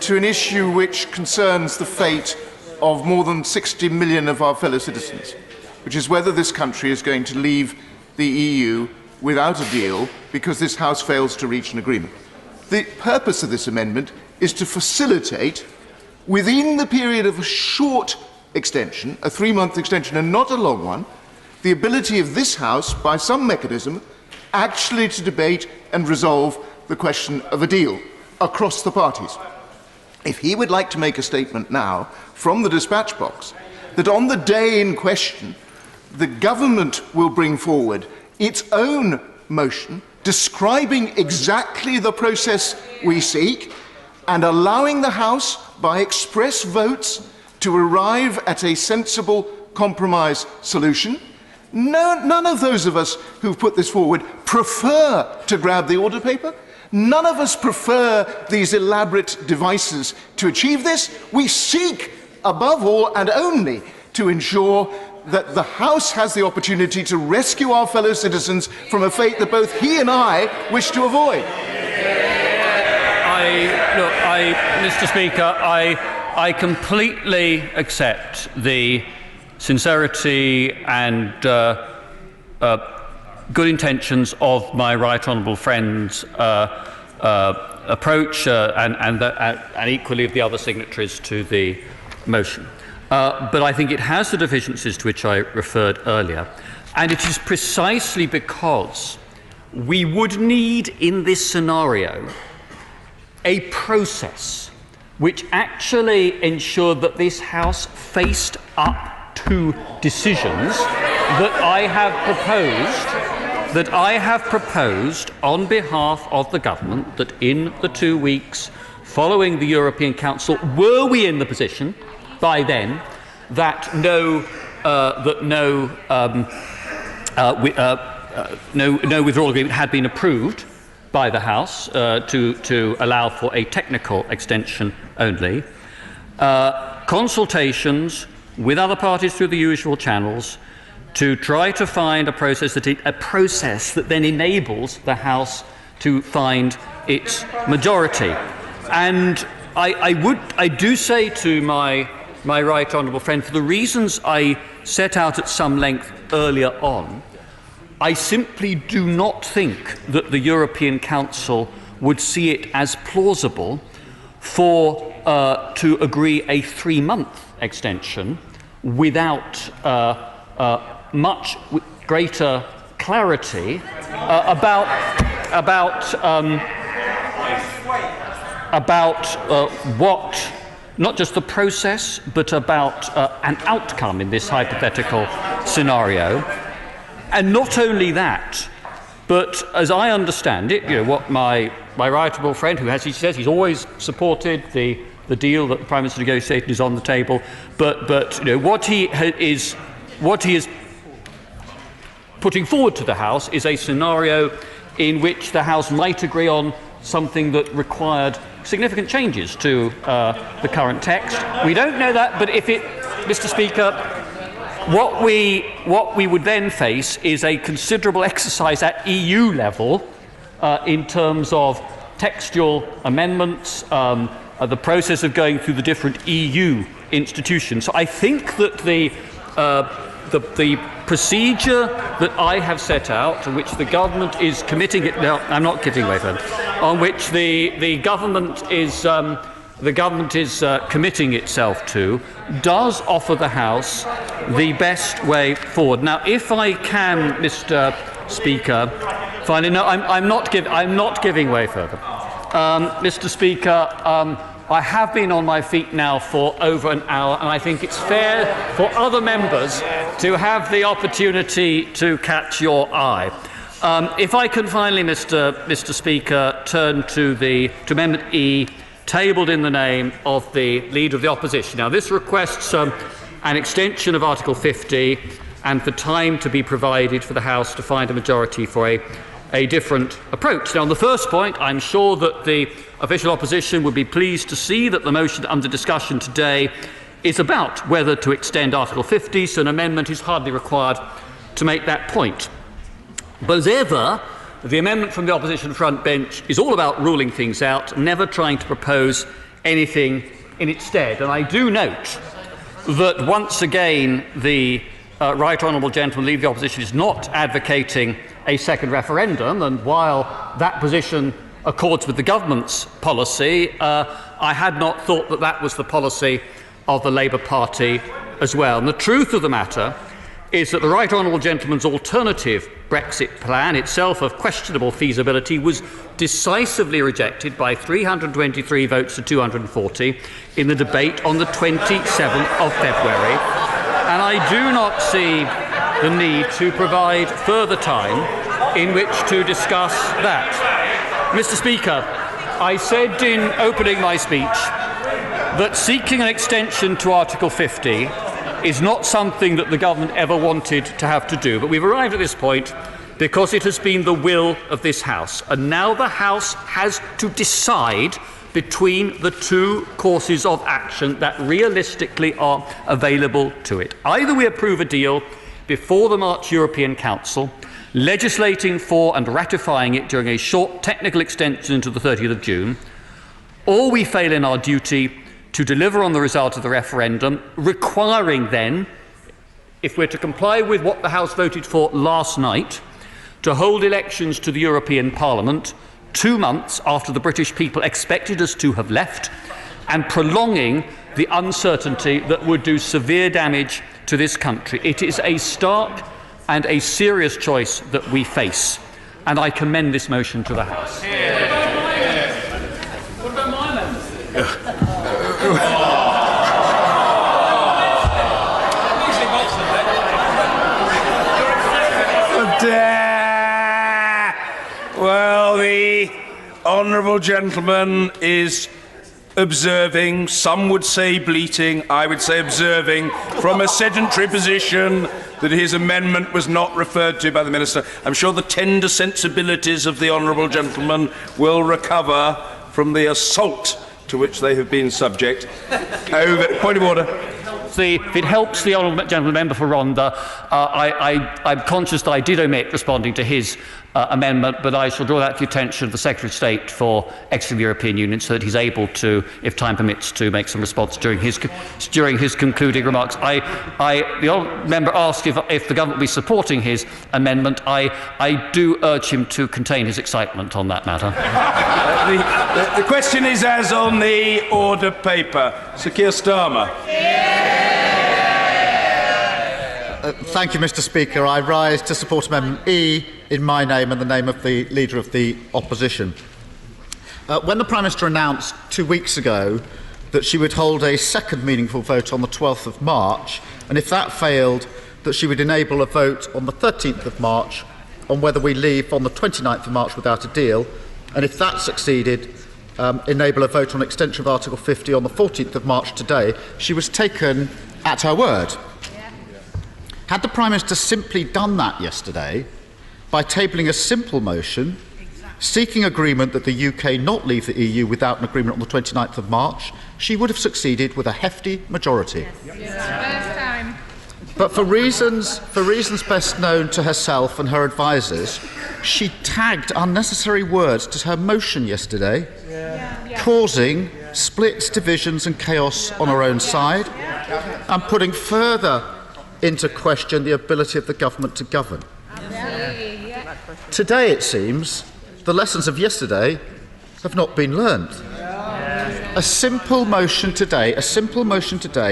to an issue which concerns the fate of more than 60 million of our fellow citizens, which is whether this country is going to leave the EU without a deal because this House fails to reach an agreement. The purpose of this amendment is to facilitate, within the period of a short extension, a 3-month extension and not a long one, the ability of this House, by some mechanism, actually to debate and resolve the question of a deal across the parties. If he would like to make a statement now from the dispatch box that on the day in question the government will bring forward its own motion describing exactly the process we seek and allowing the House by express votes to arrive at a sensible compromise solution, none of those of us who've put this forward prefer to grab the order paper. None of us prefer these elaborate devices to achieve this. We seek, above all and only, to ensure that the House has the opportunity to rescue our fellow citizens from a fate that both he and I wish to avoid. Mr. Speaker, I completely accept the sincerity and good intentions of my right honourable friend's approach and equally of the other signatories to the motion. But I think it has the deficiencies to which I referred earlier, and it is precisely because we would need in this scenario a process which actually ensured that this House faced up to decisions that I have proposed that I have proposed on behalf of the government that in the 2 weeks following the European Council, were we in the position by then that no withdrawal agreement had been approved by the House to allow for a technical extension only, consultations with other parties through the usual channels to try to find a process that then enables the House to find its majority. And I do say to my right honourable friend, for the reasons I set out at some length earlier on, I simply do not think that the European Council would see it as plausible to agree a 3-month extension without much greater clarity about what, not just the process, but about an outcome in this hypothetical scenario. And not only that, but as I understand it, what my right honourable friend, who, as he says, he's always supported the deal that the Prime Minister negotiated is on the table, but what he is putting forward to the House is a scenario in which the House might agree on something that required significant changes to the current text. We don't know that, but if it, Mr. Speaker, what we would then face is a considerable exercise at EU level in terms of textual amendments, the process of going through the different EU institutions. So I think that the procedure that I have set out, to which the government is committing it. No, I'm not giving way, friend. On which the government is committing itself to, does offer the House the best way forward. Now, if I can, Mr. Speaker, finally, no, I'm not giving way further. Mr. Speaker, I have been on my feet now for over an hour, and I think it's fair for other members to have the opportunity to catch your eye. If I can finally, Mr. Speaker, turn to Amendment E, tabled in the name of the Leader of the Opposition. Now, this requests an extension of Article 50 and for time to be provided for the House to find a majority for a different approach. Now, on the first point, I'm sure that the official opposition would be pleased to see that the motion under discussion today is about whether to extend Article 50, so an amendment is hardly required to make that point. But as ever, the amendment from the opposition front bench is all about ruling things out, never trying to propose anything in its stead. And I do note that once again the right honourable gentleman, Leader of the Opposition, is not advocating a second referendum, and while that position accords with the government's policy, I had not thought that that was the policy of the Labour Party as well. And the truth of the matter is that the right honourable gentleman's alternative Brexit plan, itself of questionable feasibility, was decisively rejected by 323 votes to 240 in the debate on the 27th of February. And I do not see the need to provide further time in which to discuss that. Mr. Speaker, I said in opening my speech that seeking an extension to Article 50 is not something that the government ever wanted to have to do, but we've arrived at this point because it has been the will of this House, and now the House has to decide between the two courses of action that realistically are available to it. Either we approve a deal before the March European Council, legislating for and ratifying it during a short technical extension to the 30th of June, or we fail in our duty to deliver on the result of the referendum, requiring then, if we're to comply with what the House voted for last night, to hold elections to the European Parliament 2 months after the British people expected us to have left, and prolonging the uncertainty that would do severe damage to this country. It is a stark and a serious choice that we face, and I commend this motion to the House. What about my amendment? honourable gentleman is observing, some would say bleating, I would say observing, from a sedentary position that his amendment was not referred to by the Minister. I'm sure the tender sensibilities of the honourable gentleman will recover from the assault to which they have been subject. Point of order. If it helps the honourable gentleman member for Rhondda, I'm conscious that I did omit responding to his amendment, but I shall draw that to the attention of the Secretary of State for exiting the European Union so that he's able to, if time permits, to make some response during his concluding remarks. The honourable member asked if the government will be supporting his amendment. I do urge him to contain his excitement on that matter. The question is as on the order paper. Sir Keir Starmer. Thank you, Mr. Speaker. I rise to support Amendment E in my name and the name of the Leader of the Opposition. When the Prime Minister announced 2 weeks ago that she would hold a second meaningful vote on the 12th of March, and if that failed, that she would enable a vote on the 13th of March on whether we leave on the 29th of March without a deal, and if that succeeded, enable a vote on extension of Article 50 on the 14th of March today, she was taken at her word. Had the Prime Minister simply done that yesterday by tabling a simple motion seeking agreement that the UK not leave the EU without an agreement on the 29th of March, she would have succeeded with a hefty majority. But for reasons best known to herself and her advisers, she tagged unnecessary words to her motion yesterday, causing splits, divisions and chaos on her own side, and putting further into question the ability of the government to govern. Today, it seems, the lessons of yesterday have not been learned. A simple motion today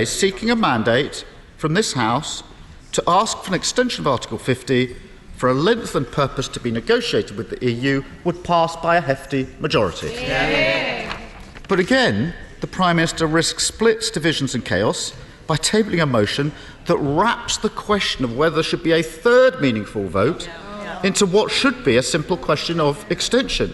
seeking a mandate from this House to ask for an extension of Article 50 for a length and purpose to be negotiated with the EU would pass by a hefty majority. But again, the Prime Minister risks splits, divisions and chaos by tabling a motion that wraps the question of whether there should be a third meaningful vote into what should be a simple question of extension.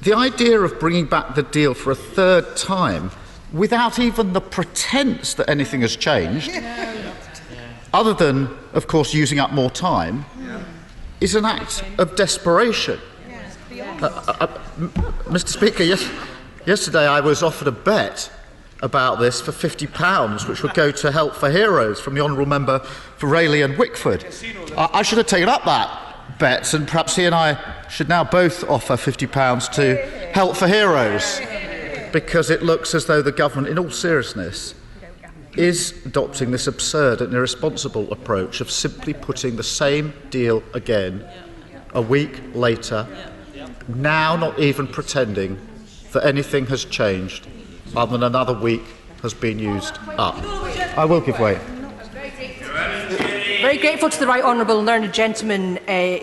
The idea of bringing back the deal for a third time without even the pretence that anything has changed, other than, of course, using up more time, is an act of desperation. Mr. Speaker, yesterday I was offered a bet about this for £50, which would go to Help for Heroes from the Honourable Member for Rayleigh and Wickford. I should have taken up that bet, and perhaps he and I should now both offer £50 to Help for Heroes, because it looks as though the government, in all seriousness, is adopting this absurd and irresponsible approach of simply putting the same deal again a week later, now not even pretending that anything has changed other than another week has been used up. I will give way. Very grateful to the right honourable learned gentleman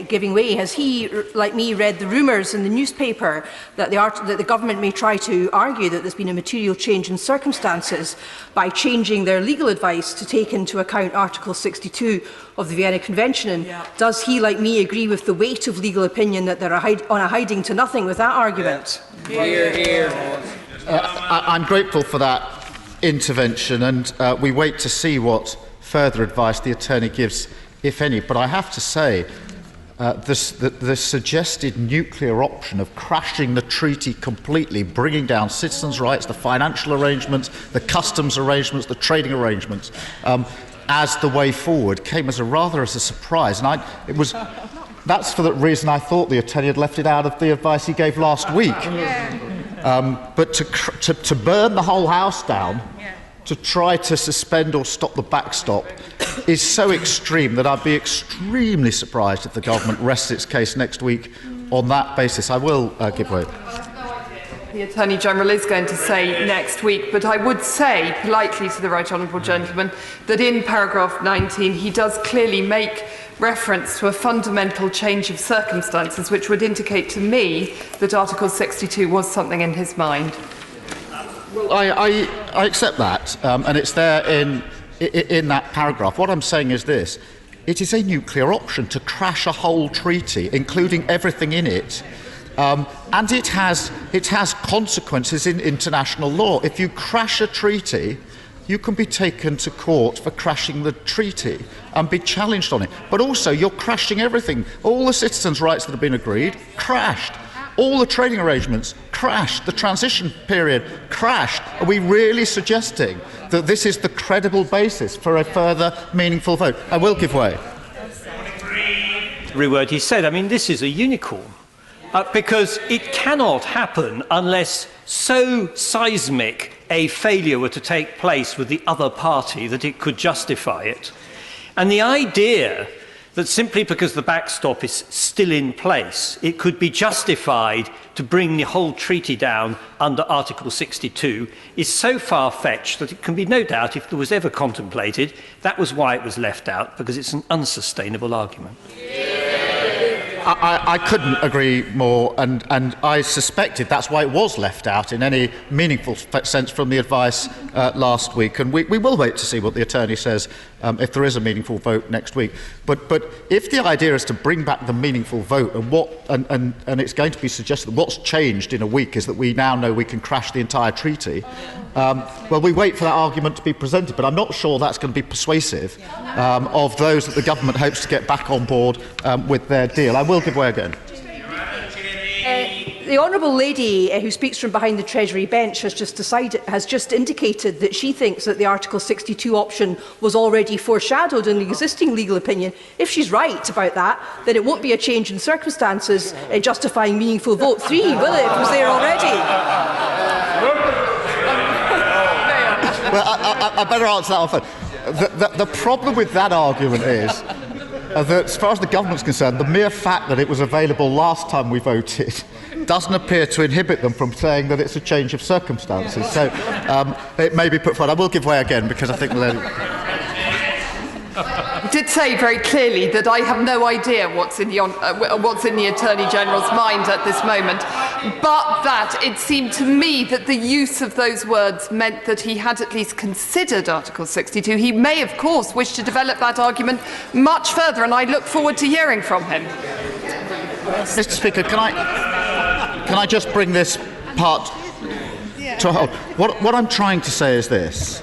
giving way. Has he, like me, read the rumours in the newspaper that the government may try to argue that there's been a material change in circumstances by changing their legal advice to take into account Article 62 of the Vienna Convention? And does he, like me, agree with the weight of legal opinion that they're on a hiding to nothing with that argument? Hear, hear. I'm grateful for that intervention, and we wait to see what further advice the attorney gives, if any. But I have to say, the suggested nuclear option of crashing the treaty completely, bringing down citizens' rights, the financial arrangements, the customs arrangements, the trading arrangements, as the way forward, came as a surprise. And that's for the reason I thought the attorney had left it out of the advice he gave last week. But to burn the whole house down, to try to suspend or stop the backstop, is so extreme that I'd be extremely surprised if the government rests its case next week on that basis. I will give way. The Attorney General is going to say next week, but I would say politely to the right honourable gentleman that in paragraph 19 he does clearly make reference to a fundamental change of circumstances, which would indicate to me that Article 62 was something in his mind. Well, I accept that, and it's there in that paragraph. What I'm saying is this: it is a nuclear option to crash a whole treaty, including everything in it, And it has consequences in international law. If you crash a treaty, you can be taken to court for crashing the treaty and be challenged on it. But also, you're crashing everything. All the citizens' rights that have been agreed, crashed. All the trading arrangements, crashed. The transition period, crashed. Are we really suggesting that this is the credible basis for a further meaningful vote? I will give way. Every word he said. I mean, this is a unicorn. Because it cannot happen unless so seismic a failure were to take place with the other party that it could justify it. And the idea that simply because the backstop is still in place, it could be justified to bring the whole treaty down under Article 62 is so far-fetched that it can be no doubt, if there was ever contemplated, that was why it was left out, because it's an unsustainable argument. I couldn't agree more, and I suspected that's why it was left out in any meaningful sense from the advice last week. And we will wait to see what the attorney says if there is a meaningful vote next week. But if the idea is to bring back the meaningful vote, and it's going to be suggested that what's changed in a week is that we now know we can crash the entire treaty, well, we wait for that argument to be presented. But I'm not sure that's going to be persuasive of those that the government hopes to get back on board with their deal. I will give way again. The honourable lady who speaks from behind the Treasury bench has just indicated that she thinks that the Article 62 option was already foreshadowed in the existing legal opinion. If she's right about that, then it won't be a change in circumstances justifying meaningful vote 3, will it? It was there already. Well, I better answer that one. The problem with that argument is that, as far as the government's concerned, the mere fact that it was available last time we voted doesn't appear to inhibit them from saying that it's a change of circumstances. So it may be put forward. I will give way again because I think the lady... I did say very clearly that I have no idea what's in the Attorney General's mind at this moment, but that it seemed to me that the use of those words meant that he had at least considered Article 62. He may, of course, wish to develop that argument much further, and I look forward to hearing from him. Mr. Speaker, can I just bring this part to a halt? What I'm trying to say is this: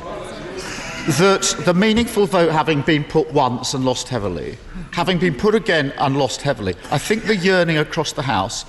that the meaningful vote having been put once and lost heavily, having been put again and lost heavily, I think the yearning across the House,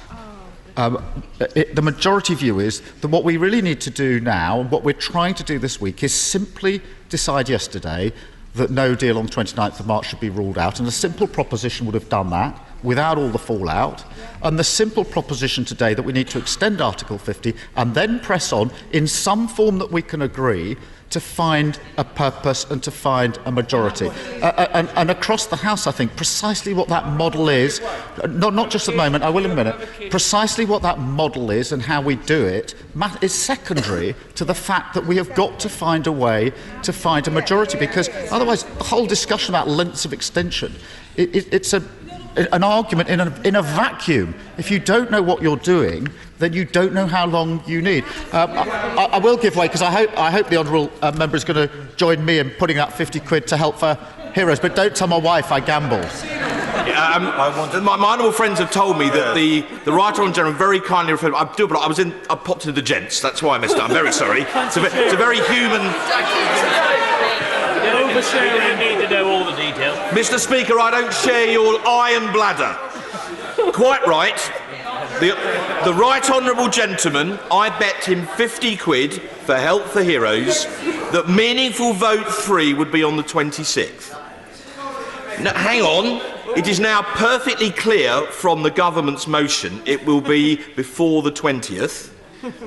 the majority view is that what we really need to do now, and what we're trying to do this week, is simply decide yesterday that no deal on the 29th of March should be ruled out, and a simple proposition would have done that without all the fallout, and the simple proposition today that we need to extend Article 50 and then press on in some form that we can agree to find a purpose and to find a majority. And across the House, I think, precisely what that model is, not just at the moment, I will in a minute, precisely what that model is and how we do it is secondary to the fact that we have got to find a way to find a majority, because otherwise the whole discussion about lengths of extension, it's an argument in a vacuum. If you don't know what you're doing, then you don't know how long you need. I will give way, because I hope the honourable member is going to join me in putting up 50 quid to help for heroes, but don't tell my wife I gamble. My honourable friends have told me that the Right Honourable Gentleman very kindly referred. I popped into the gents. That's why I missed it. I'm very sorry. It's a very human. Oversharing. You need to know all the details. Mr. Speaker, I don't share your iron bladder. Quite right. The Right Honourable Gentleman, I bet him 50 quid for Help for Heroes that meaningful vote 3 would be on the 26th. Now, hang on. It is now perfectly clear from the government's motion it will be before the 20th.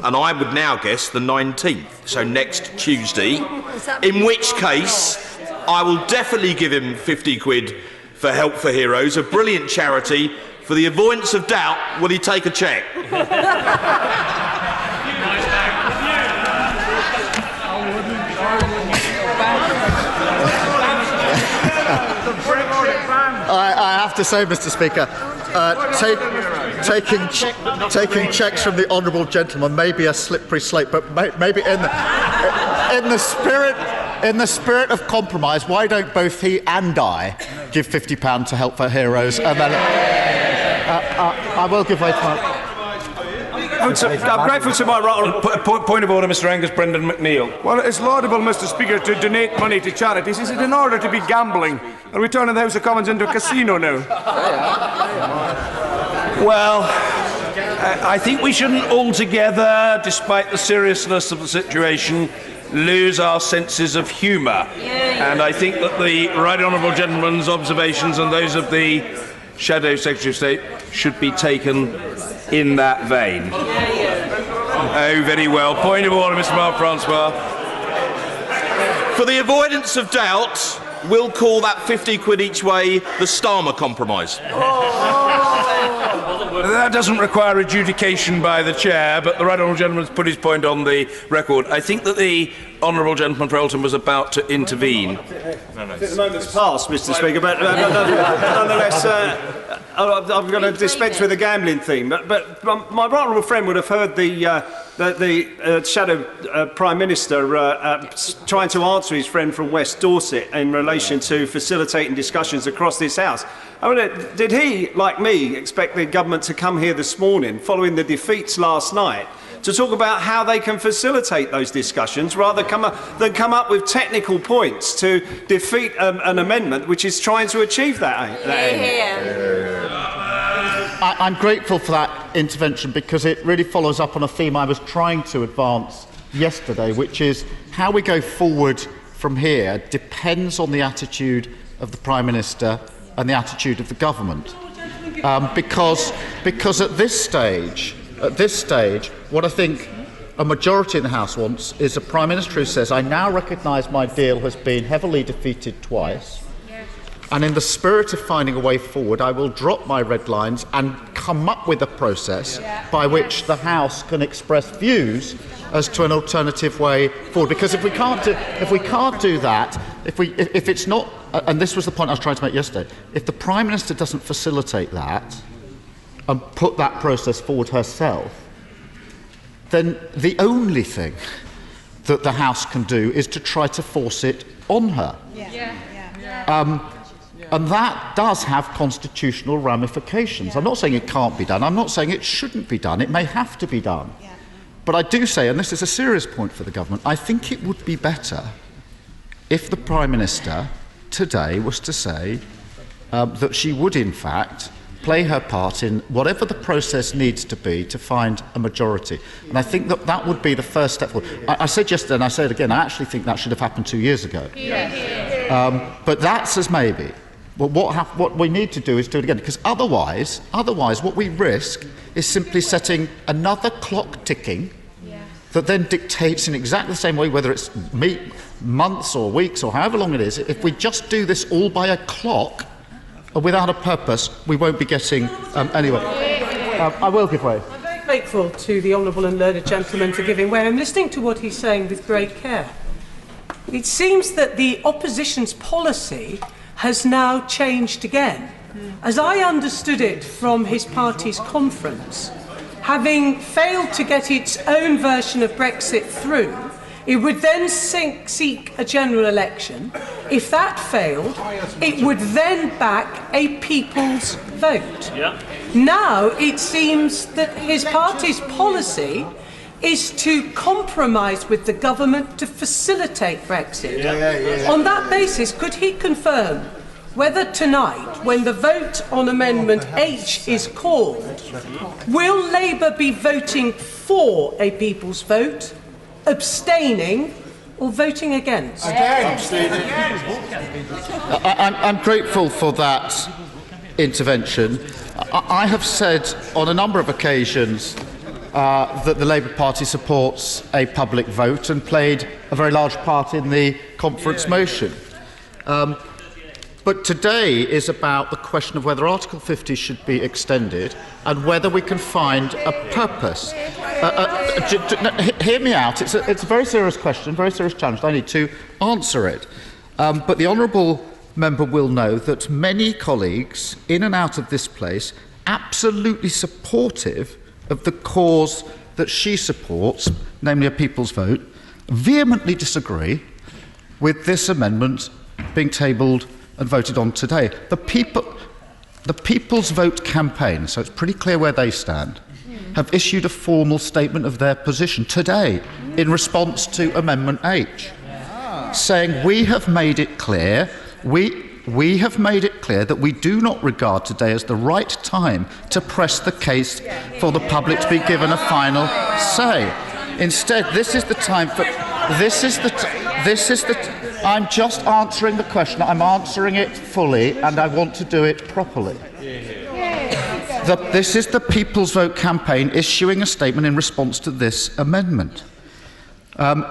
And I would now guess the 19th, so next Tuesday, in which case I will definitely give him 50 quid for Help for Heroes, a brilliant charity. For the avoidance of doubt, will he take a cheque? I have to say, Mr. Speaker, taking cheques from the honourable gentleman may be a slippery slope, but maybe in the spirit of compromise, why don't both he and I give £50 to Help for Heroes, and then I will give way to my... grateful to my right. Point of order, Mr. Angus Brendan McNeill. Well, it's laudable, Mr. Speaker, to donate money to charities. Is it in order to be gambling? Are we turning the House of Commons into a casino now? Well, I think we shouldn't altogether, despite the seriousness of the situation, lose our senses of humour. And I think that the Right Honourable Gentleman's observations and those of the Shadow Secretary of State should be taken in that vein. Oh, very well. Point of order, Mr. Mark-Francois. For the avoidance of doubt, we'll call that 50 quid each way the Starmer Compromise. That doesn't require adjudication by the Chair, but the Right Honourable Gentleman's put his point on the record. I think that the Honourable Gentleman for Elton was about to intervene. The moment's passed, Mr. Speaker, but nonetheless, I'm going to dispense with the gambling theme. But my right honourable friend would have heard the Shadow Prime Minister trying to answer his friend from West Dorset in relation to facilitating discussions across this House. I mean, did he, like me, expect the government to come here this morning, following the defeats last night, to talk about how they can facilitate those discussions rather than come up with technical points to defeat an amendment which is trying to achieve that aim? I'm grateful for that intervention because it really follows up on a theme I was trying to advance yesterday, which is how we go forward from here depends on the attitude of the Prime Minister and the attitude of the government. Because at this stage, what I think a majority in the House wants is a Prime Minister who says, I now recognise my deal has been heavily defeated twice, and in the spirit of finding a way forward, I will drop my red lines and come up with a process by which the House can express views as to an alternative way forward. Because if we can't do that, if it's not, and this was the point I was trying to make yesterday, if the Prime Minister doesn't facilitate that and put that process forward herself, then the only thing that the House can do is to try to force it on her. And that does have constitutional ramifications. I'm not saying it can't be done. I'm not saying it shouldn't be done. It may have to be done. But I do say, and this is a serious point for the government, I think it would be better if the Prime Minister today was to say that she would, in fact, play her part in whatever the process needs to be to find a majority. And I think that that would be the first step forward. I said yesterday, and I say it again, I actually think that should have happened 2 years ago. But that's as maybe. But what we need to do is do it again, because otherwise what we risk is simply setting another clock ticking that then dictates in exactly the same way, whether it's months or weeks or however long it is. If we just do this all by a clock without a purpose, we won't be getting anywhere. I will give way. I'm very grateful to the honourable and learned gentleman for giving way. I'm listening to what he's saying with great care. It seems that the opposition's policy has now changed again. As I understood it from his party's conference, having failed to get its own version of Brexit through, it would then seek a general election. If that failed, it would then back a people's vote. Now it seems that his party's policy is to compromise with the government to facilitate Brexit. On that basis, could he confirm whether tonight, when the vote on Amendment H is called, will Labour be voting for a people's vote, abstaining, or voting against? I'm grateful for that intervention. I have said on a number of occasions that the Labour Party supports a public vote and played a very large part in the conference motion. But today is about the question of whether Article 50 should be extended and whether we can find a purpose. Hear me out. It's a very serious question, very serious challenge. I need to answer it. But the honourable member will know that many colleagues in and out of this place absolutely supportive of the cause that she supports, namely a people's vote, vehemently disagree with this amendment being tabled and voted on today. The People's Vote campaign, so it's pretty clear where they stand, have issued a formal statement of their position today in response to Amendment H, saying we have made it clear, we have made it clear that we do not regard today as the right time to press the case for the public to be given a final say. Instead, this is the time for... I'm just answering the question. I'm answering it fully, and I want to do it properly. This is the People's Vote campaign issuing a statement in response to this amendment.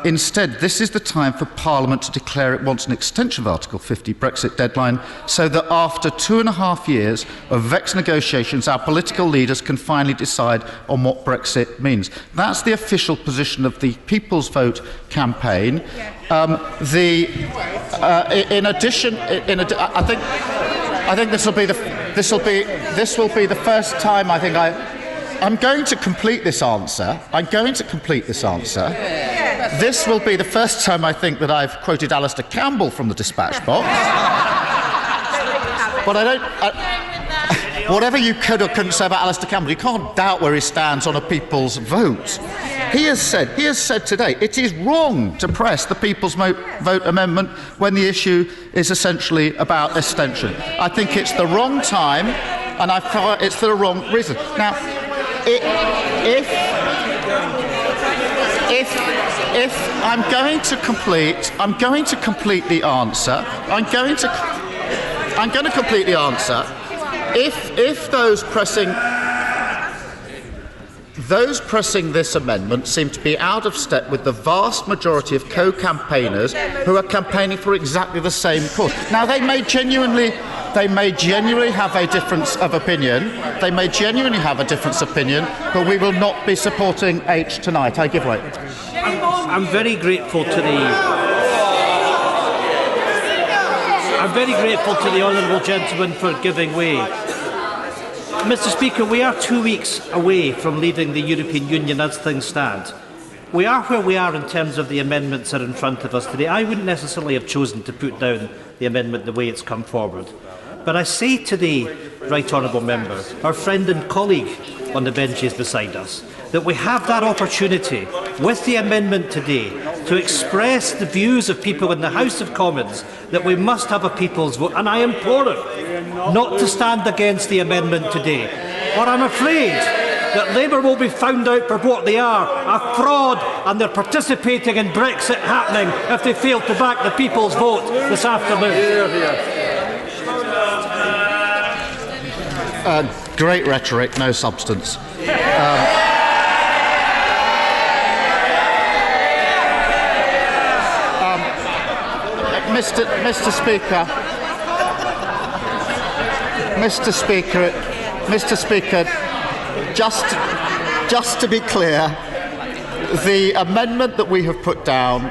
Instead, this is the time for Parliament to declare it wants an extension of Article 50 Brexit deadline so that after 2.5 years of vexed negotiations, our political leaders can finally decide on what Brexit means. That's the official position of the People's Vote campaign. In addition, I think this will be the first time I think I'm going to complete this answer. This will be the first time, I think, that I've quoted Alistair Campbell from the dispatch box. But I don't... whatever you could or couldn't say about Alistair Campbell, you can't doubt where he stands on a people's vote. He has said today it is wrong to press the People's Vote amendment when the issue is essentially about extension. I think it's the wrong time, and it's for the wrong reason. Now, if I'm going to complete the answer. I'm going to complete the answer. If those pressing this amendment seem to be out of step with the vast majority of co-campaigners who are campaigning for exactly the same cause. Now, they may genuinely have a difference of opinion. But we will not be supporting H tonight. I give way. I'm very grateful to the honourable gentleman for giving way. Mr. Speaker, we are 2 weeks away from leaving the European Union as things stand. We are where we are in terms of the amendments that are in front of us today. I wouldn't necessarily have chosen to put down the amendment the way it's come forward. But I say to the right honourable member, our friend and colleague on the benches beside us, that we have that opportunity with the amendment today to express the views of people in the House of Commons that we must have a people's vote. And I implore him not to stand against the amendment today. Or I'm afraid that Labour will be found out for what they are, a fraud, and they're participating in Brexit happening if they fail to back the people's vote this afternoon. Great rhetoric, no substance. Mr. Speaker, just to be clear, the amendment that we have put down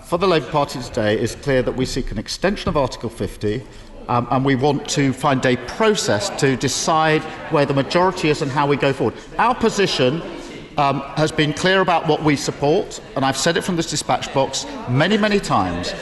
for the Labour Party today is clear that we seek an extension of Article 50. And we want to find a process to decide where the majority is and how we go forward. Our position has been clear about what we support, and I've said it from this dispatch box many, many times.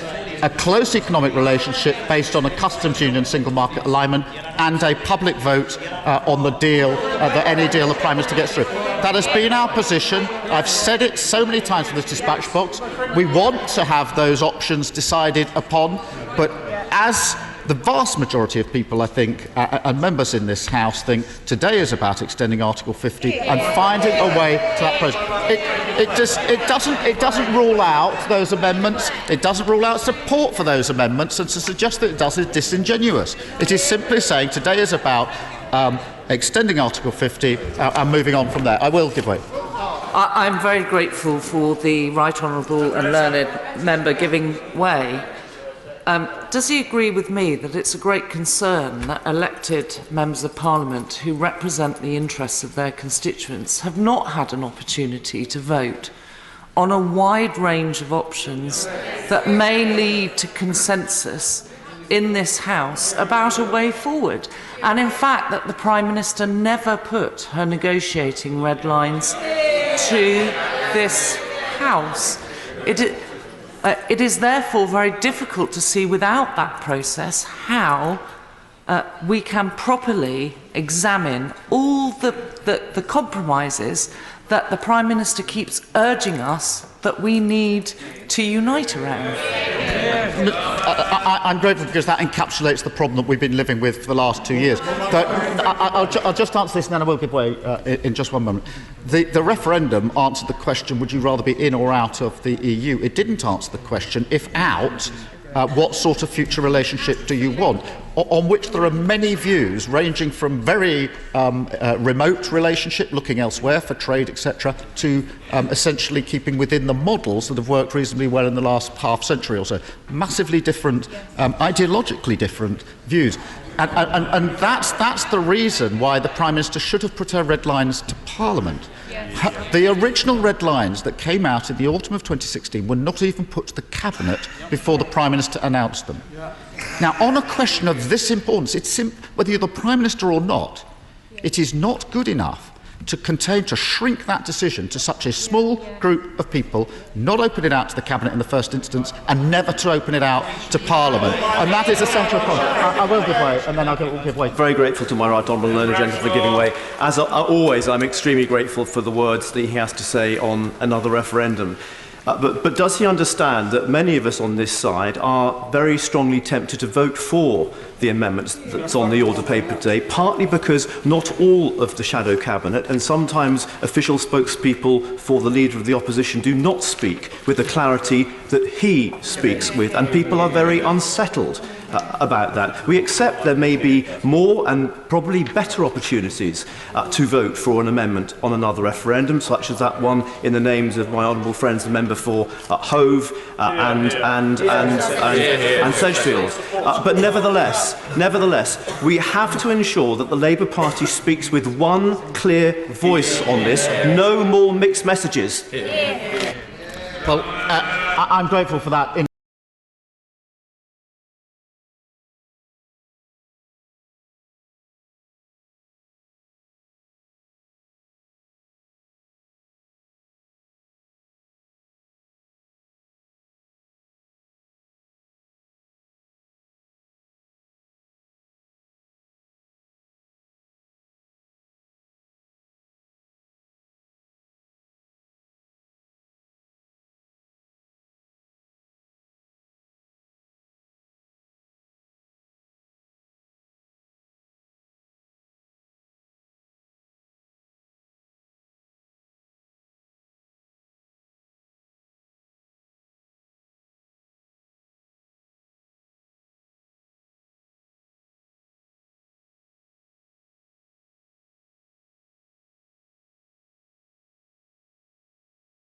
A close economic relationship based on a customs union single market alignment and a public vote on the deal, any deal the Prime Minister gets through. That has been our position. I've said it so many times from this dispatch box. We want to have those options decided upon, but as the vast majority of people, I think, and members in this House think today is about extending Article 50 and finding a way to that process. It doesn't rule out those amendments. It doesn't rule out support for those amendments, and to suggest that it does is disingenuous. It is simply saying today is about extending Article 50 and moving on from there. I will give way. I'm very grateful for the right honourable and learned member giving way. Does he agree with me that it's a great concern that elected members of Parliament who represent the interests of their constituents have not had an opportunity to vote on a wide range of options that may lead to consensus in this House about a way forward, and in fact that the Prime Minister never put her negotiating red lines to this House? It is therefore very difficult to see without that process how we can properly examine all the compromises that the Prime Minister keeps urging us that we need to unite around. I'm grateful because that encapsulates the problem that we've been living with for the last 2 years. But I'll just answer this and then I will give way in just one moment. The referendum answered the question, would you rather be in or out of the EU? It didn't answer the question, if out, what sort of future relationship do you want? On which there are many views, ranging from very remote relationship, looking elsewhere for trade, etc., to essentially keeping within the models that have worked reasonably well in the last half century or so. Massively different, ideologically different views. And that's the reason why the Prime Minister should have put her red lines to Parliament. The original red lines that came out in the autumn of 2016 were not even put to the Cabinet before the Prime Minister announced them. Now, on a question of this importance, whether you're the Prime Minister or not, it is not good enough to shrink that decision to such a small group of people, not open it out to the Cabinet in the first instance, and never to open it out to Parliament. And that is a central point. I will give way, and then I'll give way. Very grateful to my right honourable learned gentleman for giving way. As always, I'm extremely grateful for the words that he has to say on another referendum. But does he understand that many of us on this side are very strongly tempted to vote for the amendments that's on the order paper today, partly because not all of the shadow cabinet and sometimes official spokespeople for the leader of the opposition do not speak with the clarity that he speaks with, and people are very unsettled about that. We accept there may be more and probably better opportunities to vote for an amendment on another referendum, such as that one in the names of my honourable friends, the member for Hove and Sedgefield. But nevertheless, we have to ensure that the Labour Party speaks with one clear voice on this. No more mixed messages. Well, I'm grateful for that.